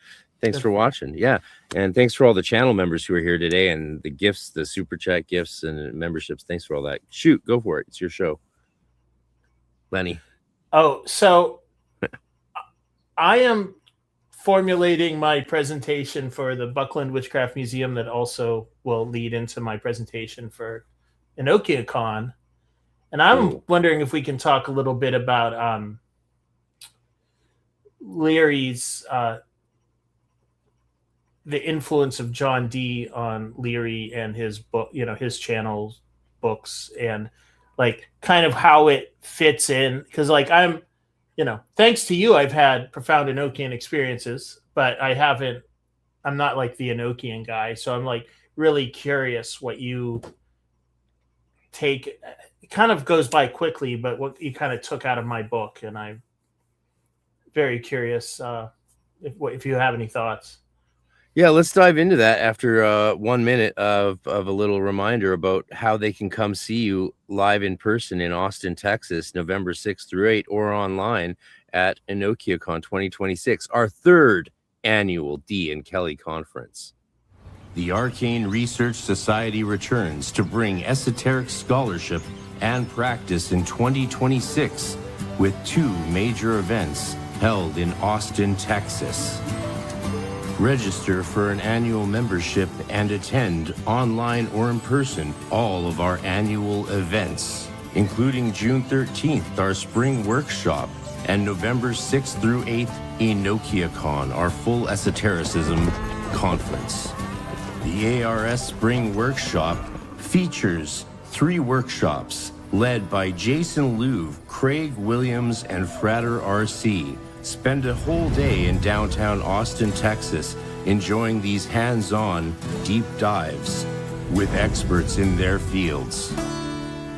Thanks for watching. Yeah. And thanks for all the channel members who are here today and the gifts, the super chat gifts and memberships. Thanks for all that. Shoot, go for it. It's your show. Lenny. Oh, so I am formulating my presentation for the Buckland Witchcraft Museum that also will lead into my presentation for EnochiaCon. And I'm wondering if we can talk a little bit about Leary's the influence of John Dee on Leary and his book, his channel books, and like kind of how it fits in. Because like I'm thanks to you, I've had profound Enochian experiences, but I'm not like the Enochian guy. So I'm like really curious what you take. It kind of goes by quickly, but what you kind of took out of my book. And I'm very curious if you have any thoughts. Yeah, let's dive into that after 1 minute of a little reminder about how they can come see you live in person in Austin, Texas, November 6th through 8th, or online at EnochiaCon 2026, our 3rd annual Dee and Kelly conference. The Arcane Research Society returns to bring esoteric scholarship and practice in 2026 with 2 major events held in Austin, Texas. Register for an annual membership and attend online or in person all of our annual events, including June 13th, our spring workshop, and November 6th through 8th, EnochiaCon, our full esotericism conference. The ARS Spring Workshop features 3 workshops led by Jason Louv, Craig Williams, and Frater RC. Spend a whole day in downtown Austin, Texas, enjoying these hands-on deep dives with experts in their fields.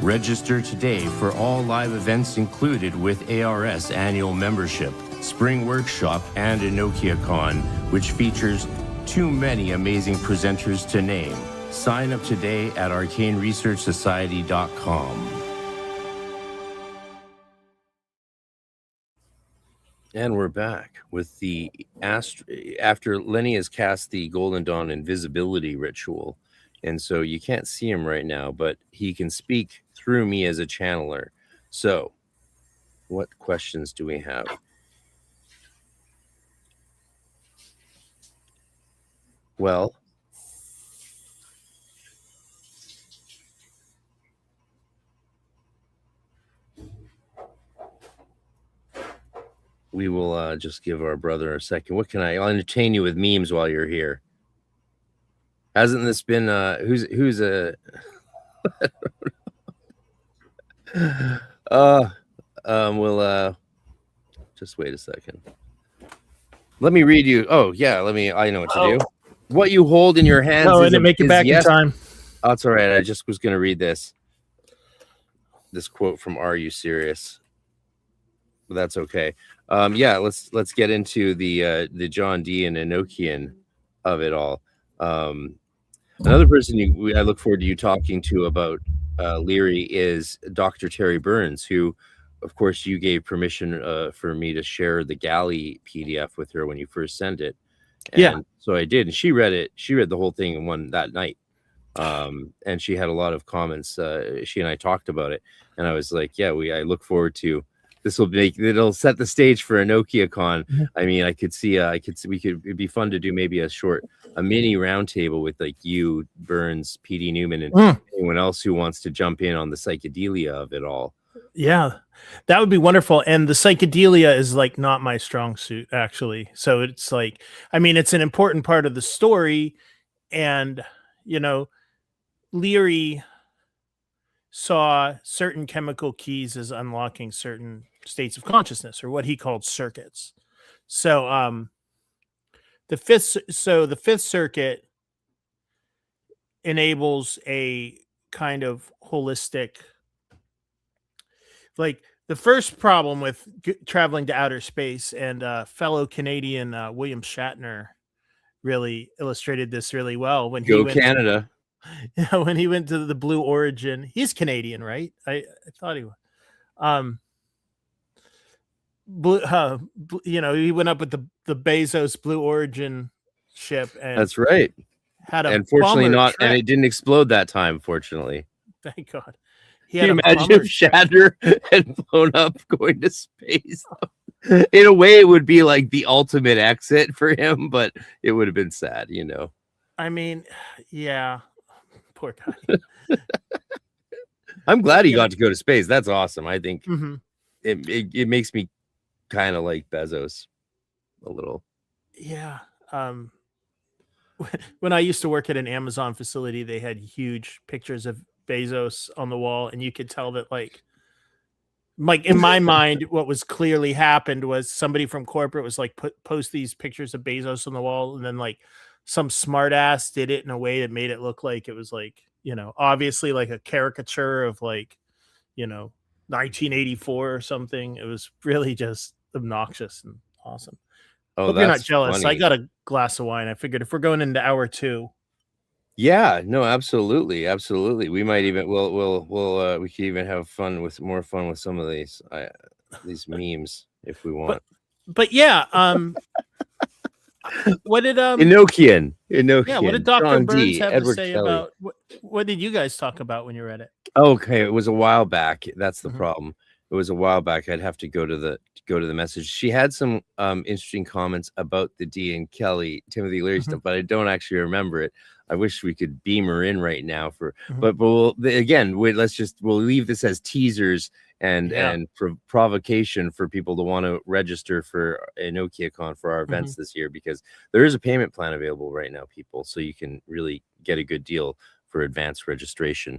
Register today for all live events included with ARS annual membership, spring workshop, and EnochiaCon, which features too many amazing presenters to name. Sign up today at arcaneresearchsociety.com. And we're back with the after Lenny has cast the Golden Dawn invisibility ritual. And so you can't see him right now, but he can speak through me as a channeler. So what questions do we have? Well, we will just give our brother a second. I'll entertain you with memes while you're here. Hasn't this been who's a we'll just wait a second. Let me read you. Oh yeah, I know what to do. What you hold in your hands I didn't make it back in time. Oh, it's all right. I just was gonna read this quote from Are You Serious? But that's okay. Yeah, let's get into the John Dee and Enochian of it all. Another person I look forward to you talking to about Leary is Dr. Terry Burns, who, of course, you gave permission for me to share the Galley PDF with her when you first sent it. And so I did, and she read it. She read the whole thing in one that night. And she had a lot of comments. She and I talked about it, and I was like, yeah, I look forward to this. It'll set the stage for EnochiaCon. Mm-hmm. I mean, it'd be fun to do maybe a mini roundtable with like you, Burns, PD Newman, and anyone else who wants to jump in on the psychedelia of it all. Yeah, that would be wonderful. And the psychedelia is like not my strong suit, actually. So it's like, I mean, it's an important part of the story. And, Leary saw certain chemical keys as unlocking certain states of consciousness, or what he called circuits. So the fifth circuit enables a kind of holistic, like the first problem with traveling to outer space, and fellow Canadian William Shatner really illustrated this really well when he went Canada. When he went to the Blue Origin. He's Canadian, right? I thought he was. he went up with the Bezos Blue Origin ship, and That's right. had a And fortunately bummer not, and trip. it didn't explode that time, fortunately. Thank God. He Can had you a imagine bummer if trip. Shatner had flown up going to space? In a way, it would be like the ultimate exit for him, but it would have been sad, you know. I mean, yeah, poor guy. I'm glad he You got to go to space. That's awesome. I think Mhm. it makes me kind of like Bezos a little. Yeah. When I used to work at an Amazon facility, they had huge pictures of Bezos on the wall, and you could tell that, like in my mind, what was clearly happened was somebody from corporate was like post these pictures of Bezos on the wall, and then like some smart ass did it in a way that made it look like it was like, obviously like a caricature of like, 1984 or something. It was really just obnoxious and awesome. Oh, Hope you're not that's jealous. I funny. got a glass of wine. I figured if we're going into hour 2. Yeah, no, absolutely. We might even we could even have more fun with some of these memes if we want. But yeah, what did Enochian. Yeah, what did Dr. John Burns D, have Edward to say Kelly. about what did you guys talk about when you read it? Okay, it was a while back. That's the Mhm. problem. It was a while back. I'd have to go to the message. She had some interesting comments about the D and Kelly, Timothy Leary stuff, but I don't actually remember it. I wish we could beam her in right now but we'll leave this as teasers and provocation for people to want to register for EnochiaCon for our events this year, because there is a payment plan available right now, people, so you can really get a good deal for advanced registration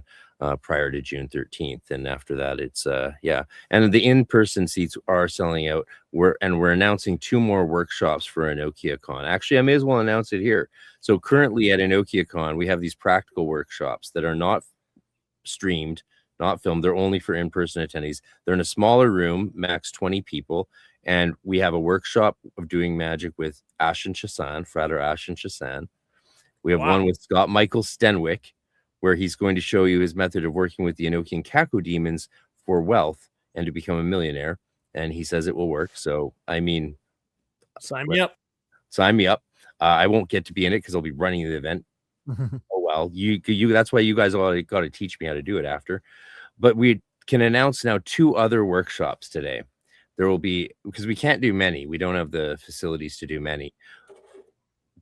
prior to June 13th. And after that, it's and the in-person seats are selling out. We're announcing 2 more workshops for EnochiaCon. Actually, I may as well announce it here. So currently at EnochiaCon, we have these practical workshops that are not streamed, not filmed. They're only for in-person attendees. They're in a smaller room, max 20 people. And we have a workshop of doing magic with Ashen Chassan, Frater Ashen Chassan. We have one with Scott Michael Stenwick, where he's going to show you his method of working with the Enochian Kaku demons for wealth and to become a millionaire. And he says it will work. So, I mean, sign me up. Sign me up. I won't get to be in it because I'll be running the event. Oh, well, you that's why you guys all got to teach me how to do it after. But we can announce now 2 other workshops today. There will be, because we can't do many. We don't have the facilities to do many.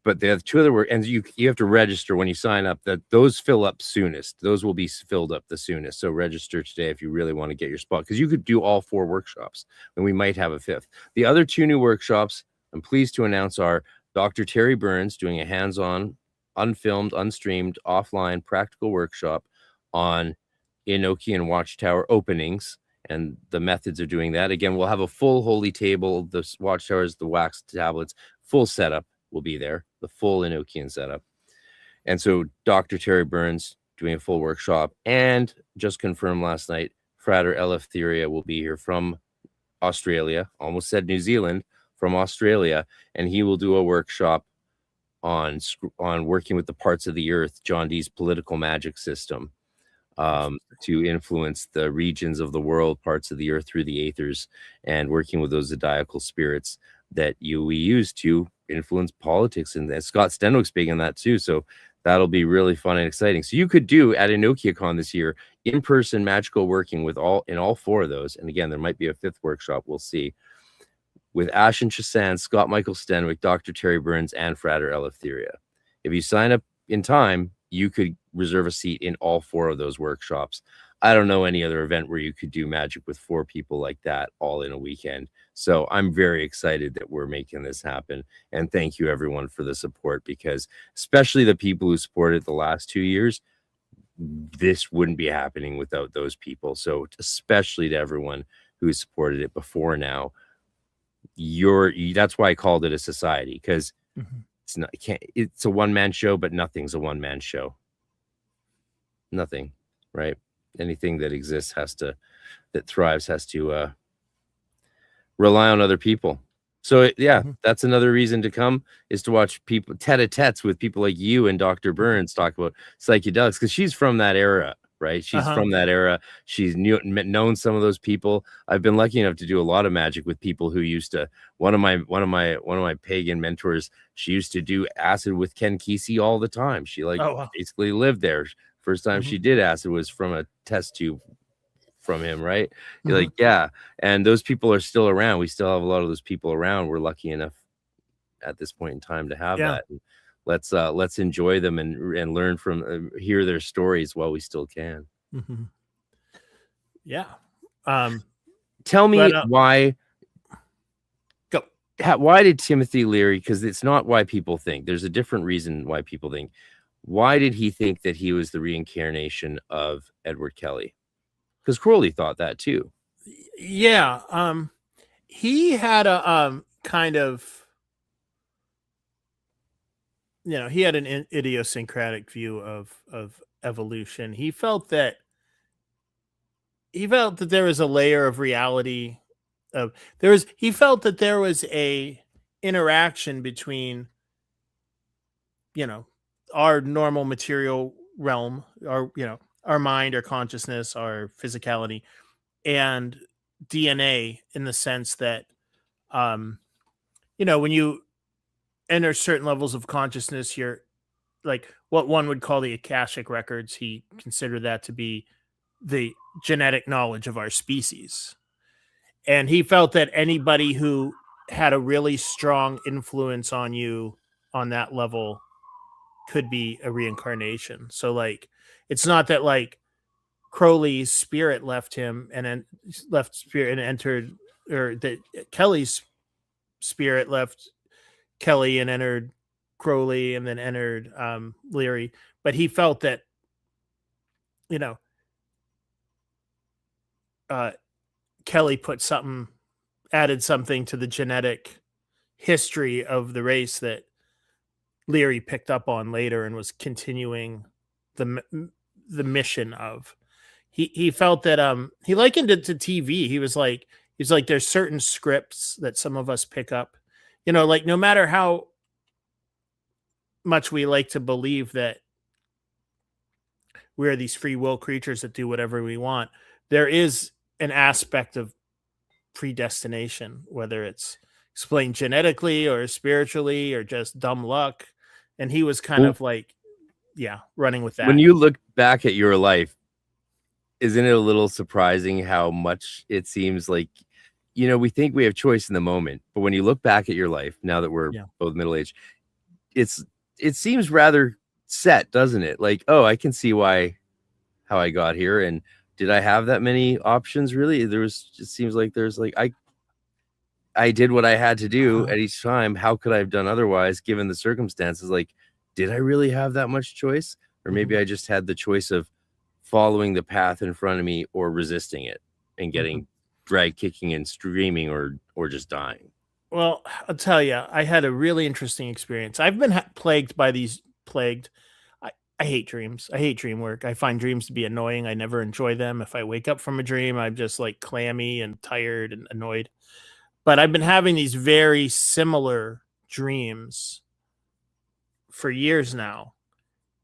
But they have 2 other work, and you have to register when you sign up. That those fill up soonest. Those will be filled up the soonest. So register today if you really want to get your spot, because you could do all 4 workshops, and we might have a 5th. The other 2 new workshops I'm pleased to announce are Dr. Terry Burns doing a hands-on, unfilmed, unstreamed, offline practical workshop on Enochian Watchtower openings and the methods of doing that. Again, we'll have a full holy table, the watchtowers, the wax tablets, full setup will be there, the full Enochian setup. And so Dr. Terry Burns doing a full workshop, and just confirmed last night, Frater Eleftheria will be here from Australia, almost said New Zealand, from Australia, and he will do a workshop on working with the parts of the earth, John Dee's political magic system, to influence the regions of the world, parts of the earth through the aethers, and working with those zodiacal spirits that we use to influence politics. And Scott Stenwick's big in that too. So that'll be really fun and exciting. So you could do at EnochiaCon this year in-person magical working with all 4 of those. And again, there might be a 5th workshop. We'll see. With Ashen Chassan, Scott Michael Stenwick, Dr. Terry Burns, and Frater Eleftheria. If you sign up in time, you could reserve a seat in all 4 of those workshops. I don't know any other event where you could do magic with 4 people like that all in a weekend. So I'm very excited that we're making this happen. And thank you everyone for the support, because especially the people who supported the last 2 years, this wouldn't be happening without those people. So especially to everyone who supported it before now, that's why I called it a society, because it's a one-man show, but nothing's a one-man show. Nothing, right? Anything that exists that thrives has to rely on other people. So that's another reason to come, is to watch people tete-a-tetes with people like you and Dr. Burns talk about psychedelics, because she's from that era. right? She's from that era. She's known some of those people. I've been lucky enough to do a lot of magic with people who used to. One of my pagan mentors, she used to do acid with Ken Kesey all the time. She basically lived there. First time she did acid was from a test tube from him, right? You're like, yeah. And those people are still around. We still have a lot of those people around. We're lucky enough at this point in time to have that. And let's enjoy them and learn from hear their stories while we still can. Yeah. Tell me why. Go. Why did Timothy Leary? Because it's not why people think. There's a different reason why people think. Why did he think that he was the reincarnation of Edward Kelly? Because Crowley thought that too. Yeah. He had a kind of, he had an idiosyncratic view of evolution. He felt that there was a layer of reality. He felt that there was a interaction between, our normal material realm, our mind, our consciousness, our physicality, and DNA, in the sense that, when you enter certain levels of consciousness, you're like what one would call the Akashic records. He considered that to be the genetic knowledge of our species. And he felt that anybody who had a really strong influence on you on that level could be a reincarnation. So like, it's not that like Crowley's spirit left him and then left spirit and entered, or that Kelly's spirit left Kelly and entered Crowley and then entered Leary. But he felt that, Kelly added something to the genetic history of the race that Leary picked up on later and was continuing the mission of. He felt that he likened it to TV. He's like there's certain scripts that some of us pick up, like no matter how much we like to believe that we're these free will creatures that do whatever we want, there is an aspect of predestination, whether it's explained genetically or spiritually or just dumb luck. And he was kind of like, running with that. When you look back at your life, isn't it a little surprising how much it seems like, we think we have choice in the moment, but when you look back at your life, now that we're both middle-aged, it seems rather set, doesn't it? Like, oh, I can see how I got here. And did I have that many options? Really? It seems like there's like, I did what I had to do at each time. How could I have done otherwise given the circumstances? Like, did I really have that much choice? Or maybe I just had the choice of following the path in front of me or resisting it and getting dragged, kicking and screaming or just dying. Well, I'll tell you, I had a really interesting experience. I've been plagued by these I hate dreams. I hate dream work. I find dreams to be annoying. I never enjoy them. If I wake up from a dream, I'm just like clammy and tired and annoyed. But I've been having these very similar dreams for years now.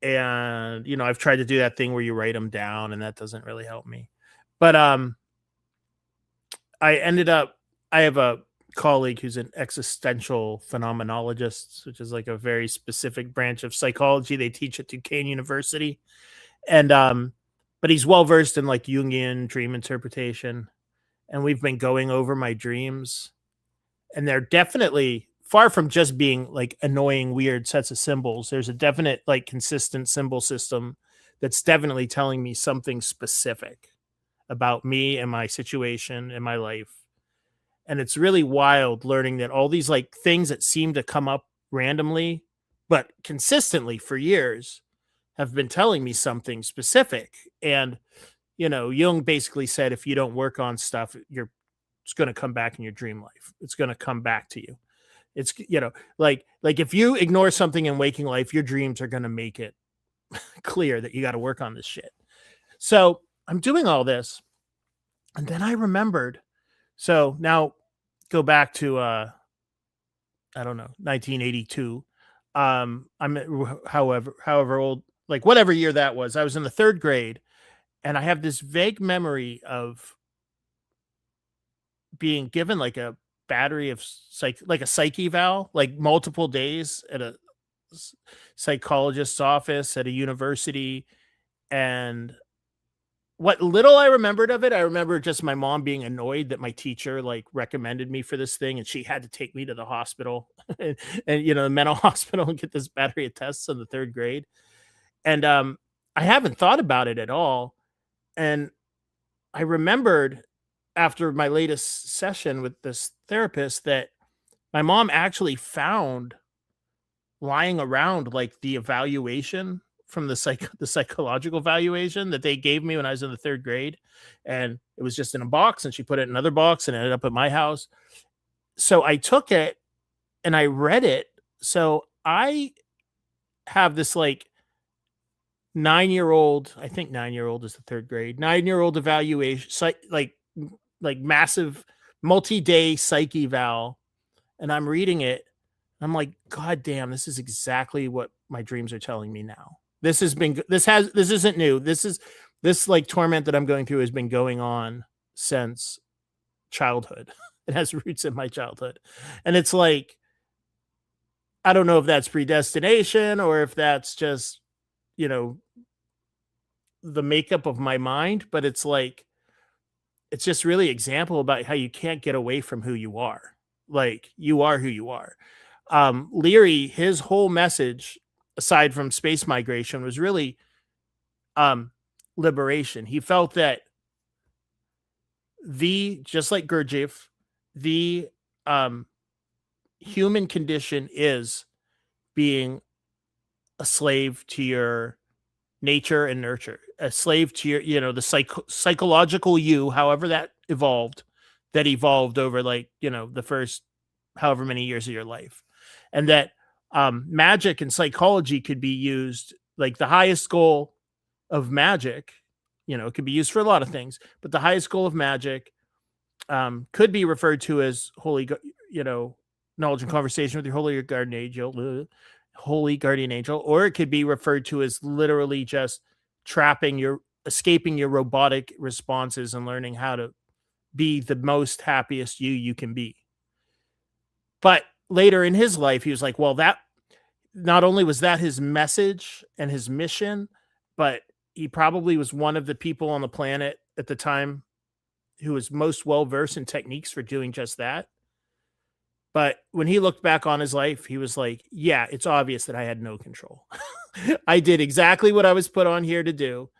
And, I've tried to do that thing where you write them down and that doesn't really help me. But I have a colleague who's an existential phenomenologist, which is like a very specific branch of psychology. They teach at Duquesne University. And but he's well versed in like Jungian dream interpretation. And we've been going over my dreams. And they're definitely far from just being like annoying, weird sets of symbols. There's a definite like consistent symbol system that's definitely telling me something specific about me and my situation and my life. And it's really wild learning that all these like things that seem to come up randomly, but consistently for years have been telling me something specific. And, Jung basically said, if you don't work on stuff, it's going to come back in your dream life. It's going to come back to you. It's, like if you ignore something in waking life, your dreams are going to make it clear that you got to work on this shit. So I'm doing all this. And then I remembered. So now go back to, 1982. I'm however old, like whatever year that was, I was in the third grade And I have this vague memory of being given like a battery of like a psych eval, like multiple days at a psychologist's office at a university. And what little I remembered of it, I remember just my mom being annoyed that my teacher like recommended me for this thing, and she had to take me to the hospital and the mental hospital and get this battery of tests in the 3rd grade. And I haven't thought about it at all. And I remembered after my latest session with this therapist that my mom actually found lying around like the evaluation from the psychological evaluation that they gave me when I was in the 3rd grade. And it was just in a box, and she put it in another box and ended up at my house. So I took it and I read it. So I have this like 9-year-old, I think 9-year-old is the 3rd grade, 9-year-old evaluation, like massive multi-day psych eval. And I'm reading it. I'm like, God damn, this is exactly what my dreams are telling me now. This isn't new. This like torment that I'm going through has been going on since childhood. It has roots in my childhood. And it's like, I don't know if that's predestination or if that's just, the makeup of my mind, but it's like, it's just really example about how you can't get away from who you are. Like, you are who you are. Leary, his whole message, aside from space migration, was really liberation. He felt that just like Gurdjieff, the human condition is being a slave to your nature and nurture, a slave to your, the psychological you, however that evolved over like, the first however many years of your life. And that magic and psychology could be used, like the highest goal of magic, it could be used for a lot of things, but the highest goal of magic could be referred to as holy, knowledge and conversation with your holy guardian angel, or it could be referred to as literally just escaping your robotic responses and learning how to be the most happiest you can be. But later in his life, he was like, well, that not only was that his message and his mission, but he probably was one of the people on the planet at the time who was most well-versed in techniques for doing just that. But when he looked back on his life, he was like, yeah, it's obvious that I had no control. I did exactly what I was put on here to do.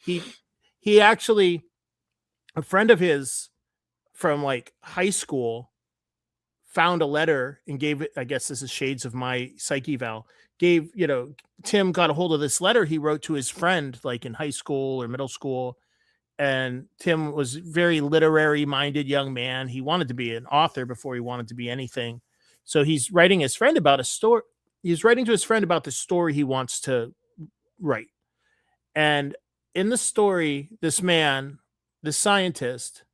He actually, a friend of his from like high school, found a letter and gave it, I guess this is shades of my psych eval, Tim got a hold of this letter he wrote to his friend like in high school or middle school. And Tim was a very literary minded young man. He wanted to be an author before he wanted to be anything. So he's writing his friend about a story. He's writing to his friend about the story he wants to write. And in the story, this man, this scientist,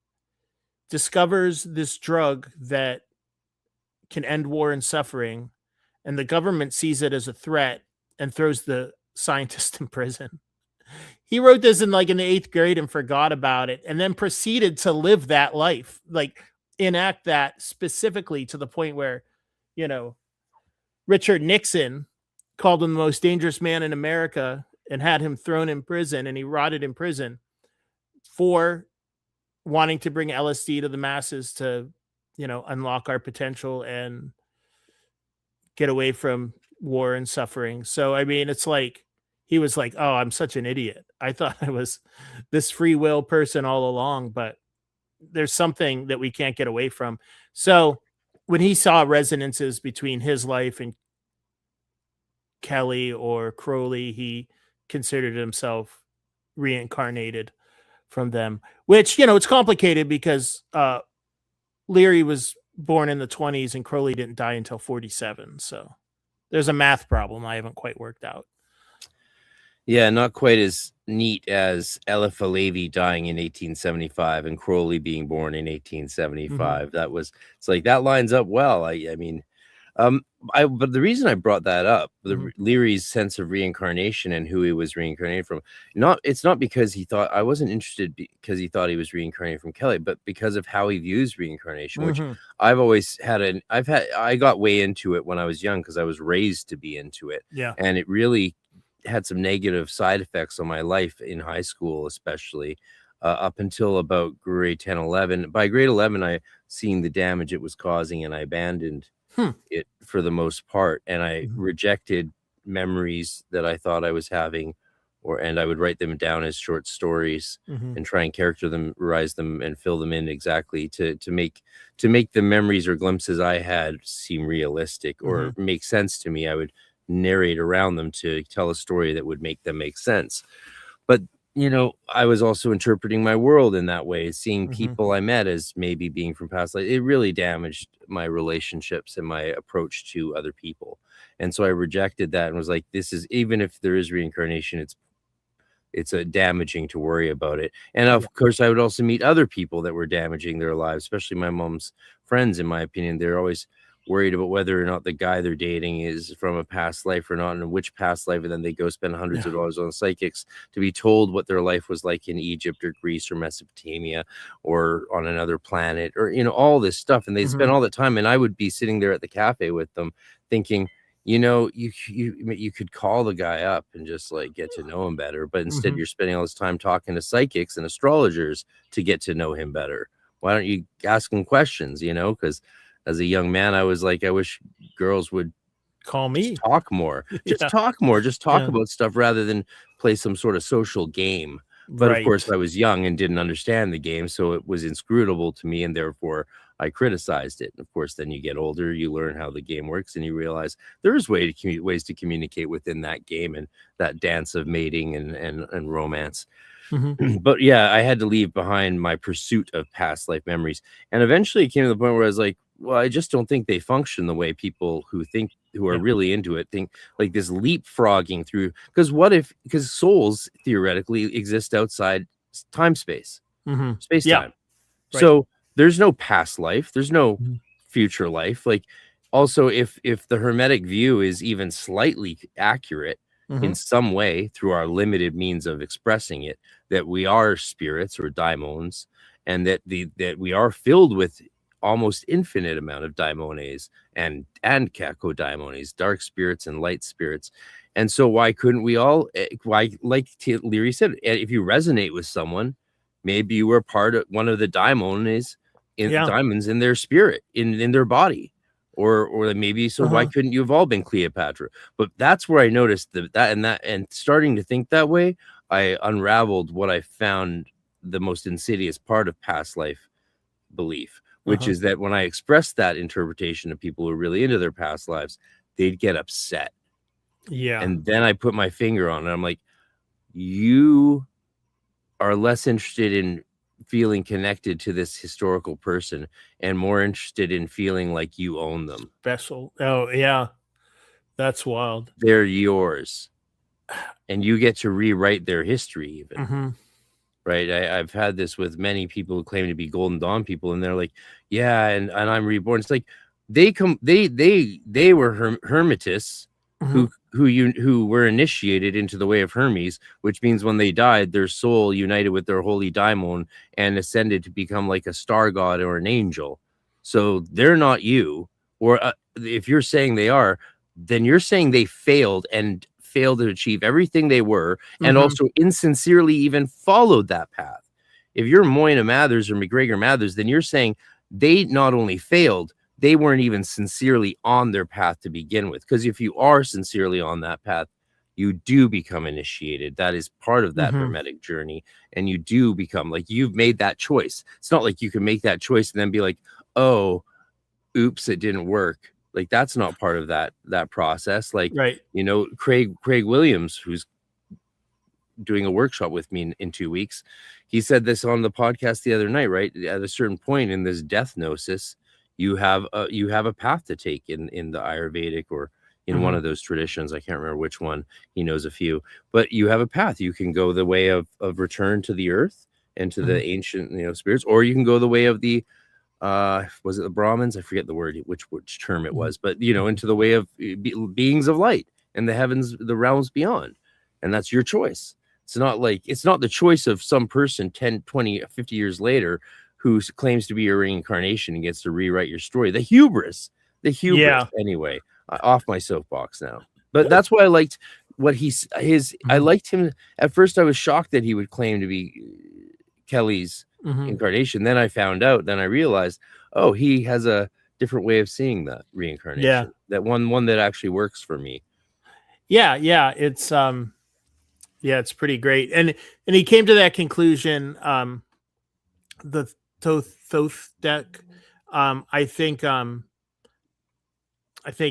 discovers this drug that can end war and suffering. And the government sees it as a threat and throws the scientist in prison. He wrote this in the 8th grade and forgot about it, and then proceeded to live that life, like enact that specifically to the point where, Richard Nixon called him the most dangerous man in America and had him thrown in prison, and he rotted in prison for wanting to bring LSD to the masses to, unlock our potential and get away from war and suffering. So, I mean, it's like, he was like, oh, I'm such an idiot. I thought I was this free will person all along, but there's something that we can't get away from. So when he saw resonances between his life and Kelly or Crowley, he considered himself reincarnated from them, which, it's complicated because Leary was born in the 20s and Crowley didn't die until 47. So there's a math problem I haven't quite worked out. Yeah, not quite as neat as Ella Falavi dying in 1875 and Crowley being born in 1875. It's like that lines up well. I mean, But the reason I brought that up, Mhm. Leary's sense of reincarnation and who he was reincarnated from, it's not because he thought I wasn't interested because he thought he was reincarnated from Kelly, but because of how he views reincarnation, which Mhm. I've always had I got way into it when I was young because I was raised to be into it. Yeah. And it really had some negative side effects on my life in high school, especially up until about grade 10, 11. By grade 11, I seen the damage it was causing and I abandoned Hmm. it for the most part, and I Mhm. rejected memories that I thought I was having, and I would write them down as short stories Mhm. and try and characterize them and fill them in exactly to make the memories or glimpses I had seem realistic or make sense to me. I would narrate around them to tell a story that would make them make sense. But I was also interpreting my world in that way, seeing people I met as maybe being from past life. It really damaged my relationships and my approach to other people. And so I rejected that and was like, this is, even if there is reincarnation, it's a damaging to worry about it. And of course, I would also meet other people that were damaging their lives, especially my mom's friends, in my opinion. They're always worried about whether or not the guy they're dating is from a past life or not, and which past life, and then they go spend hundreds of dollars on psychics to be told what their life was like in Egypt or Greece or Mesopotamia or on another planet, or all this stuff. And they spend all the time, and I would be sitting there at the cafe with them thinking, you could call the guy up and just like get to know him better, but instead you're spending all this time talking to psychics and astrologers to get to know him better. Why don't you ask him questions? Because as a young man, I was like, I wish girls would call me, talk more, just talk about stuff rather than play some sort of social game. But of course, I was young and didn't understand the game, so it was inscrutable to me, and therefore I criticized it. And of course, then you get older, you learn how the game works, and you realize there's ways to communicate within that game and that dance of mating and romance. But yeah, I had to leave behind my pursuit of past life memories, and eventually it came to the point where I was like, well, I just don't think they function the way people who are really into it think, like this leapfrogging through. Because souls theoretically exist outside space time. So there's no past life, there's no future life. Like, also, if the Hermetic view is even slightly accurate in some way through our limited means of expressing it, that we are spirits or daimons, and that we are filled with almost infinite amount of daimones and kakodaimones, dark spirits and light spirits. And so why couldn't we all, like Leary said, if you resonate with someone, maybe you were part of one of the daimones diamonds in their spirit, in their body, or maybe, so why couldn't you have all been Cleopatra? But that's where I noticed and starting to think that way, I unraveled what I found the most insidious part of past life belief, which is that when I expressed that interpretation to people who are really into their past lives, they'd get upset. And then I put my finger on it. I'm like, you are less interested in feeling connected to this historical person and more interested in feeling like you own them. Special. Oh, yeah. That's wild. They're yours. And you get to rewrite their history even. Right. I've had this with many people who claim to be Golden Dawn people, and they're like, yeah, and I'm reborn. It's like they were Hermetists who were initiated into the way of Hermes, which means when they died, their soul united with their holy daimon and ascended to become like a star god or an angel. So they're not you. Or if you're saying they are, then you're saying they failed to achieve everything they were, and also insincerely even followed that path. If you're Moyna Mathers or McGregor Mathers, then you're saying they not only failed, they weren't even sincerely on their path to begin with. Because if you are sincerely on that path, you do become initiated. That is part of that Hermetic journey. And you do become, like, you've made that choice. It's not like you can make that choice and then be like, oh, oops, it didn't work. Like, that's not part of that process. Like, Craig Williams, who's doing a workshop with me in 2 weeks, he said this on the podcast the other night, right? At a certain point in this death gnosis, you have a path to take in the Ayurvedic or in one of those traditions. I can't remember which one. He knows a few, but you have a path. You can go the way of return to the earth and to the ancient, spirits, or you can go the way of the was it the Brahmins? I forget the word, which term it was, but into the way of beings of light and the heavens, the realms beyond. And that's your choice. It's not the choice of some person 10, 20, 50 years later who claims to be a reincarnation and gets to rewrite your story. The hubris. Yeah. Anyway, off my soapbox now. But that's why I liked what I liked him. At first I was shocked that he would claim to be Kelly's incarnation. Then I found out, then I realized, oh, he has a different way of seeing that reincarnation. Yeah. That one that actually works for me. Yeah. It's pretty great. And he came to that conclusion, the Thoth deck. I think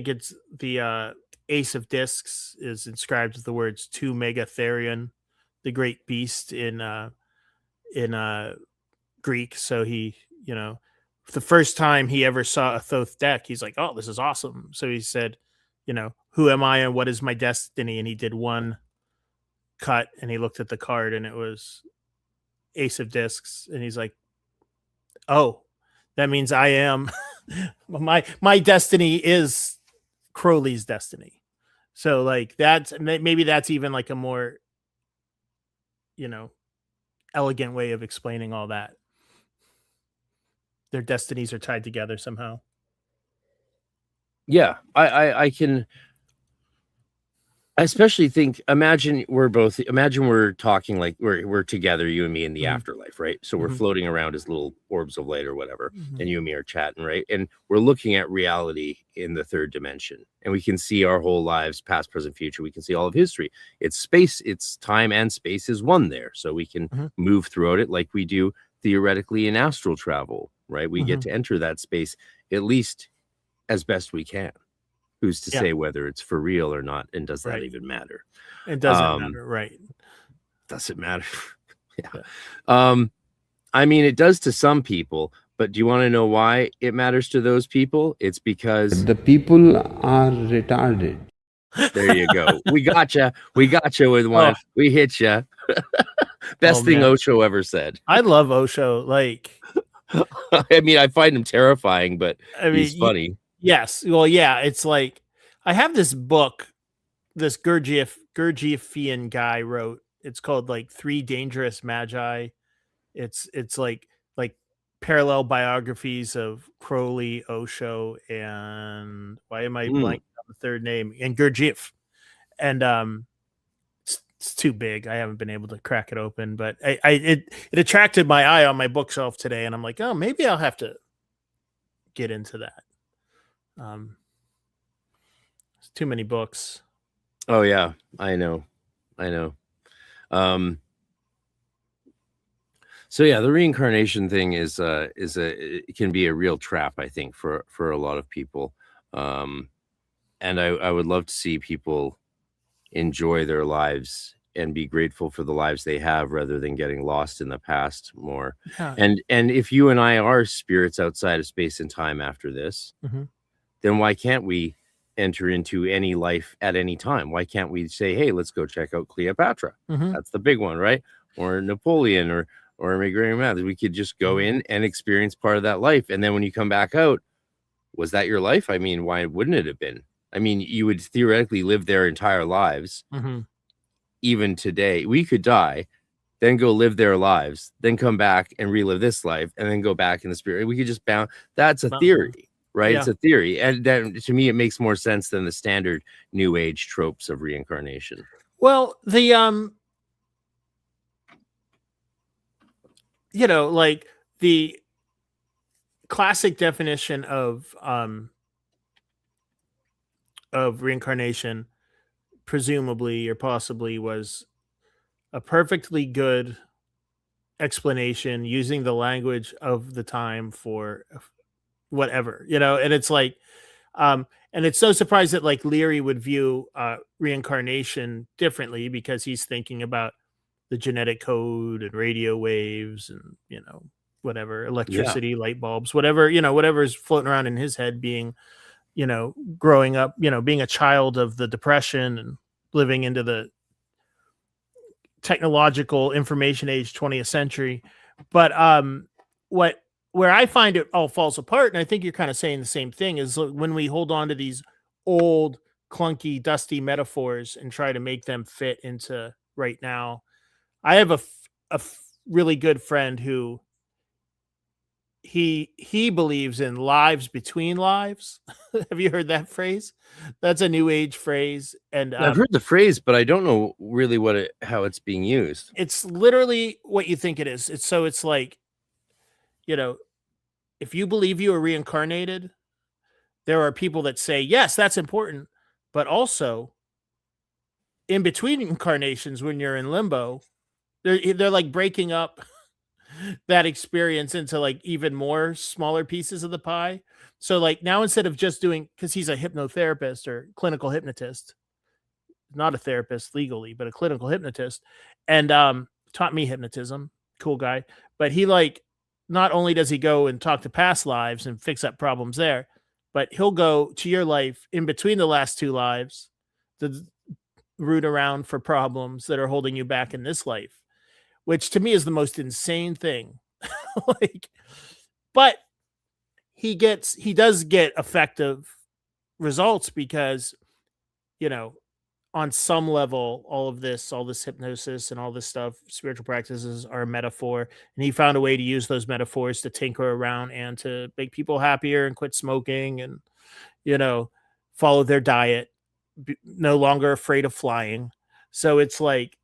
it's the Ace of Discs is inscribed with the words "To Megatherion," the great beast in Greek. So he, the first time he ever saw a Thoth deck, he's like, "Oh, this is awesome." So he said, "Who am I and what is my destiny?" And he did one cut and he looked at the card and it was Ace of Discs, and he's like, "Oh, that means I am my destiny is Crowley's destiny." So like maybe that's even like a more elegant way of explaining all that. Their destinies are tied together somehow. Yeah, I can. I especially think, imagine we're talking like we're together, you and me in the afterlife, right? So we're floating around as little orbs of light or whatever, and you and me are chatting, right? And we're looking at reality in the third dimension, and we can see our whole lives, past, present, future. We can see all of history. It's space, it's time and space is one there. So we can move throughout it like we do theoretically in astral travel, right? We get to enter that space at least as best we can. Who's to say whether it's for real or not, and does that even matter? It doesn't matter, right? Doesn't matter. I mean, it does to some people, but do you want to know why it matters to those people? It's because the people are retarded. There you go. We gotcha with one. Oh. We hit you. Best thing Osho ever said. I love Osho. Like, I mean, I find him terrifying, but he's funny. Yes. Well, yeah. It's like I have this book this Gurdjieffian guy wrote. It's called like 3 Dangerous Magi. It's like parallel biographies of Crowley, Osho, and why am I blanking on the third name? And Gurdjieff. And it's too big. I haven't been able to crack it open, but it attracted my eye on my bookshelf today, and I'm like, oh, maybe I'll have to get into that. It's too many books. Oh yeah, I know. So yeah, the reincarnation thing it can be a real trap, I think, for a lot of people. And I would love to see people enjoy their lives and be grateful for the lives they have rather than getting lost in the past more. Yeah. And if you and I are spirits outside of space and time after this, then why can't we enter into any life at any time? Why can't we say, hey, let's go check out Cleopatra? That's the big one, right? Or Napoleon or Math. We could just go in and experience part of that life. And then when you come back out, was that your life? I mean, why wouldn't it have been? I mean, you would theoretically live their entire lives. Even today, we could die, then go live their lives, then come back and relive this life, and then go back in the spirit. We could just bounce. That's a theory, right? Yeah. It's a theory. And then to me, it makes more sense than the standard New Age tropes of reincarnation. Well, the like the classic definition of reincarnation, presumably or possibly, was a perfectly good explanation using the language of the time for whatever, and it's like, and it's so surprised that like Leary would view reincarnation differently, because he's thinking about the genetic code and radio waves and whatever, electricity, light bulbs, whatever, whatever's floating around in his head, being growing up, being a child of the Depression and living into the technological information age 20th century. But what where I find it all falls apart, and I think you're kind of saying the same thing, is when we hold on to these old, clunky, dusty metaphors and try to make them fit into right now. I have a really good friend who he believes in lives between lives. Have you heard that phrase? That's a new age phrase, and I've heard the phrase, but I don't know really how it's being used. It's literally what you think it is. It's like, if you believe you are reincarnated, there are people that say, yes, that's important, but also in between incarnations, when you're in limbo, they're like breaking up that experience into like even more smaller pieces of the pie. So like now, instead of just doing, because he's a hypnotherapist or clinical hypnotist, not a therapist legally, but a clinical hypnotist, and taught me hypnotism. Cool guy. But he not only does he go and talk to past lives and fix up problems there, but he'll go to your life in between the last two lives to root around for problems that are holding you back in this life, which to me is the most insane thing. But he does get effective results because, on some level, all this hypnosis and all this stuff, spiritual practices are a metaphor. And he found a way to use those metaphors to tinker around and to make people happier and quit smoking and, follow their diet, no longer afraid of flying. So it's like,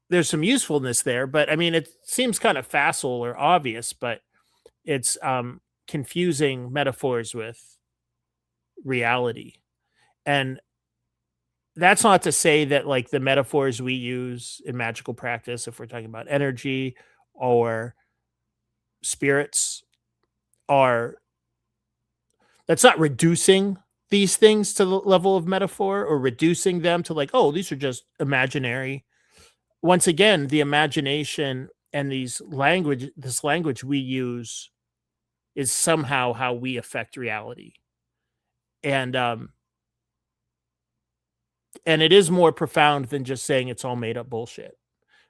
there's some usefulness there, but I mean, it seems kind of facile or obvious, but it's confusing metaphors with reality. And that's not to say that like the metaphors we use in magical practice, if we're talking about energy or spirits, that's not reducing these things to the level of metaphor or reducing them to like, oh, these are just imaginary. Once again, the imagination and this language we use is somehow how we affect reality. And it is more profound than just saying it's all made up bullshit.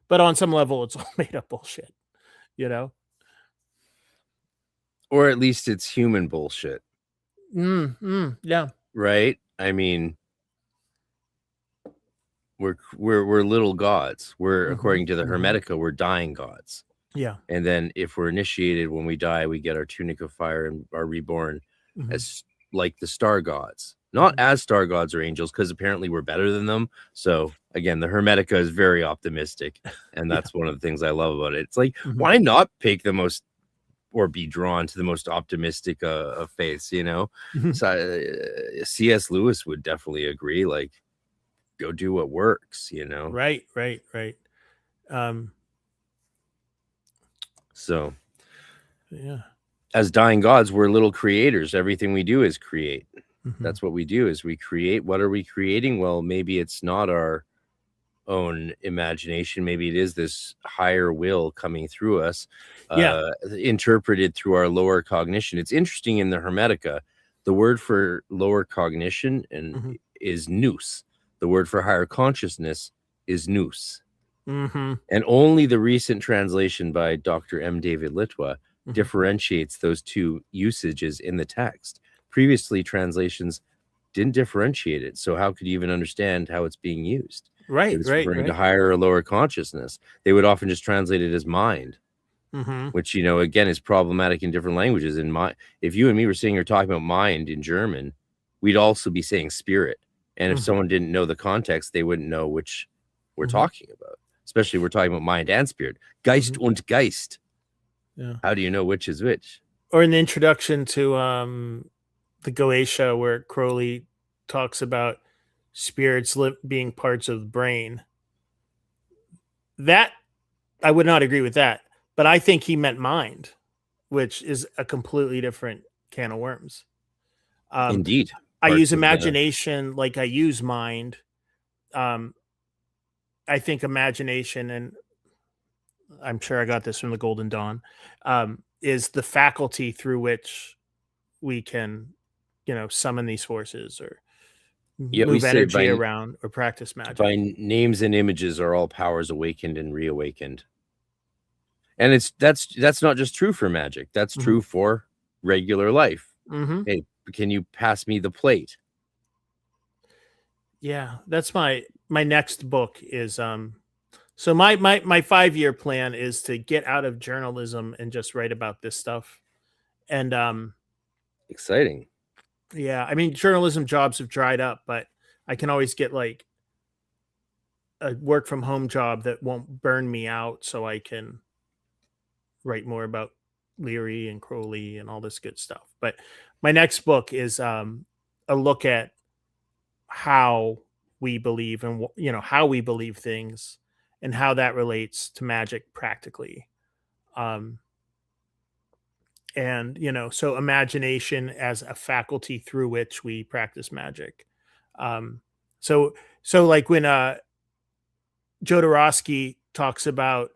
But on some level, it's all made up bullshit, Or at least it's human bullshit. Yeah. Right? I mean, we're little gods. We're according to the Hermetica, we're dying gods. Yeah. And then if we're initiated when we die, we get our tunic of fire and are reborn as like the star gods. Not as star gods or angels, because apparently we're better than them. So again, the Hermetica is very optimistic. And that's one of the things I love about it. It's like, why not pick the most or be drawn to the most optimistic of faiths, So C.S. Lewis would definitely agree, like, go do what works, Right. So yeah, as dying gods, we're little creators. Everything we do is create. That's what we do, is we create. What are we creating? Well, maybe it's not our own imagination. Maybe it is this higher will coming through us, interpreted through our lower cognition. It's interesting, in the Hermetica, the word for lower cognition is nous. The word for higher consciousness is nous. And only the recent translation by Dr. M. David Litwa differentiates those two usages in the text. Previously, translations didn't differentiate it. So how could you even understand how it's being used? Right. It's referring to higher or lower consciousness. They would often just translate it as mind, which, again, is problematic in different languages. If you and me were sitting here talking about mind in German, we'd also be saying spirit. And if someone didn't know the context, they wouldn't know which we're talking about. Especially we're talking about mind and spirit. Geist und Geist. Yeah. How do you know which is which? Or in the introduction to the Goetia, where Crowley talks about spirits being parts of the brain. That, I would not agree with that. But I think he meant mind, which is a completely different can of worms. Indeed. I use imagination like I use mind. I think imagination, and I'm sure I got this from the Golden Dawn, is the faculty through which we can, summon these forces or move energy around or practice magic. By names and images are all powers awakened and reawakened. And that's not just true for magic. That's true for regular life. Hey, can you pass me the plate? Yeah, that's my next book is so my 5-year plan is to get out of journalism and just write about this stuff. And Exciting. yeah, I mean, journalism jobs have dried up, but I can always get like a work from home job that won't burn me out, so I can write more about Leary and Crowley and all this good stuff. But my next book is a look at how we believe and how we believe things and how that relates to magic practically. And so imagination as a faculty through which we practice magic. So like when Jodorowsky talks about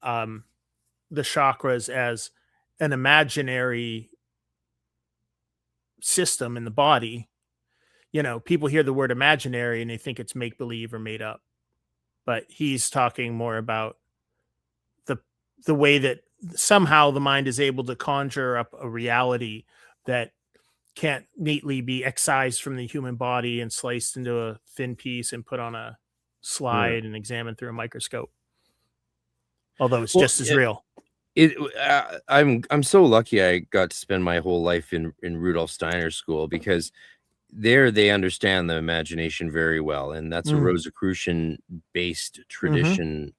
the chakras as an imaginary system in the body, people hear the word imaginary and they think it's make believe or made up, but he's talking more about the way that somehow the mind is able to conjure up a reality that can't neatly be excised from the human body and sliced into a thin piece and put on a slide and examined through a microscope. Although it's just as real. I'm so lucky I got to spend my whole life in Rudolf Steiner's school, because there they understand the imagination very well, and that's a Rosicrucian based tradition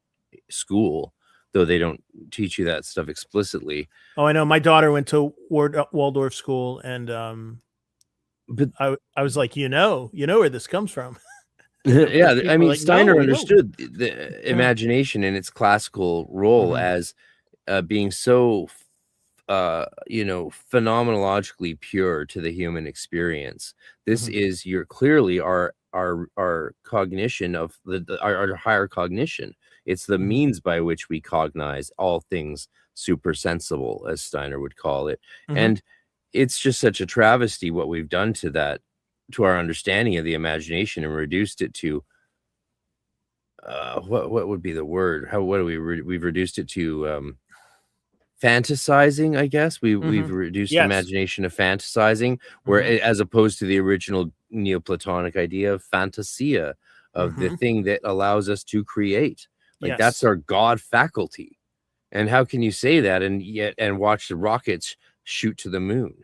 school, though they don't teach you that stuff explicitly. Oh, I know. My daughter went to Waldorf school, and but I was like, you know where this comes from. Yeah, I mean, like, Steiner understood the imagination in its classical role as being so phenomenologically pure to the human experience. This is clearly our cognition of our higher cognition. It's the means by which we cognize all things supersensible, as Steiner would call it. And it's just such a travesty what we've done to our understanding of the imagination, and reduced it to what would be the word? We've reduced it to fantasizing, I guess. We've reduced imagination to fantasizing, where as opposed to the original Neoplatonic idea of fantasia, of the thing that allows us to create. Like that's our God faculty. And how can you say that and watch the rockets shoot to the moon?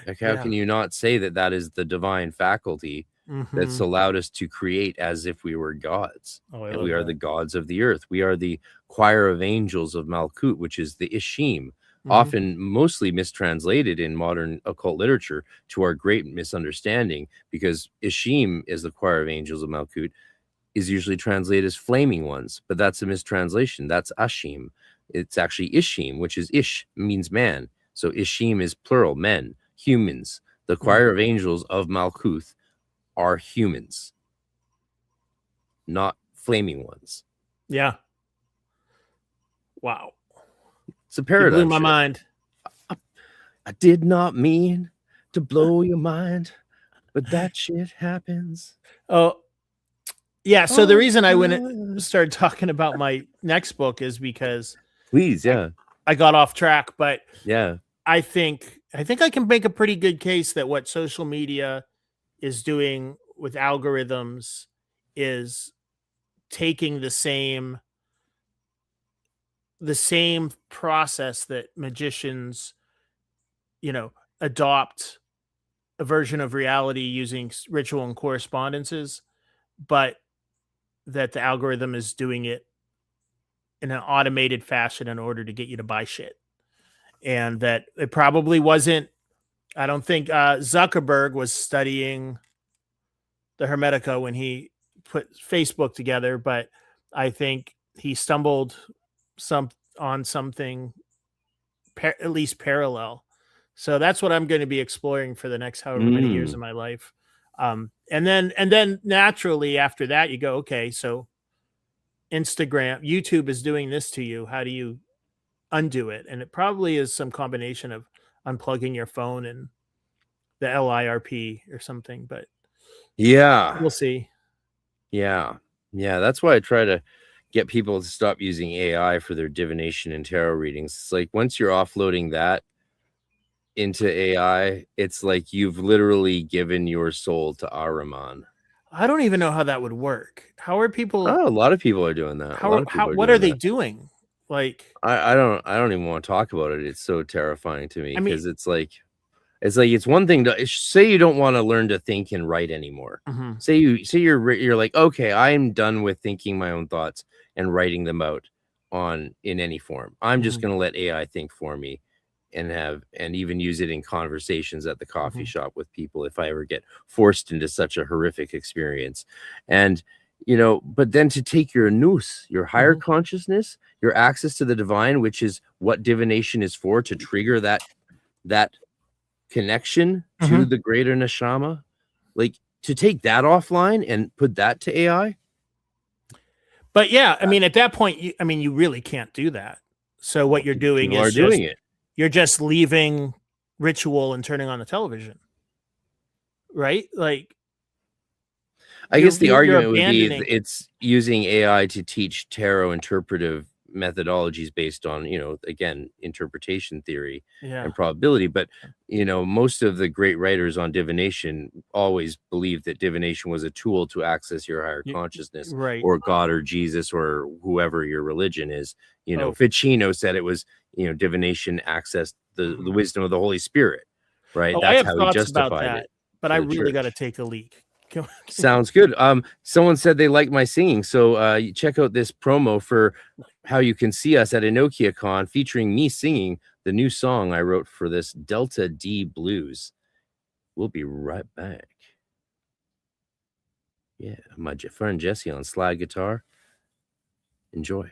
Like, how can you not say that is the divine faculty that's allowed us to create as if we were gods? And we are the gods of the earth. We are the choir of angels of Malkut, which is the Ishim, often mostly mistranslated in modern occult literature, to our great misunderstanding, because Ishim is the choir of angels of Malkut, is usually translated as flaming ones, but that's a mistranslation. That's Ashim. It's actually Ishim, which is Ish, means man. So Ishim is plural, men, humans. The choir of angels of Malkuth are humans, not flaming ones. Yeah. Wow. It's a paradigm. You blew my mind. I did not mean to blow your mind, but that shit happens. Oh, yeah. So the reason I went and started talking about my next book is because I got off track, but I think I can make a pretty good case that what social media is doing with algorithms is taking the same process that magicians, adopt a version of reality using ritual and correspondences, but that the algorithm is doing it in an automated fashion in order to get you to buy shit. And that it probably wasn't, I don't think Zuckerberg was studying the Hermetica when he put Facebook together, but I think he stumbled on something at least parallel. So that's what I'm going to be exploring for the next however many years of my life. And then naturally after that you go, okay, so YouTube is doing this to you. How do you undo it? And it probably is some combination of unplugging your phone and the LIRP or something, but we'll see. Yeah, that's why I try to get people to stop using AI for their divination and tarot readings. It's like once you're offloading that into AI, it's like you've literally given your soul to Ahriman. I don't even know how that would work. How are people? Oh, a lot of people are doing that. What are they doing? Like, I don't even want to talk about it. It's so terrifying to me I mean- because it's one thing to say you don't want to learn to think and write anymore. Say you're like, okay, I'm done with thinking my own thoughts and writing them out in any form. I'm just going to let AI think for me and even use it in conversations at the coffee shop with people if I ever get forced into such a horrific experience. And but then to take your nous, your higher consciousness, your access to the divine, which is what divination is for, to trigger that connection to the greater neshama, like to take that offline and put that to AI. But yeah, I mean, at that point, you really can't do that. So what you're doing is doing it. You're just leaving ritual and turning on the television, right? Like, I guess the argument would be it's using AI to teach tarot interpretive methodologies based on, again, interpretation theory and probability. But, most of the great writers on divination always believed that divination was a tool to access your higher consciousness, right, or God or Jesus or whoever your religion is. Ficino said it was, divination accessed the wisdom of the Holy Spirit, right? That's how he justified it. But I really got to take a leak. Sounds good. Someone said they liked my singing, so check out this promo for how you can see us at EnokiaCon, featuring me singing the new song I wrote for this, Delta D Blues. We'll be right back. Yeah, my friend Jesse on slide guitar. Enjoy.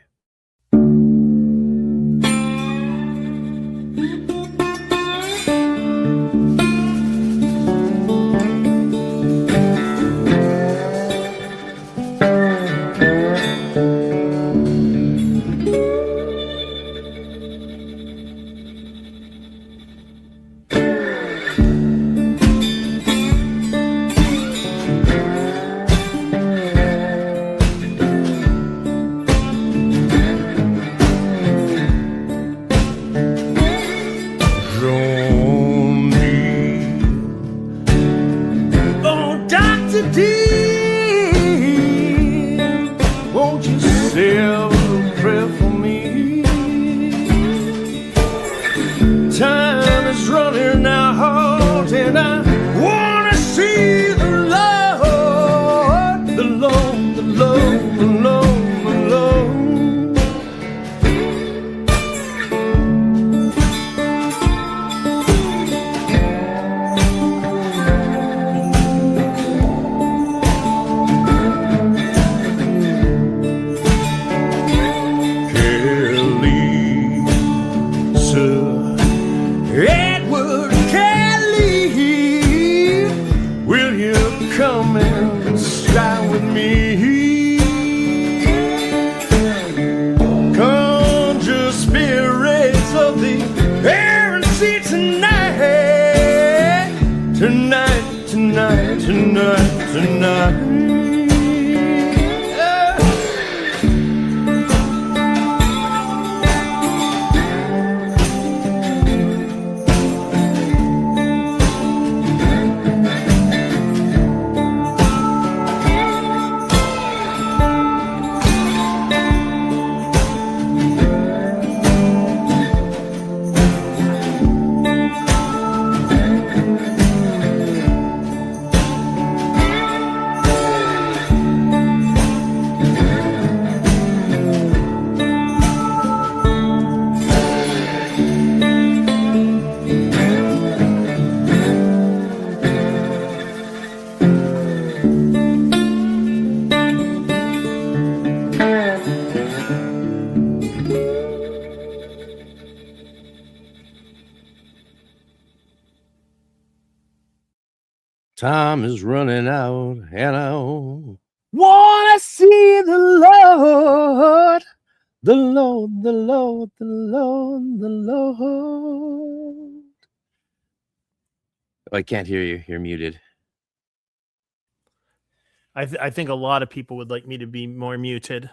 Time is running out, and I wanna see the Lord, the Lord, the Lord, the Lord, the Lord. Oh, I can't hear you. You're muted. I think a lot of people would like me to be more muted.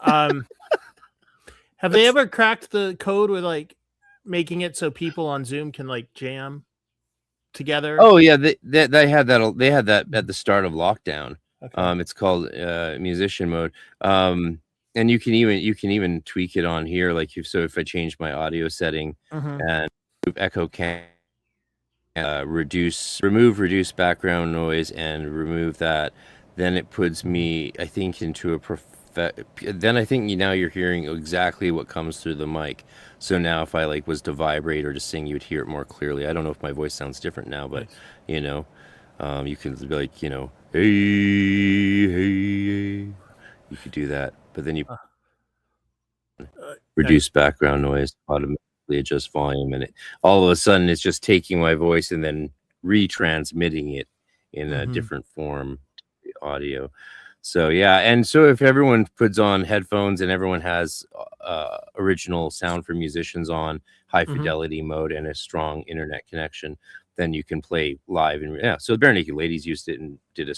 Have they ever cracked the code with like making it so people on Zoom can like jam together? Oh yeah, they had that. They had that at the start of lockdown. Okay. It's called musician mode. And you can even tweak it on here. Like if I change my audio setting and echo can remove background noise and remove that, then it puts me, I think, into a then I think now you're hearing exactly what comes through the mic. So now if I like was to vibrate or to sing, you'd hear it more clearly. I don't know if my voice sounds different now, but Nice. you know, you can be like, hey, hey. You could do that, but then you reduce background noise, automatically adjust volume, and all of a sudden it's just taking my voice and then retransmitting it in a different form, audio. So yeah, and so if everyone puts on headphones and everyone has original sound for musicians on high fidelity mode and a strong internet connection, then you can play live. And yeah, so Bare Naked Ladies used it and did a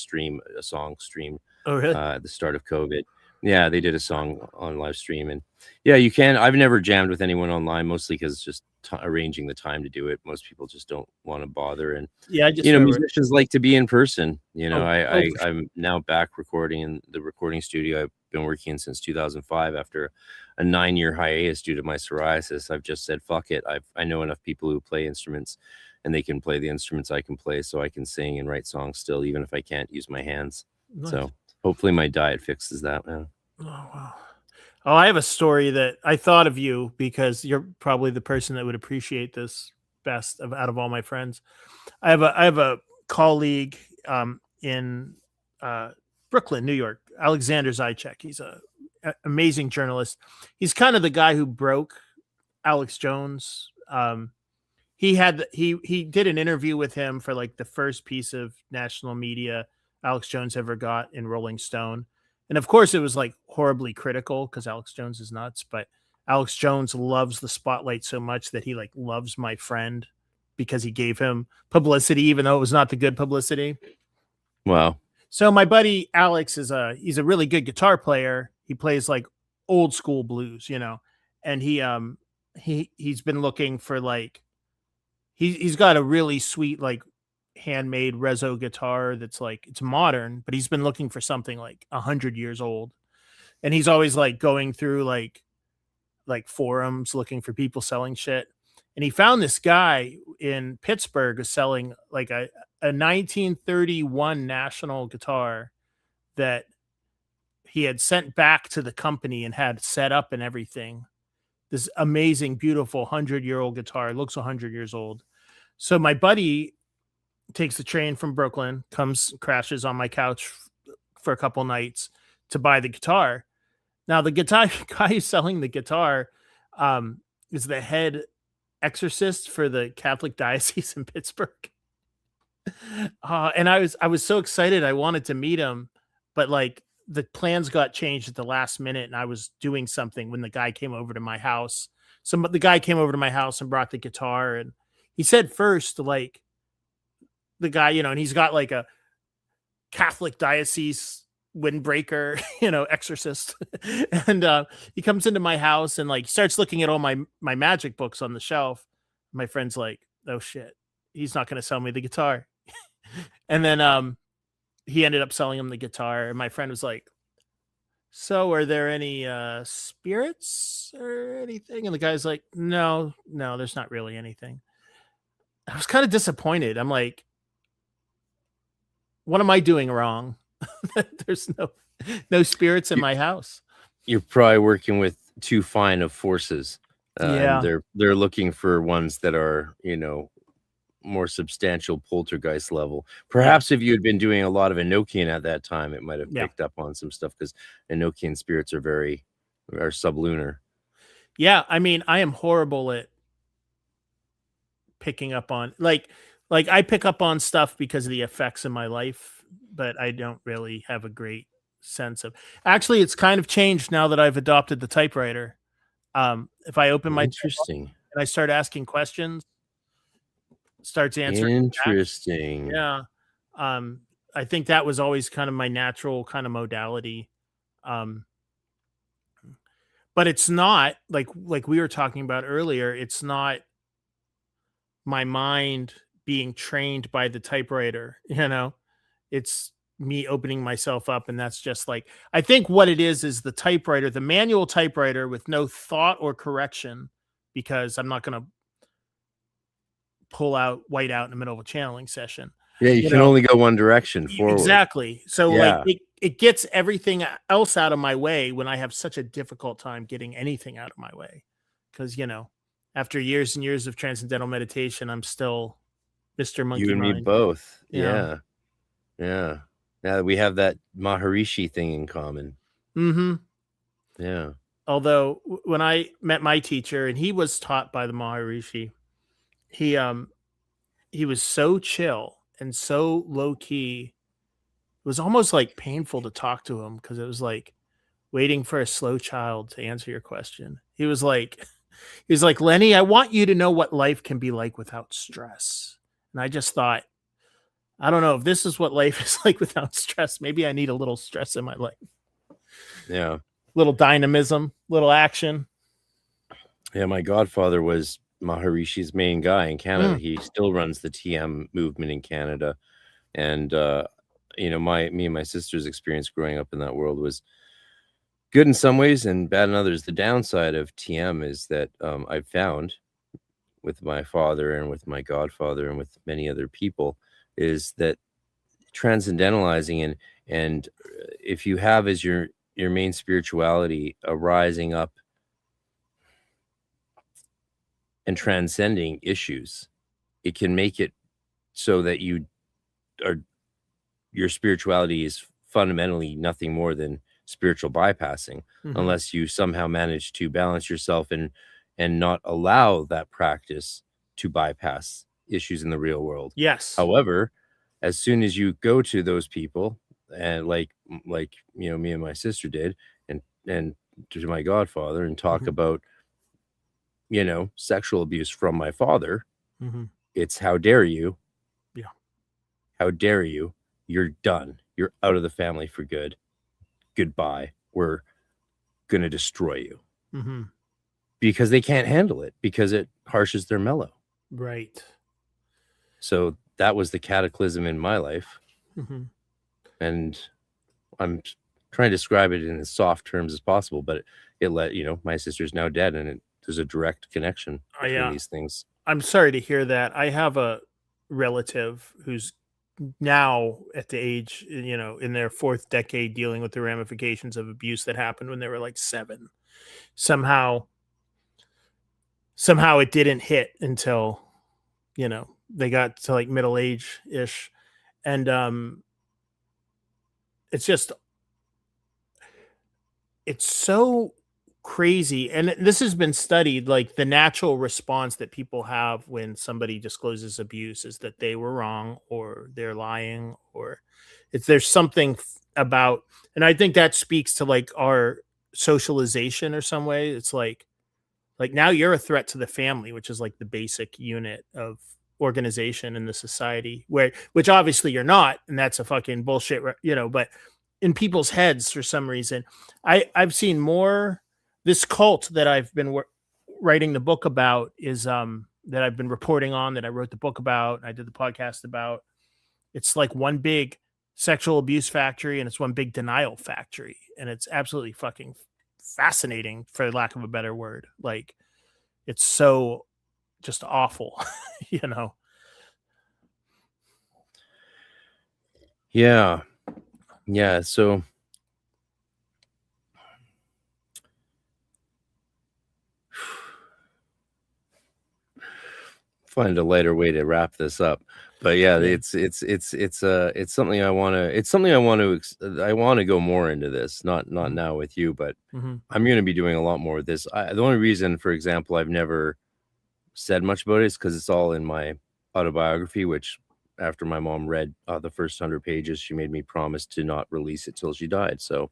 song stream. Oh, really? At the start of COVID. Yeah, they did a song on live stream, and yeah, you can. I've never jammed with anyone online, mostly because it's just arranging the time to do it. Most people just don't want to bother, and yeah, I just musicians like to be in person. Sure. I'm now back recording in the recording studio I've been working in since 2005 after a 9-year hiatus due to my psoriasis. I've just said fuck it. I know enough people who play instruments, and they can play the instruments I can play, so I can sing and write songs still, even if I can't use my hands. Nice. So hopefully my diet fixes that now. Oh, wow. Oh, I have a story that I thought of you because you're probably the person that would appreciate this best out of all my friends. I have a colleague in Brooklyn, New York, Alexander Zychek. He's an amazing journalist. He's kind of the guy who broke Alex Jones. He did an interview with him for like the first piece of national media Alex Jones ever got in Rolling Stone. And of course it was like horribly critical because Alex Jones is nuts, but Alex Jones loves the spotlight so much that he like loves my friend because he gave him publicity, even though it was not the good publicity. Wow. So my buddy Alex he's a really good guitar player. He plays like old school blues, and he's been looking for like, he's got a really sweet, like handmade Rezo guitar that's like, it's modern, but he's been looking for something like 100 years old. And he's always like going through like forums looking for people selling shit. And he found this guy in Pittsburgh selling like a 1931 National guitar that he had sent back to the company and had set up and everything. This amazing, beautiful 100-year-old guitar. It looks 100 years old. So my buddy takes the train from Brooklyn, crashes on my couch for a couple nights to buy the guitar. Now, the guy who's selling the guitar is the head exorcist for the Catholic diocese in Pittsburgh. And I was so excited. I wanted to meet him, but like the plans got changed at the last minute, and I was doing something when the guy came over to my house. The guy came over to my house and brought the guitar, and he said first, like, the guy, and he's got like a Catholic diocese windbreaker, exorcist. And he comes into my house and like starts looking at all my magic books on the shelf. My friend's like, oh shit, he's not going to sell me the guitar. And then he ended up selling him the guitar. And my friend was like, so are there any spirits or anything? And the guy's like, no, there's not really anything. I was kind of disappointed. I'm like, what am I doing wrong? There's no spirits in my house. You're probably working with too fine of forces. Yeah. They're looking for ones that are, more substantial poltergeist level. Perhaps if you had been doing a lot of Enochian at that time, it might have picked up on some stuff, because Enochian spirits are sublunar. Yeah, I mean, I am horrible at picking up on like I pick up on stuff because of the effects in my life, but I don't really have a great sense of. Actually, it's kind of changed now that I've adopted the typewriter. If I open my interesting and I start asking questions, starts answering. Interesting. Yeah. I think that was always kind of my natural kind of modality. but it's not like we were talking about earlier. It's not my mind being trained by the typewriter, it's me opening myself up. And that's just like, I think what it is the typewriter, the manual typewriter with no thought or correction, because I'm not going to pull out white out in the middle of a channeling session. Yeah, you can only go one direction forward. Exactly. So like it gets everything else out of my way when I have such a difficult time getting anything out of my way. Because, after years and years of transcendental meditation, I'm still Mr. Monkey You and Mind. me both. Yeah. Yeah. Now we have that Maharishi thing in common. Mm-hmm. Yeah. Although when I met my teacher and he was taught by the Maharishi, he was so chill and so low key. It was almost like painful to talk to him because it was like waiting for a slow child to answer your question. He was like, Lenny, I want you to know what life can be like without stress. And I just thought, I don't know if this is what life is like without stress. Maybe I need a little stress in my life. Yeah. Little dynamism, little action. Yeah. My godfather was Maharishi's main guy in Canada. He still runs the TM movement in Canada. And, me and my sister's experience growing up in that world was good in some ways and bad in others. The downside of TM is that I've found with my father and with my godfather and with many other people is that transcendentalizing and if you have as your main spirituality a rising up and transcending issues, it can make it so that your spirituality is fundamentally nothing more than spiritual bypassing, unless you somehow manage to balance yourself and not allow that practice to bypass issues in the real world. Yes. However, as soon as you go to those people and like me and my sister did and to my godfather and talk about sexual abuse from my father, it's how dare you? Yeah. How dare you? You're done. You're out of the family for good. Goodbye. We're going to destroy you. Because they can't handle it, because it harshes their mellow. Right. So that was the cataclysm in my life. And I'm trying to describe it in as soft terms as possible, but it let, my sister's now dead and there's a direct connection between these things. I'm sorry to hear that. I have a relative who's now at the age, in their fourth decade dealing with the ramifications of abuse that happened when they were like 7. Somehow it didn't hit until, they got to like middle age ish. And, it's so crazy. And this has been studied, like the natural response that people have when somebody discloses abuse is that they were wrong or they're lying or there's something about, and I think that speaks to like our socialization or some way. It's like now you're a threat to the family, which is like the basic unit of organization in the society which obviously you're not. And that's a fucking bullshit, but in people's heads for some reason, I've seen more. This cult that I've been writing the book about is that I've been reporting on, that I wrote the book about, I did the podcast about. It's like one big sexual abuse factory and it's one big denial factory. And it's absolutely fucking fascinating, for lack of a better word. Like, it's so just awful, Yeah. So find a lighter way to wrap this up, but it's something I want to go more into this, not now with you, but I'm going to be doing a lot more of this. The only reason, for example, I've never said much about it is because it's all in my autobiography, which after my mom read the first 100 pages, she made me promise to not release it till she died. So,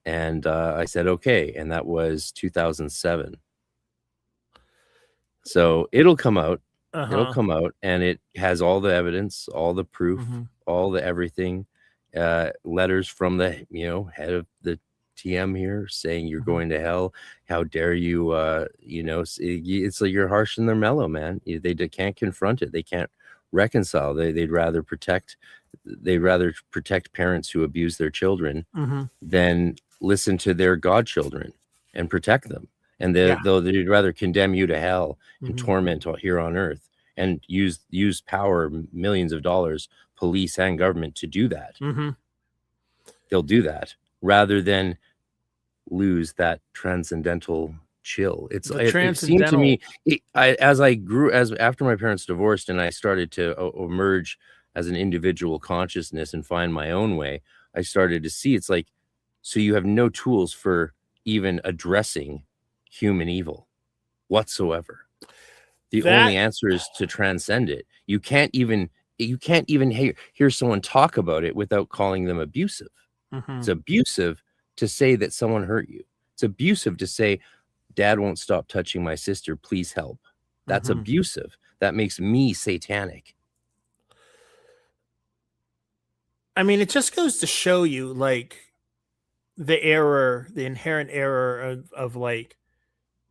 and I said, okay. And that was 2007. So it'll come out. It'll come out, and it has all the evidence, all the proof, all the everything, letters from the head of the TM here saying you're going to hell. How dare you? It's like you're harsh and they're mellow, man. They can't confront it. They can't reconcile. They'd rather protect parents who abuse their children than listen to their godchildren and protect them. And they'd rather condemn you to hell and torment here on earth and use power, millions of dollars, police and government to do that. They'll do that rather than lose that transcendental chill. It seemed to me, after my parents divorced and I started to emerge as an individual consciousness and find my own way, I started to see it's like, so you have no tools for even addressing human evil whatsoever. The only answer is to transcend it. You can't even hear someone talk about it without calling them abusive. It's abusive to say that someone hurt you. It's abusive to say, Dad won't stop touching my sister, please help. That's abusive. That makes me satanic. I mean, it just goes to show you, like, the inherent error of like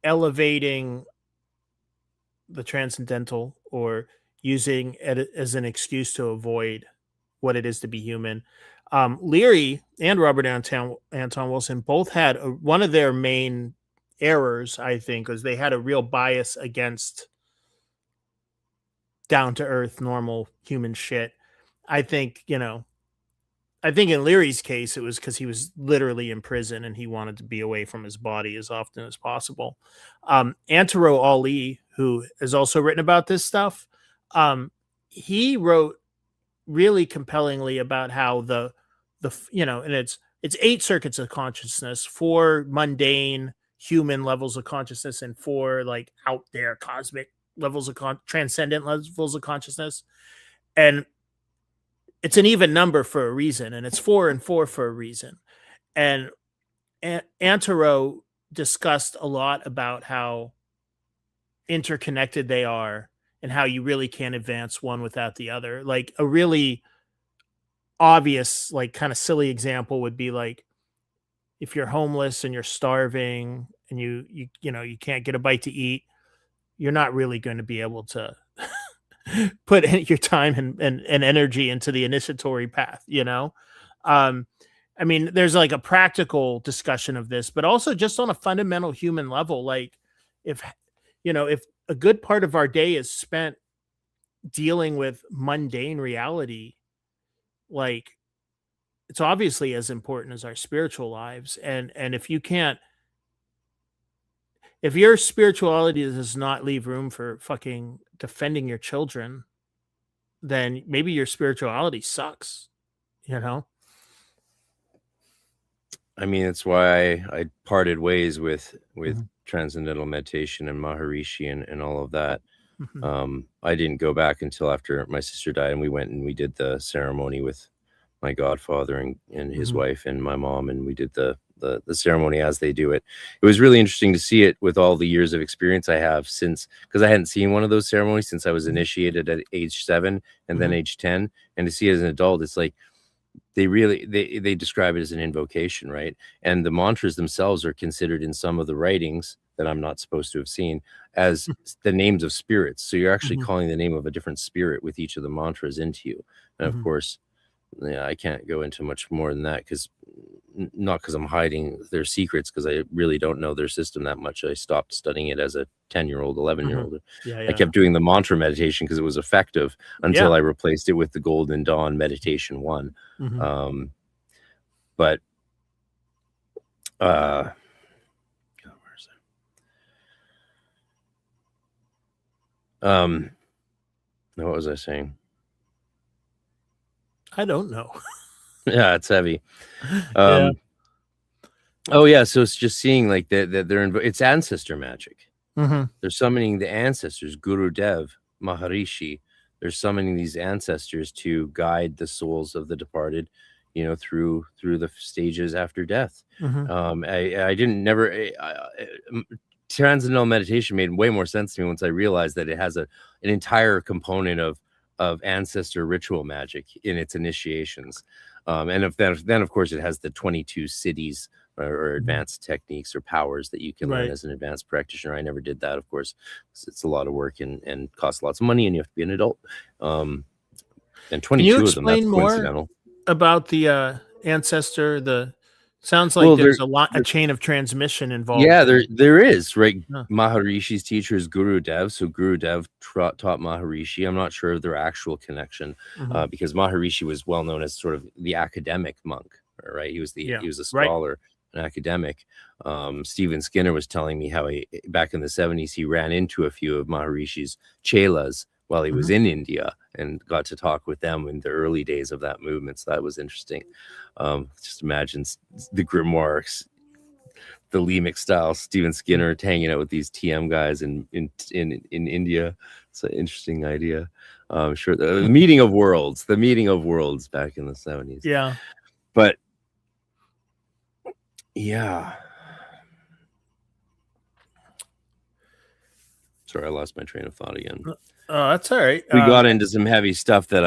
elevating the transcendental or using it as an excuse to avoid what it is to be human. Leary and Robert Anton Wilson both had one of their main errors, I think, was they had a real bias against down to earth, normal human shit. I think in Leary's case, it was because he was literally in prison and he wanted to be away from his body as often as possible. Antero Ali, who has also written about this stuff, he wrote really compellingly about how and it's 8 circuits of consciousness, 4 mundane human levels of consciousness and 4 like out there cosmic levels of transcendent levels of consciousness. And it's an even number for a reason, and it's 4 and 4 for a reason. And Antero discussed a lot about how interconnected they are and how you really can't advance one without the other. Like a really obvious, like kind of silly example would be like if you're homeless and you're starving and you can't get a bite to eat, you're not really going to be able to put your time and energy into the initiatory path, I mean, there's like a practical discussion of this, but also just on a fundamental human level. Like if a good part of our day is spent dealing with mundane reality, like it's obviously as important as our spiritual lives. And if your spirituality does not leave room for fucking defending your children, then maybe your spirituality sucks, I mean, it's why I parted ways with transcendental meditation and Maharishi and all of that. I didn't go back until after my sister died, and we went and we did the ceremony with my godfather and his wife and my mom, and we did the ceremony as they do it. It was really interesting to see it with all the years of experience I have because I hadn't seen one of those ceremonies since I was initiated at age 7 and then age 10. And to see it as an adult, it's like they describe it as an invocation, right? And the mantras themselves are considered in some of the writings that I'm not supposed to have seen as the names of spirits. So you're actually calling the name of a different spirit with each of the mantras into you. And of course, I can't go into much more than that not because I'm hiding their secrets, because I really don't know their system that much. I stopped studying it as a 10-year-old, 11-year-old. I kept doing the mantra meditation because it was effective until I replaced it with the Golden Dawn Meditation 1. But where is it? What was I saying? I don't know. Yeah, it's heavy. Oh yeah, so it's just seeing like that it's ancestor magic. They're summoning the ancestors, Guru Dev, Maharishi. They're summoning these ancestors to guide the souls of the departed, through the stages after death. Transcendental meditation made way more sense to me once I realized that it has an entire component of ancestor ritual magic in its initiations. And then of course it has the 22 cities or advanced techniques or powers that you can learn Right. as an advanced practitioner. I never did that, of course, 'cause it's a lot of work and costs lots of money, and you have to be an adult. And Can 22 you of them, that's explain more coincidental. about the ancestor? Sounds like Well, there's a chain of transmission involved. yeah, there is, right? Huh. Maharishi's teacher is Guru Dev, so Guru Dev taught Maharishi. I'm not sure of their actual connection, Mhm. because Maharishi was well known as sort of the academic monk, right? He was Yeah, he was a right. scholar, an academic. Stephen Skinner was telling me how he, back in the 70s, he ran into a few of Maharishi's chelas while he was in India and got to talk with them in the early days of that movement. So that was interesting. Just imagine the grimoires, the Lemic style, Stephen Skinner hanging out with these TM guys in India. It's an interesting idea. Sure, the meeting of worlds back in the 70s. Yeah. But yeah. Sorry, I lost my train of thought again. Oh, that's all right. We got into some heavy stuff that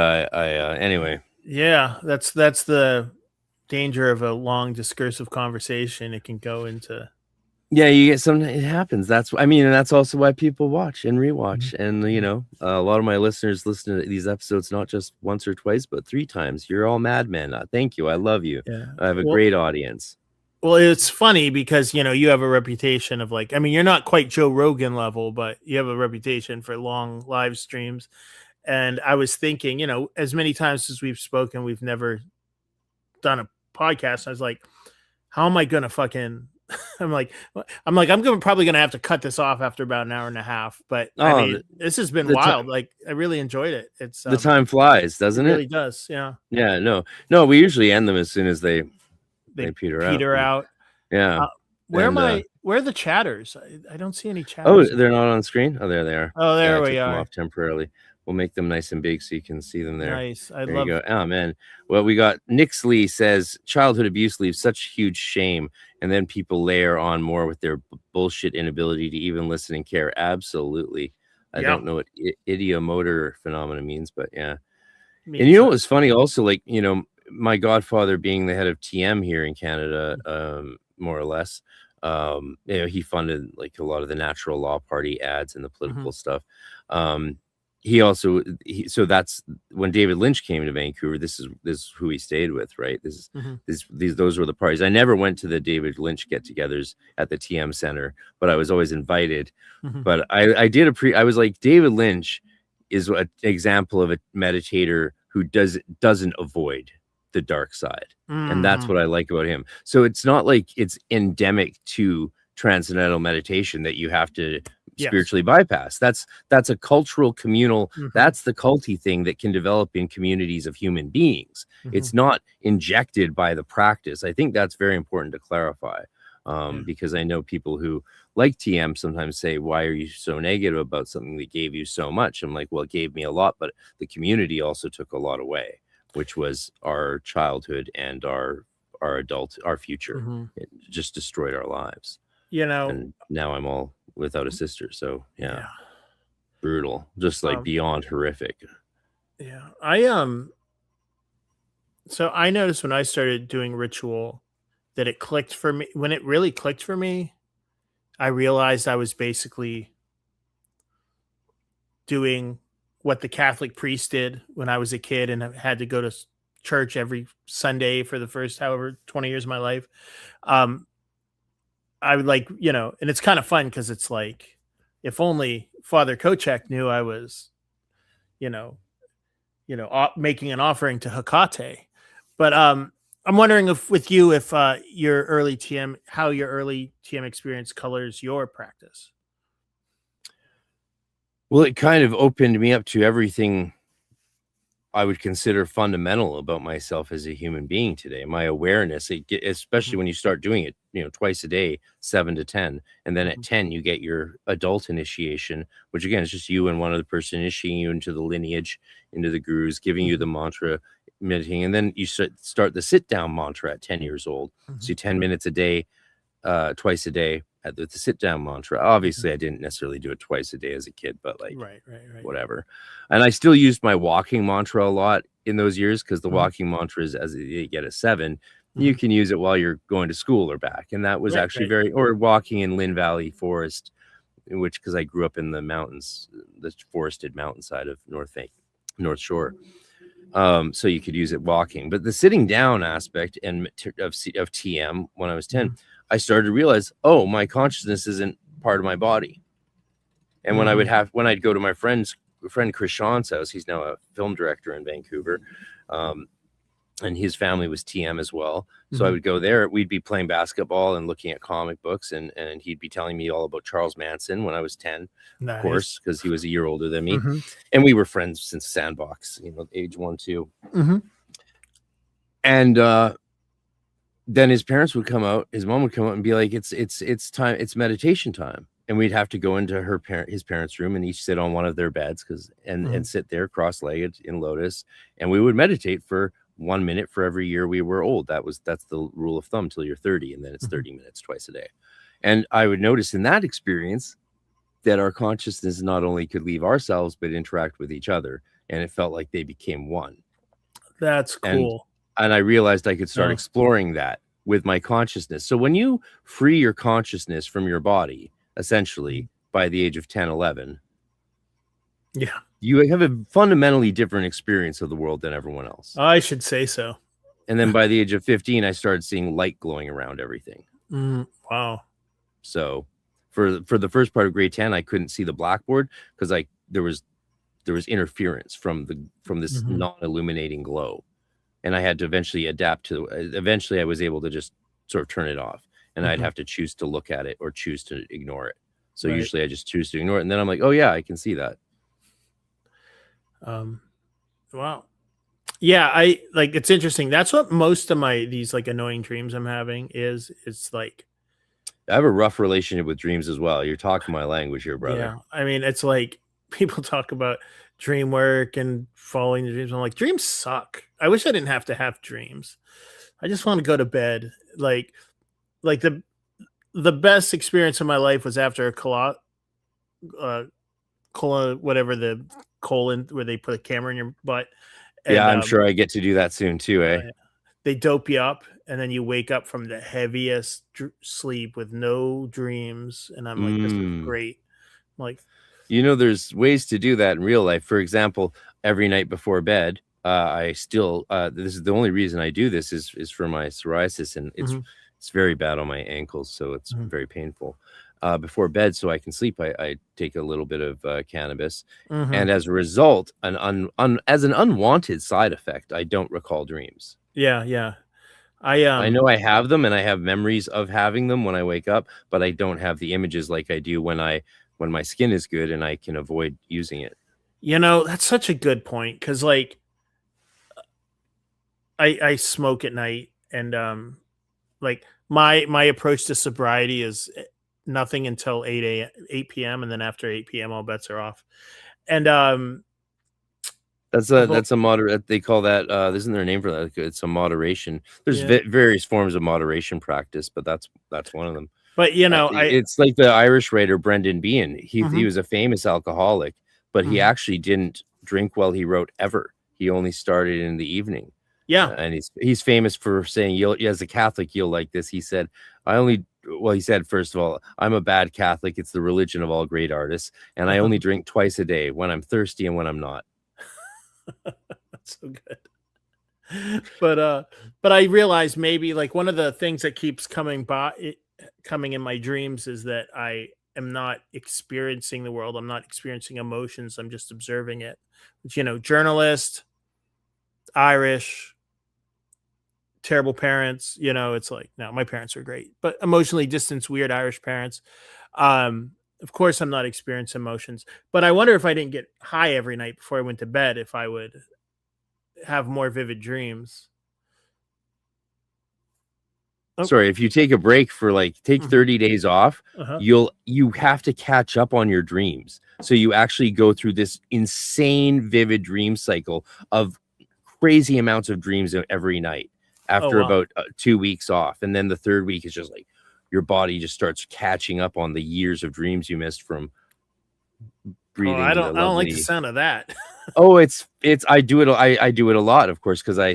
anyway. Yeah, that's the danger of a long discursive conversation. It can go into. Yeah, you get some. It happens. And that's also why people watch and rewatch. And a lot of my listeners listen to these episodes not just once or twice, but 3 times. You're all madmen. Thank you. I love you. Yeah. I have a great audience. Well, it's funny because you have a reputation of you're not quite Joe Rogan level, but you have a reputation for long live streams. And I was thinking, as many times as we've spoken, we've never done a podcast. I was like, how am I gonna fucking? I'm probably gonna have to cut this off after about an hour and a half. But this has been wild. I really enjoyed it. It's the time flies, doesn't it? It really does. Yeah. Yeah. No. We usually end them as soon as they peter out. Yeah. Where are the chatters? I don't see any chatters. Oh, they're not on screen. Oh, there they are. Oh, there I we took them are. off temporarily. We'll make them nice and big so you can see them there. Nice. There you go. Oh man. Well, we got Nixley says childhood abuse leaves such huge shame, and then people layer on more with their bullshit inability to even listen and care. Absolutely. I don't know what idiomotor phenomena means, but yeah. And what was funny also, my godfather being the head of TM here in Canada, more or less, he funded a lot of the Natural Law Party ads and the political stuff. So that's when David Lynch came to Vancouver. This is who he stayed with, right? Those were the parties. I never went to the David Lynch get-togethers at the TM Center, but I was always invited. But I was like, David Lynch is an example of a meditator who doesn't avoid the dark side, and that's what I like about him. So it's not like it's endemic to transcendental meditation that you have to spiritually bypass. That's a cultural communal. That's the culty thing that can develop in communities of human beings. It's not injected by the practice. I think that's very important to clarify, because I know people who like TM sometimes say, why are you so negative about something that gave you so much? I'm like, well, it gave me a lot, but the community also took a lot away, which was our childhood and our future. It just destroyed our lives. And now I'm all without a sister. So yeah. Brutal. Just beyond horrific. Yeah. So I noticed when I started doing ritual that it clicked for me. When it really clicked for me, I realized I was basically doing what the Catholic priest did when I was a kid and I had to go to church every Sunday for the first 20 years of my life. I would and it's kind of fun because it's like, if only Father Kochek knew I was, making an offering to Hecate. But I'm wondering if your early TM experience colors your practice. Well, it kind of opened me up to everything I would consider fundamental about myself as a human being today. My awareness, especially when you start doing it, twice a day, 7 to 10, and then at 10 you get your adult initiation, which again is just you and one other person initiating you into the lineage, into the gurus, giving you the mantra, meditating, and then you start the sit down mantra at 10 years old. So 10 minutes a day, twice a day. At the sit down mantra. Obviously, I didn't necessarily do it twice a day as a kid, but right. Whatever. And I still used my walking mantra a lot in those years because the walking mantra is, as you get a 7, You can use it while you're going to school or back. And that was actually or walking in Lynn Valley Forest, which, because I grew up in the mountains, the forested mountainside of North Shore. So you could use it walking. But the sitting down aspect of TM when I was 10, I started to realize, oh, my consciousness isn't part of my body. And when I'd go to my friend Chris Sean's house, he's now a film director in Vancouver, and his family was TM as well. So I would go there. We'd be playing basketball and looking at comic books, and he'd be telling me all about Charles Manson when I was 10, of course, because he was a year older than me. And we were friends since Sandbox, age 1, 2. And then his parents would come out, his mom would come out and be like, it's time, it's meditation time. And we'd have to go into his parents' room and each sit on one of their beds and sit there cross-legged in lotus. And we would meditate for 1 minute for every year we were old. That's the rule of thumb till you're 30, and then it's 30 minutes twice a day. And I would notice in that experience that our consciousness not only could leave ourselves but interact with each other, and it felt like they became one. That's cool. And I realized I could start exploring that with my consciousness. So when you free your consciousness from your body, essentially by the age of 10, 11, you have a fundamentally different experience of the world than everyone else. I should say so. And then by the age of 15, I started seeing light glowing around everything. Wow. So for the first part of grade 10, I couldn't see the blackboard because there was interference from this non-illuminating glow. And I had to eventually adapt to eventually I was able to just sort of turn it off, and I'd have to choose to look at it or choose to ignore it. So usually I just choose to ignore it, and then I'm like, oh yeah, I can see that. Wow. Yeah, it's interesting. That's what most of these like annoying dreams I'm having is. It's like I have a rough relationship with dreams as well. You're talking my language here, brother. Yeah, I mean, it's like people talk about dream work and following the dreams. I'm like, dreams suck. I wish I didn't have to have dreams. I just want to go to bed. Like the best experience of my life was after a colon, whatever the colon, where they put a camera in your butt. And, I'm sure I get to do that soon too, eh? They dope you up, and then you wake up from the heaviest sleep with no dreams. And I'm like, this is great. I'm like, there's ways to do that in real life. For example, every night before bed, I still this is the only reason I do this is for my psoriasis, and it's very bad on my ankles, so it's very painful. Before bed, so I can sleep, I take a little bit of cannabis, and as a result, as an unwanted side effect, I don't recall dreams. Yeah. I know I have them, and I have memories of having them when I wake up, but I don't have the images like I do when my skin is good and I can avoid using it. That's such a good point, because like I smoke at night, and like my approach to sobriety is nothing until 8 p.m. and then after 8 p.m. all bets are off. And that's a moderate. They call that isn't there a name for that? It's a moderation. There's various forms of moderation practice, but that's one of them. But it's like the Irish writer Brendan Behan. He was a famous alcoholic, but he actually didn't drink while he wrote ever. He only started in the evening. Yeah, and he's famous for saying, as a Catholic, you'll like this. He said, he said, first of all, I'm a bad Catholic. It's the religion of all great artists. And I only drink twice a day, when I'm thirsty and when I'm not. That's so good. But I realize maybe like one of the things that keeps coming in my dreams is that I am not experiencing the world. I'm not experiencing emotions. I'm just observing it. Journalist, Irish, terrible parents, it's like, no, my parents are great, but emotionally distanced, weird Irish parents. Of course I'm not experiencing emotions, but I wonder if I didn't get high every night before I went to bed, if I would have more vivid dreams. Sorry, if you take a break for 30 days off, you have to catch up on your dreams. So you actually go through this insane vivid dream cycle of crazy amounts of dreams every night after about 2 weeks off. And then the third week is just like your body just starts catching up on the years of dreams you missed from breathing. I don't like the sound of that. Oh, it's I do it. I do it a lot, of course, because I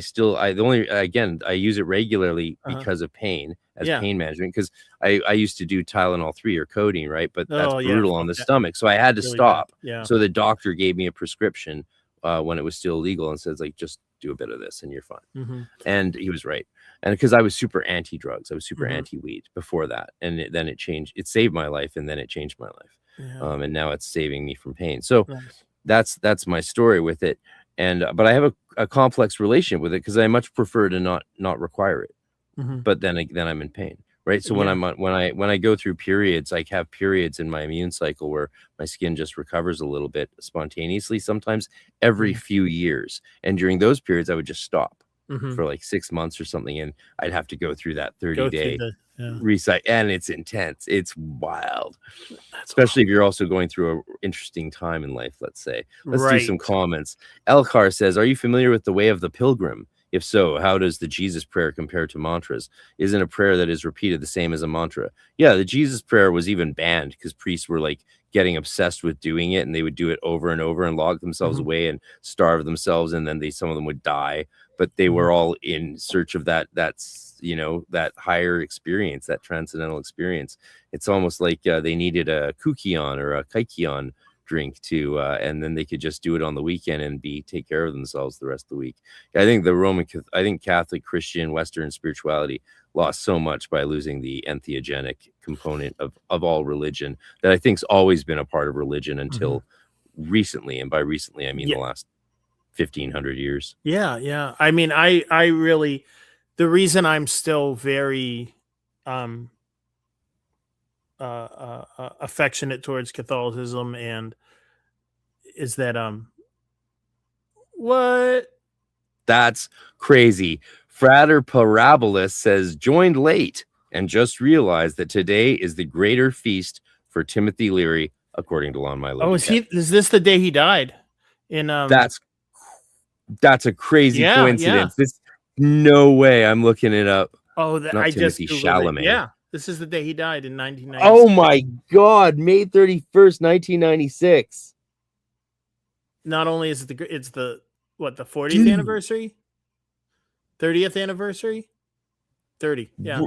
use it regularly because of pain, as Yeah. pain management. Because I used to do Tylenol 3 or codeine, right? But that's Oh yeah, brutal on fuck the that. stomach, so I had to Really bad. stop. Yeah. So the doctor gave me a prescription when it was still legal and says, like, just do a bit of this and you're fine. Mm-hmm. And he was right. And because I was super anti-drugs, I was super Mhm. anti-weed before that, and then it changed. It saved my life, and then it changed my life. Yeah. And now it's saving me from pain. So Nice. that's my story with it. And but I have a complex relationship with it because I much prefer to not require it. Mhm. But then I'm in pain, right? So when Yeah. when I go through periods, I have periods in my immune cycle where my skin just recovers a little bit spontaneously, sometimes every Mhm. few years. And during those periods, I would just stop Mhm. for like 6 months or something, and I'd have to go through that Go through 30-day the reset, and it's intense. It's wild, That's especially if you're also going through a interesting time in life. Let's say, let's do some Right. comments. Elkhar says, are you familiar with the way of the pilgrim? If so, how does the Jesus prayer compare to mantras? Isn't a prayer that is repeated the same as a mantra? Yeah, the Jesus prayer was even banned because priests were like getting obsessed with doing it, and they would do it over and over and lock themselves Mhm. away and starve themselves, and then some of them would die. But they were all in search of that's that higher experience, that transcendental experience. It's almost like they needed a kukion or a kaikion drink to and then they could just do it on the weekend and take care of themselves the rest of the week. I think Catholic, Christian, Western spirituality lost so much by losing the entheogenic component of all religion that I think's always been a part of religion until recently. And by recently, I mean the last 1,500 years. Yeah. I mean, I really, the reason I'm still very affectionate towards Catholicism and is that what? That's crazy. Frater Parabolus says, joined late and just realized that today is the greater feast for Timothy Leary, according to Lon Milo. Oh, is this the day he died? In That's a crazy coincidence. Yeah. No way. I'm looking it up. Oh, Not I Timothy just Googled it. Chalamet. Yeah, this is the day he died in 1996. Oh my God, May 31st, 1996. Not only is it it's the 40th anniversary, 30th anniversary, 30. Yeah.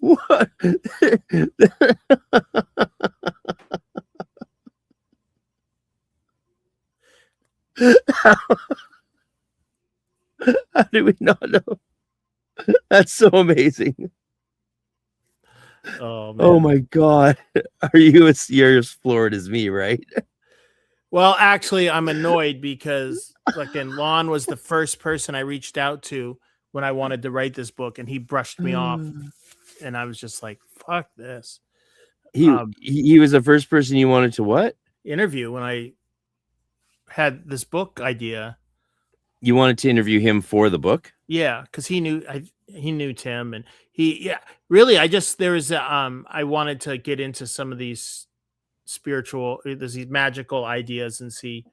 What? How do we not know? That's so amazing. Oh man. Oh my God. You're as floored as me, right? Well, actually, I'm annoyed because fucking Lon was the first person I reached out to when I wanted to write this book, and he brushed me off, and I was just like, "Fuck this." He was the first person you wanted to what? Interview when I had this book idea. You wanted to interview him for the book? Yeah, because he knew Tim, and really I wanted to get into some of these there's these magical ideas and see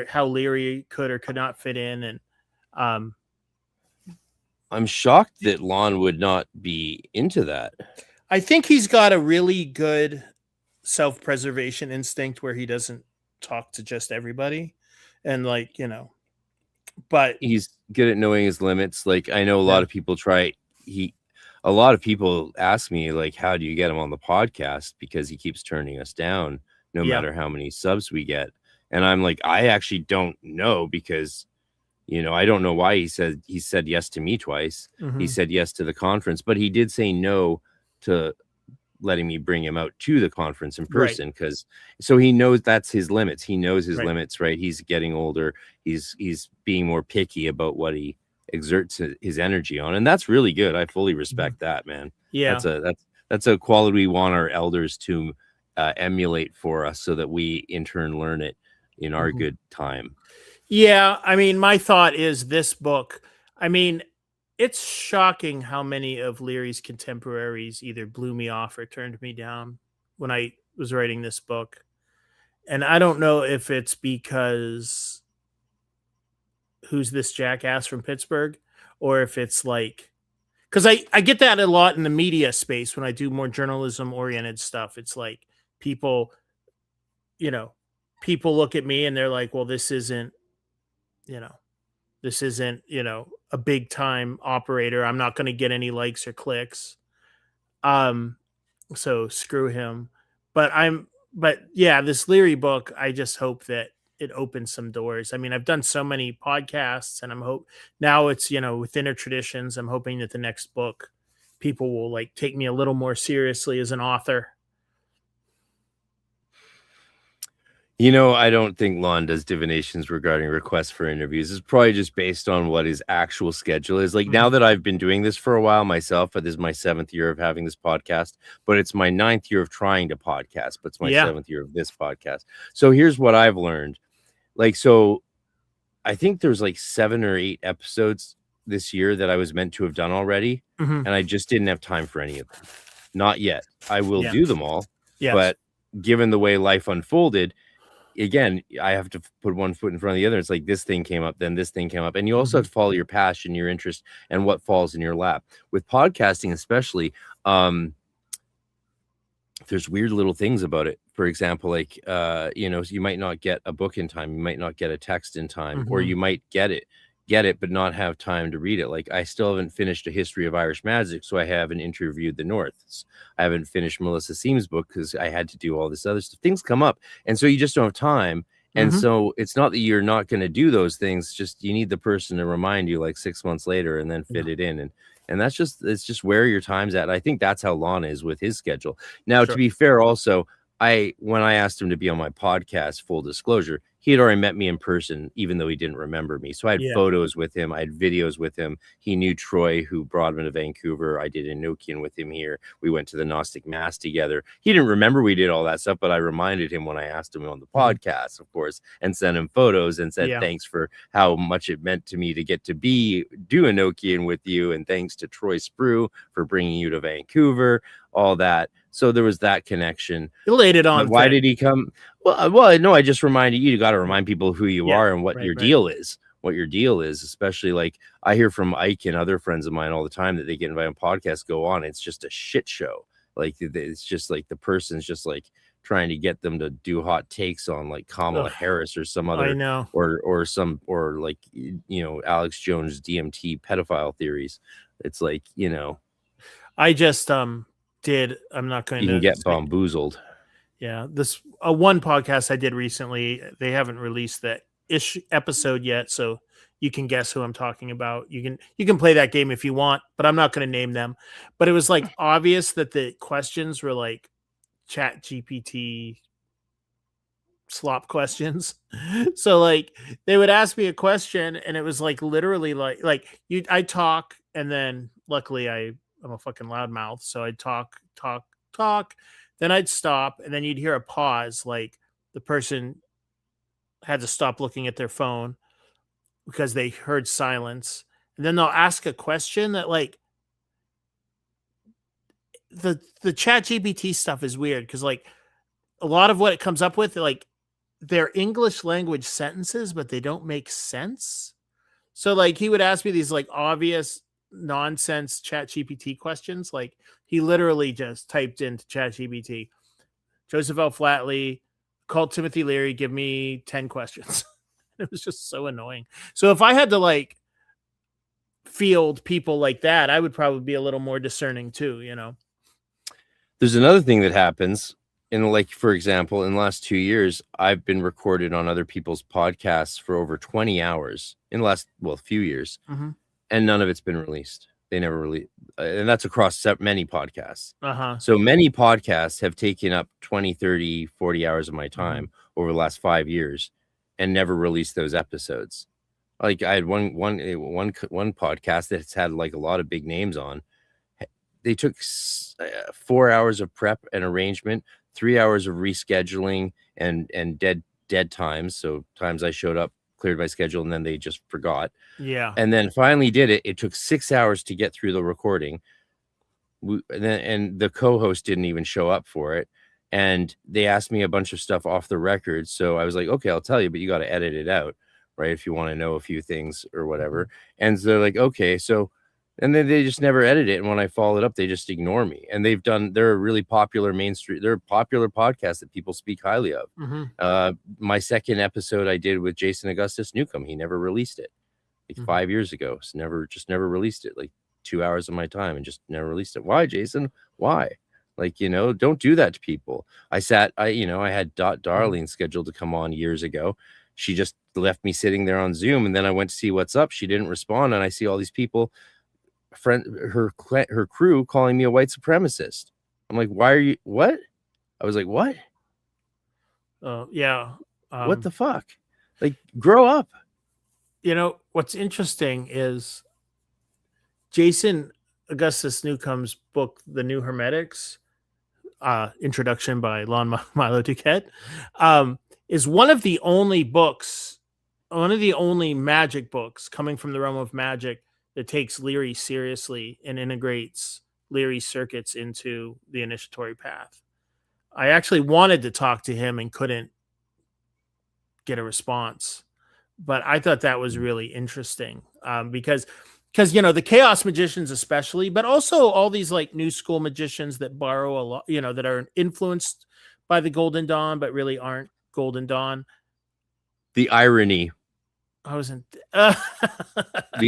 how Leary could or could not fit in, and I'm shocked that Lon would not be into that. I think he's got a really good self-preservation instinct where he doesn't talk to just everybody, and but he's good at knowing his limits. Like I know a lot of people a lot of people ask me, like, how do you get him on the podcast? Because he keeps turning us down no matter how many subs we get. And I'm like, I actually don't know, because I don't know why he said yes to me twice. He said yes to the conference, but he did say no to letting me bring him out to the conference in person, because so he knows that's his limits. He knows his limits, right? He's getting older. He's being more picky about what he exerts his energy on, and that's really good. I fully respect that, man. Yeah, that's a quality we want our elders to emulate for us, so that we in turn learn it in our good time. Yeah, I mean, my thought is this book, I mean, it's shocking how many of Leary's contemporaries either blew me off or turned me down when I was writing this book. And I don't know if it's because who's this jackass from Pittsburgh, or if it's like, because I get that a lot in the media space when I do more journalism oriented stuff. It's like people people look at me and they're like, well, this isn't, a big time operator. I'm not going to get any likes or clicks. So screw him. But yeah, this Leary book, I just hope that it opens some doors. I mean, I've done so many podcasts, and now it's, with Inner Traditions. I'm hoping that the next book, people will like take me a little more seriously as an author. I don't think Lon does divinations regarding requests for interviews. It's probably just based on what his actual schedule is. Like, now that I've been doing this for a while myself, this is my 7th year of having this podcast, but it's my 9th year of trying to podcast, but it's my 7th year of this podcast. So here's what I've learned. Like, so I think there's like 7 or 8 episodes this year that I was meant to have done already. And I just didn't have time for any of them. Not yet. I will do them all. Yes. But given the way life unfolded, again, I have to put one foot in front of the other. It's like this thing came up, then this thing came up. And you also have to follow your passion, your interest, and what falls in your lap. With podcasting, especially, there's weird little things about it. For example, like, you might not get a book in time. You might not get a text in time, or you might get it, but not have time to read it. Like, I still haven't finished A History of Irish Magic, so I haven't interviewed the Norths. I haven't finished Melissa Seam's book because I had to do all this other stuff. Things come up, and so you just don't have time. And so it's not that you're not going to do those things, just you need the person to remind you like 6 months later and then fit it in. And it's just where your time's at. I think that's how Lon is with his schedule. Now, to be fair, also, when I asked him to be on my podcast, full disclosure, he had already met me in person, even though he didn't remember me. So I had photos with him. I had videos with him. He knew Troy, who brought him to Vancouver. I did Enochian with him here. We went to the Gnostic Mass together. He didn't remember we did all that stuff, but I reminded him when I asked him on the podcast, of course, and sent him photos and said, thanks for how much it meant to me to get to do Enochian with you. And thanks to Troy Sprue for bringing you to Vancouver, all that. So there was that connection. You laid it on. But why did he come? Well, no, I just reminded you. You got to remind people who you are and what your deal is. What your deal is, especially like I hear from Ike and other friends of mine all the time that they get invited on podcasts, go on. It's just a shit show. Like, it's just like the person's just like trying to get them to do hot takes on like Kamala Harris or some other, I know, or like, Alex Jones DMT pedophile theories. It's like, I just I'm not going to. You can get bamboozled. Yeah, this one podcast I did recently, they haven't released that episode yet, so you can guess who I'm talking about. You can play that game if you want, but I'm not going to name them. But it was like obvious that the questions were like Chat GPT slop questions. So like they would ask me a question, and it was like literally I talk, and then luckily I'm a fucking loudmouth, so I'd talk, then I'd stop, and then you'd hear a pause, like the person had to stop looking at their phone because they heard silence, and then they'll ask a question that like the Chat GPT stuff is weird because like a lot of what it comes up with, like they're English language sentences, but they don't make sense. So like he would ask me these like obvious nonsense Chat GPT questions. Like he literally just typed into Chat GPT, Joseph L. Flatley, called Timothy Leary, give me 10 questions. It was just so annoying. So if I had to like field people like that, I would probably be a little more discerning too, There's another thing that happens in, like, for example, in the last 2 years, I've been recorded on other people's podcasts for over 20 hours in the last, few years. And none of it's been released. They never released, and that's across many podcasts. So many podcasts have taken up 20, 30, 40 hours of my time over the last 5 years and never released those episodes. Like I had one podcast that's had like a lot of big names on. They took 4 hours of prep and arrangement, 3 hours of rescheduling and dead times. So times I showed up, cleared my schedule, and then they just forgot. And then finally did it. It took 6 hours to get through the recording. And the co-host didn't even show up for it. And they asked me a bunch of stuff off the record. So I was like, okay, I'll tell you, but you got to edit it out, right? If you want to know a few things or whatever. And so they're like, okay, so And then they just never edit it. And when I follow it up, they just ignore me. And they're a really popular they're a popular podcast that people speak highly of. My second episode I did with Jason Augustus Newcomb, he never released it. Like 5 years ago. So never released it. Like 2 hours of my time and just never released it. Why, Jason? Why? Like, don't do that to people. I had Darlene scheduled to come on years ago. She just left me sitting there on Zoom, and then I went to see what's up. She didn't respond, and I see all these people, her crew, calling me a white supremacist. I'm like, why are you? What? I was like, what? Yeah. What the fuck? Like, grow up. What's interesting is Jason Augustus Newcomb's book, The New Hermetics, introduction by Lon Milo Duquette, is one of the only magic books coming from the realm of magic that takes Leary seriously and integrates Leary's circuits into the initiatory path. I actually wanted to talk to him and couldn't get a response, but I thought that was really interesting because the chaos magicians especially, but also all these like new school magicians that borrow a lot, that are influenced by the Golden Dawn but really aren't Golden Dawn. The irony. The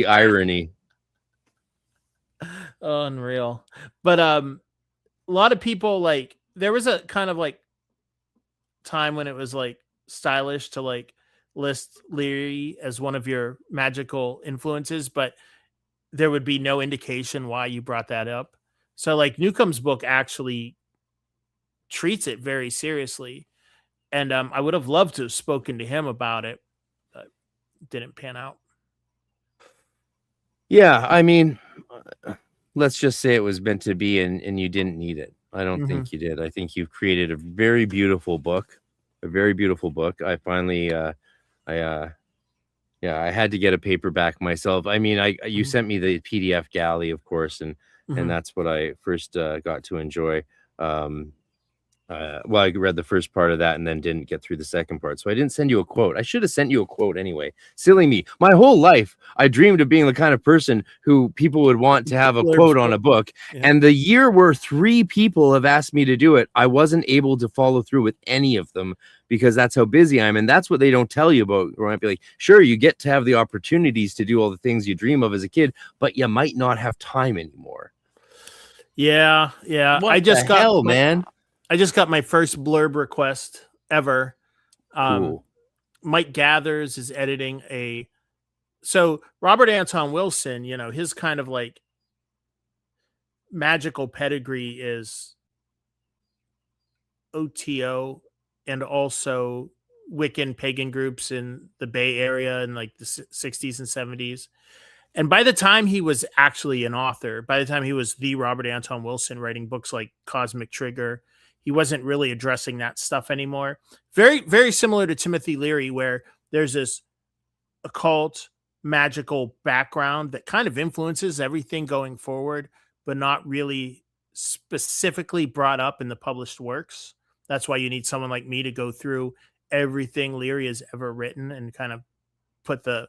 irony. Unreal. But a lot of people, like, there was a kind of like time when it was like stylish to like list Leary as one of your magical influences, but there would be no indication why you brought that up. So like Newcomb's book actually treats it very seriously. And I would have loved to have spoken to him about it, but it didn't pan out. Yeah, I mean, let's just say it was meant to be, and you didn't need it. I don't think you did. I think you've created a very beautiful book. I finally, I had to get a paperback myself. I mean, you sent me the PDF galley, of course, and that's what I first got to enjoy. I read the first part of that and then didn't get through the second part. So I didn't send you a quote. I should have sent you a quote anyway. Silly me. My whole life, I dreamed of being the kind of person who people would want to have a quote on a book. Yeah. And the year where 3 people have asked me to do it, I wasn't able to follow through with any of them because that's how busy I am. And that's what they don't tell you about. Or I'd be like, sure, you get to have the opportunities to do all the things you dream of as a kid, but you might not have time anymore. Yeah. What I just got hell, man. I just got my first blurb request ever. Cool. Mike Gathers is editing so Robert Anton Wilson, his kind of like magical pedigree is OTO and also Wiccan pagan groups in the Bay Area in like the 60s and 70s. And by the time he was actually an author, by the time he was the Robert Anton Wilson writing books like Cosmic Trigger, he wasn't really addressing that stuff anymore. Very, very similar to Timothy Leary, where there's this occult, magical background that kind of influences everything going forward, but not really specifically brought up in the published works. That's why you need someone like me to go through everything Leary has ever written and kind of put the,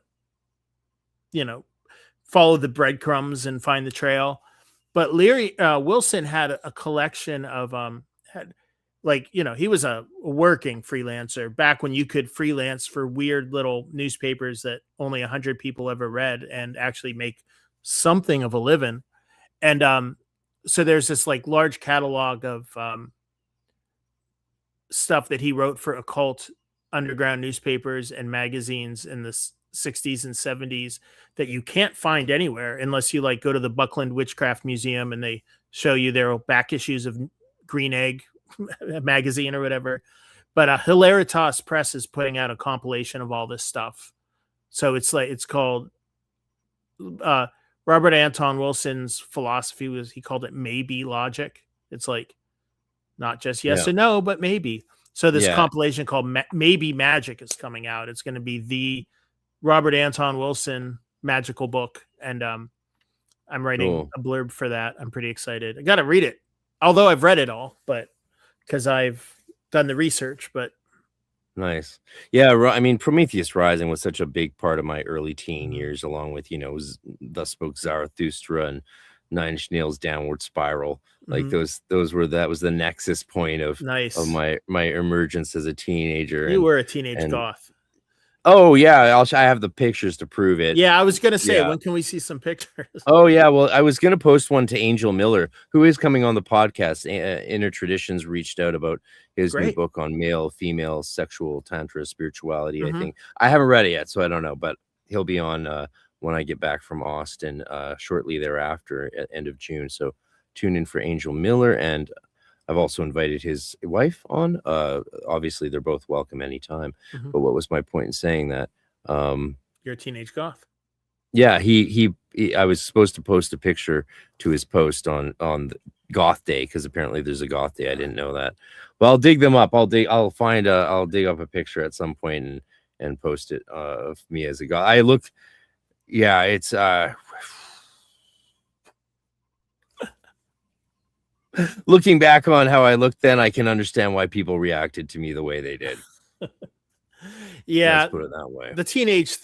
follow the breadcrumbs and find the trail. But Leary Wilson had a collection of he was a working freelancer back when you could freelance for weird little newspapers that only 100 people ever read and actually make something of a living. And so there's this like large catalog of stuff that he wrote for occult underground newspapers and magazines in the 60s and 70s that you can't find anywhere unless you like go to the Buckland Witchcraft Museum and they show you their back issues of Green Egg magazine or whatever. But Hilaritas Press is putting out a compilation of all this stuff. So it's called Robert Anton Wilson's philosophy he called it maybe logic. It's like not just yes or no, but maybe. So this compilation called Maybe Magic is coming out. It's going to be the Robert Anton Wilson magical book. And I'm writing a blurb for that. I'm pretty excited. I got to read it. Although I've read it all, but because I've done the research, but Nice. Yeah, I mean, Prometheus Rising was such a big part of my early teen years, along with, Thus Spoke Zarathustra and Nine Inch Nails' Downward Spiral. Like that was the nexus point of Nice. my emergence as a teenager. You were a teenage and goth. oh yeah, I have the pictures to prove it. Yeah, I was gonna say, Yeah. when can we see some pictures? Oh yeah, well, I was gonna post one to Angel Miller, who is coming on the podcast. Inner Traditions reached out about his new Great. book on male, female, sexual tantra spirituality. I Mhm. think I haven't read it yet, so I don't know, but he'll be on when I get back from Austin shortly thereafter at end of June. So tune in for Angel Miller, and I've also invited his wife on. Obviously, they're both welcome anytime. Mhm. But what was my point in saying that? You're a teenage goth. Yeah, he I was supposed to post a picture to his post on the Goth Day, because apparently there's a Goth Day. I didn't know that. But I'll dig them up. I'll dig up a picture at some point and post it of me as a goth. I looked, yeah, it's looking back on how I looked then, I can understand why people reacted to me the way they did. Yeah, Let's put it that way. the teenage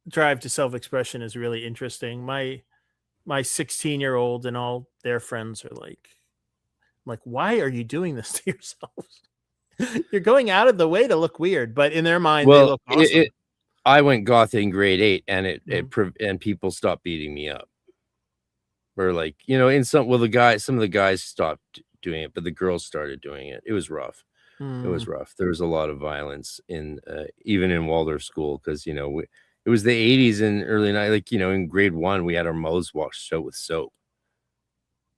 drive to self-expression is really interesting. My 16-year-old and all their friends are like, why are you doing this to yourselves? You're going out of the way to look weird, but in their mind, they look awesome. I went goth in grade 8, and and people stopped beating me up. Or some of the guys stopped doing it, but the girls started doing it. It was rough. It was rough. There was a lot of violence in even in Waldorf school, because it was the 80s and early 90s. In grade 1, we had our mouths washed out with soap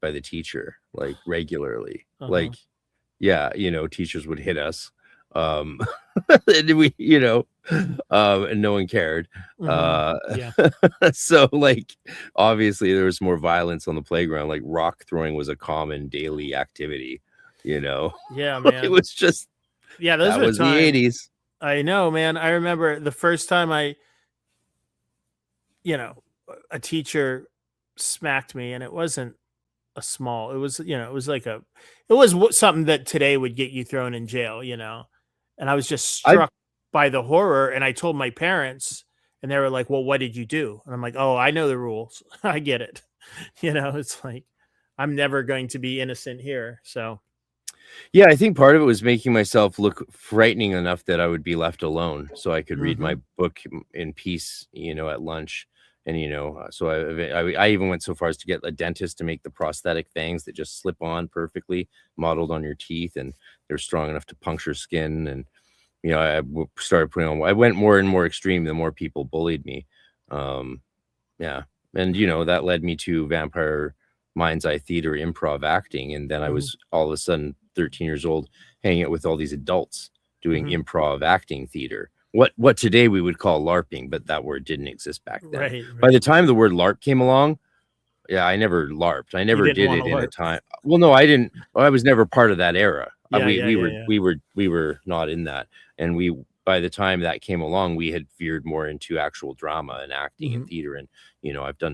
by the teacher, regularly. Teachers would hit us. And we, and no one cared. Yeah. So obviously there was more violence on the playground. Rock throwing was a common daily activity, Yeah, man. It was just, those that were was the times. 80s. I know, man. I remember the first time a teacher smacked me, and it wasn't a small, it was, it was something that today would get you thrown in jail, and I was just struck by the horror. And I told my parents, and they were like, well, what did you do? And I'm like, oh, I know the rules. I get it. It's like, I'm never going to be innocent here. So yeah, I think part of it was making myself look frightening enough that I would be left alone, so I could read my book in peace, at lunch. And, so I even went so far as to get a dentist to make the prosthetic fangs that just slip on perfectly, modeled on your teeth, and they're strong enough to puncture skin. And, I started putting on, I went more and more extreme the more people bullied me. Yeah. And, that led me to Vampire Mind's Eye Theater, improv acting. And then I was all of a sudden 13 years old, hanging out with all these adults doing improv acting theater. What today we would call LARPing, but that word didn't exist back then. Right. By the time the word LARP came along, yeah, I never LARPed. I never did it in a time. Well, no, I didn't. I was never part of that era. We were not in that. And by the time that came along, we had veered more into actual drama and acting and theater. And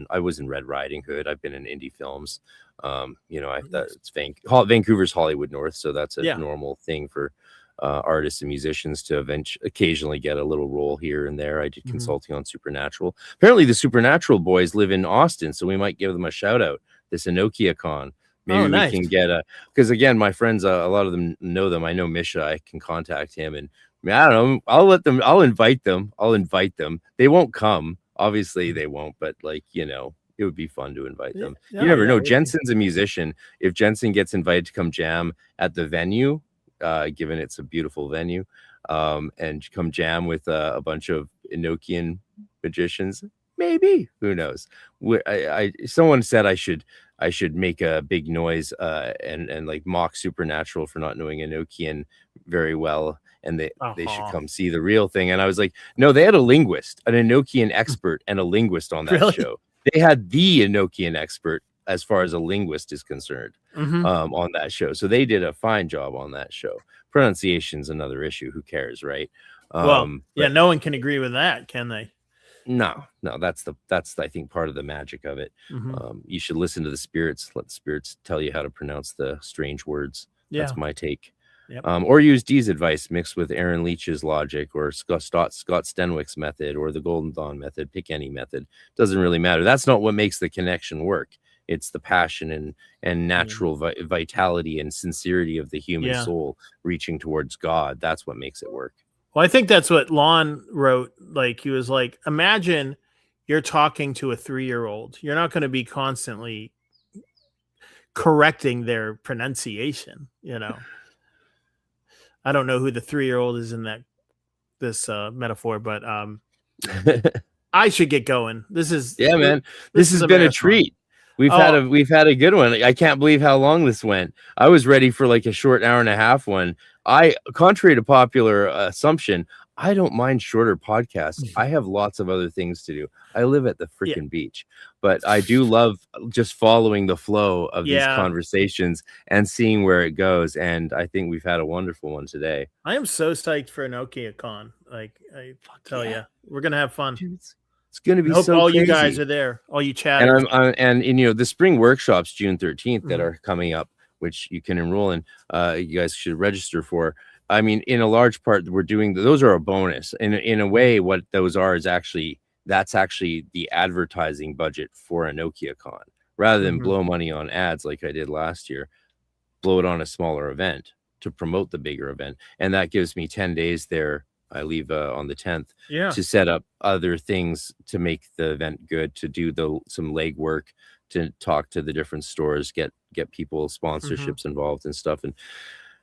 I was in Red Riding Hood. I've been in indie films. It's Vancouver's Hollywood North, so that's a normal thing for artists and musicians to occasionally get a little role here and there. I did consulting on Supernatural. Apparently the Supernatural boys live in Austin, so we might give them a shout out. This Enokia Con. Maybe we can get because again, my friends, a lot of them know them. I know Misha. I can contact him, and I don't know. I'll invite them. They won't come. Obviously they won't, but it would be fun to invite them. You never know. Jensen's a musician. If Jensen gets invited to come jam at the venue, given it's a beautiful venue, and come jam with a bunch of Enochian magicians, maybe, who knows? Someone said I should make a big noise and mock Supernatural for not knowing Enochian very well, and they should come see the real thing. And I was like, no, they had a linguist, an Enochian expert, and a linguist on that show. They had the Enochian expert as far as a linguist is concerned on that show. So they did a fine job on that show. Pronunciation's another issue. Who cares, right? No one can agree with that, can they? No, that's I think part of the magic of it. You should listen to the spirits. Let the spirits tell you how to pronounce the strange words. That's my take. Yep. Or use Dee's advice mixed with Aaron Leach's logic, or Scott Stenwick's method, or the Golden Dawn method. Pick any method. Doesn't really matter. That's not what makes the connection work. It's the passion and natural vitality and sincerity of the human soul reaching towards God. That's what makes it work. Well, I think that's what Lon wrote. Like, he was like, imagine you're talking to a 3-year-old. You're not going to be constantly correcting their pronunciation, you know. I don't know who the 3-year-old is in this metaphor, but I should get going. This is man. This has been a treat. We've had a good one. I can't believe how long this went. I was ready for like a short hour and a half one. Contrary to popular assumption, I don't mind shorter podcasts. I have lots of other things to do. I live at the freaking beach, but I do love just following the flow of these conversations and seeing where it goes. And I think we've had a wonderful one today. I am so psyched for an OKCon. Like, I tell you, we're going to have fun. Dude, it's going to be hope so all crazy. You guys are there, all you chatters. And you know, the spring workshops, June 13th, that are coming up, which you can enroll in, you guys should register for. I mean, in a large part, we're doing those are a bonus. In a way, what those are is that's actually the advertising budget for a NokiaCon. Rather than blow money on ads like I did last year, blow it on a smaller event to promote the bigger event. And that gives me 10 days there. I leave on the 10th to set up other things to make the event good, to do some legwork, to talk to the different stores, get people sponsorships involved and stuff. And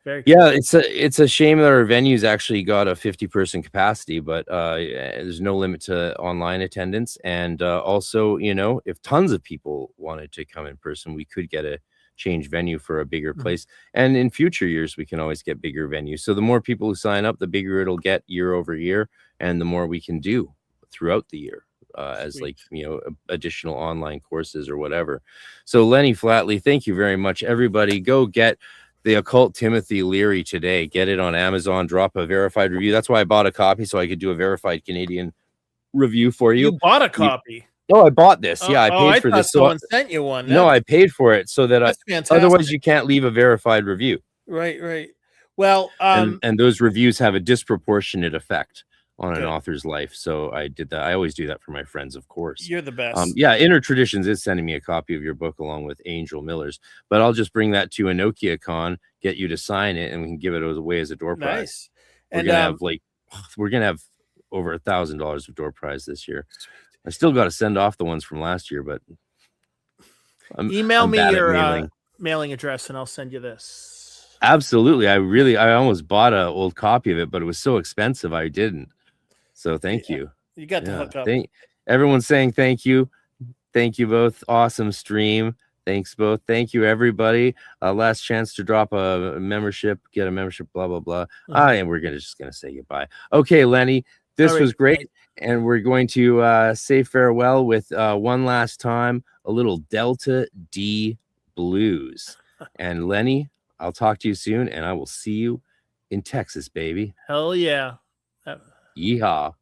it's a shame that our venue's actually got a 50-person capacity, but there's no limit to online attendance. And also, you know, if tons of people wanted to come in person, we could get a change venue for a bigger place. And in future years, we can always get bigger venues. So the more people who sign up, the bigger it'll get year over year, and the more we can do throughout the year. As like, you know, additional online courses or whatever. So Lenny Flatley, thank you very much. Everybody go get the Occult Timothy Leary today. Get it on Amazon, drop a verified review. That's why I bought a copy, so I could do a verified Canadian review for you. You bought a copy? I bought this. I paid for this. Someone sent you one. No, I paid for it so that fantastic. Otherwise you can't leave a verified review. Right. Well, and those reviews have a disproportionate effect on an author's life. So I did that. I always do that for my friends, of course. You're the best. Inner Traditions is sending me a copy of your book along with Angel Miller's, but I'll just bring that to a NokiaCon, get you to sign it, and we can give it away as a door prize. We're gonna have over $1,000 of door prize this year. I still got to send off the ones from last year, but email me your mailing address and I'll send you this. Absolutely. I almost bought an old copy of it, but it was so expensive I didn't. So thank you. You got to hook up. Everyone's saying thank you. Thank you both. Awesome stream. Thanks both. Thank you, everybody. Last chance to drop a membership, get a membership, blah, blah, blah. And we're just going to say goodbye. Okay, Lenny, this was great. And we're going to say farewell with one last time, a little Delta D blues. And Lenny, I'll talk to you soon, and I will see you in Texas, baby. Hell yeah. Yeehaw.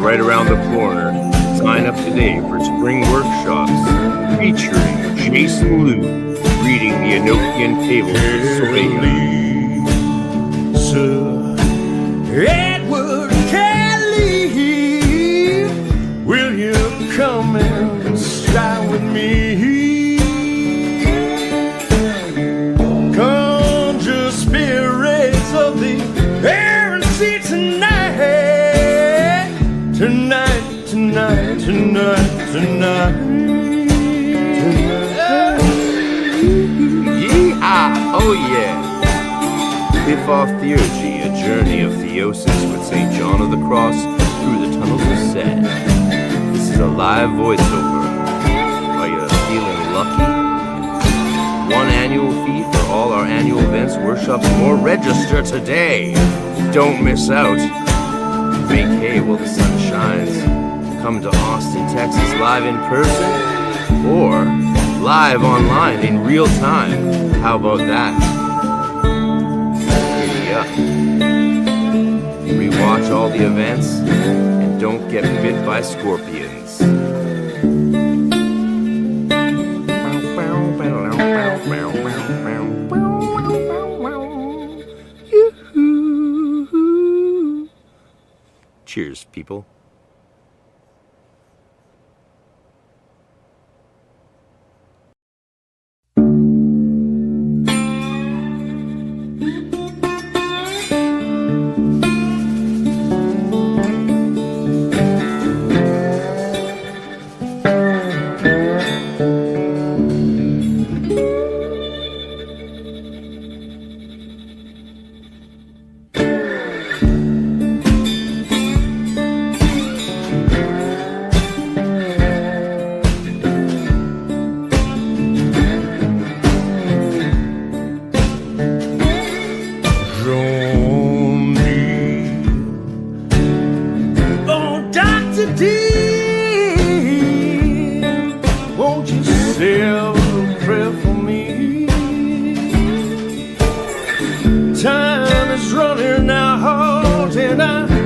Right around the corner. Sign up today for spring workshops featuring Jason Liu reading the Enochian Fables of Sir Edward Kelly, will you come see tonight, tonight, tonight, tonight, tonight. Yeehaw! Oh yeah! Piff off Theurgy, a journey of theosis with St. John of the Cross through the tunnels of Set. This is a live voiceover. Are you feeling lucky? One annual fee for all our annual events, workshops, and more. Register today. Don't miss out. Make hay while the sun shines. Come to Austin, Texas live in person or live online in real time. How about that? Giddy up. Rewatch all the events and don't get bit by scorpions. Cheers, people. Time is running out and I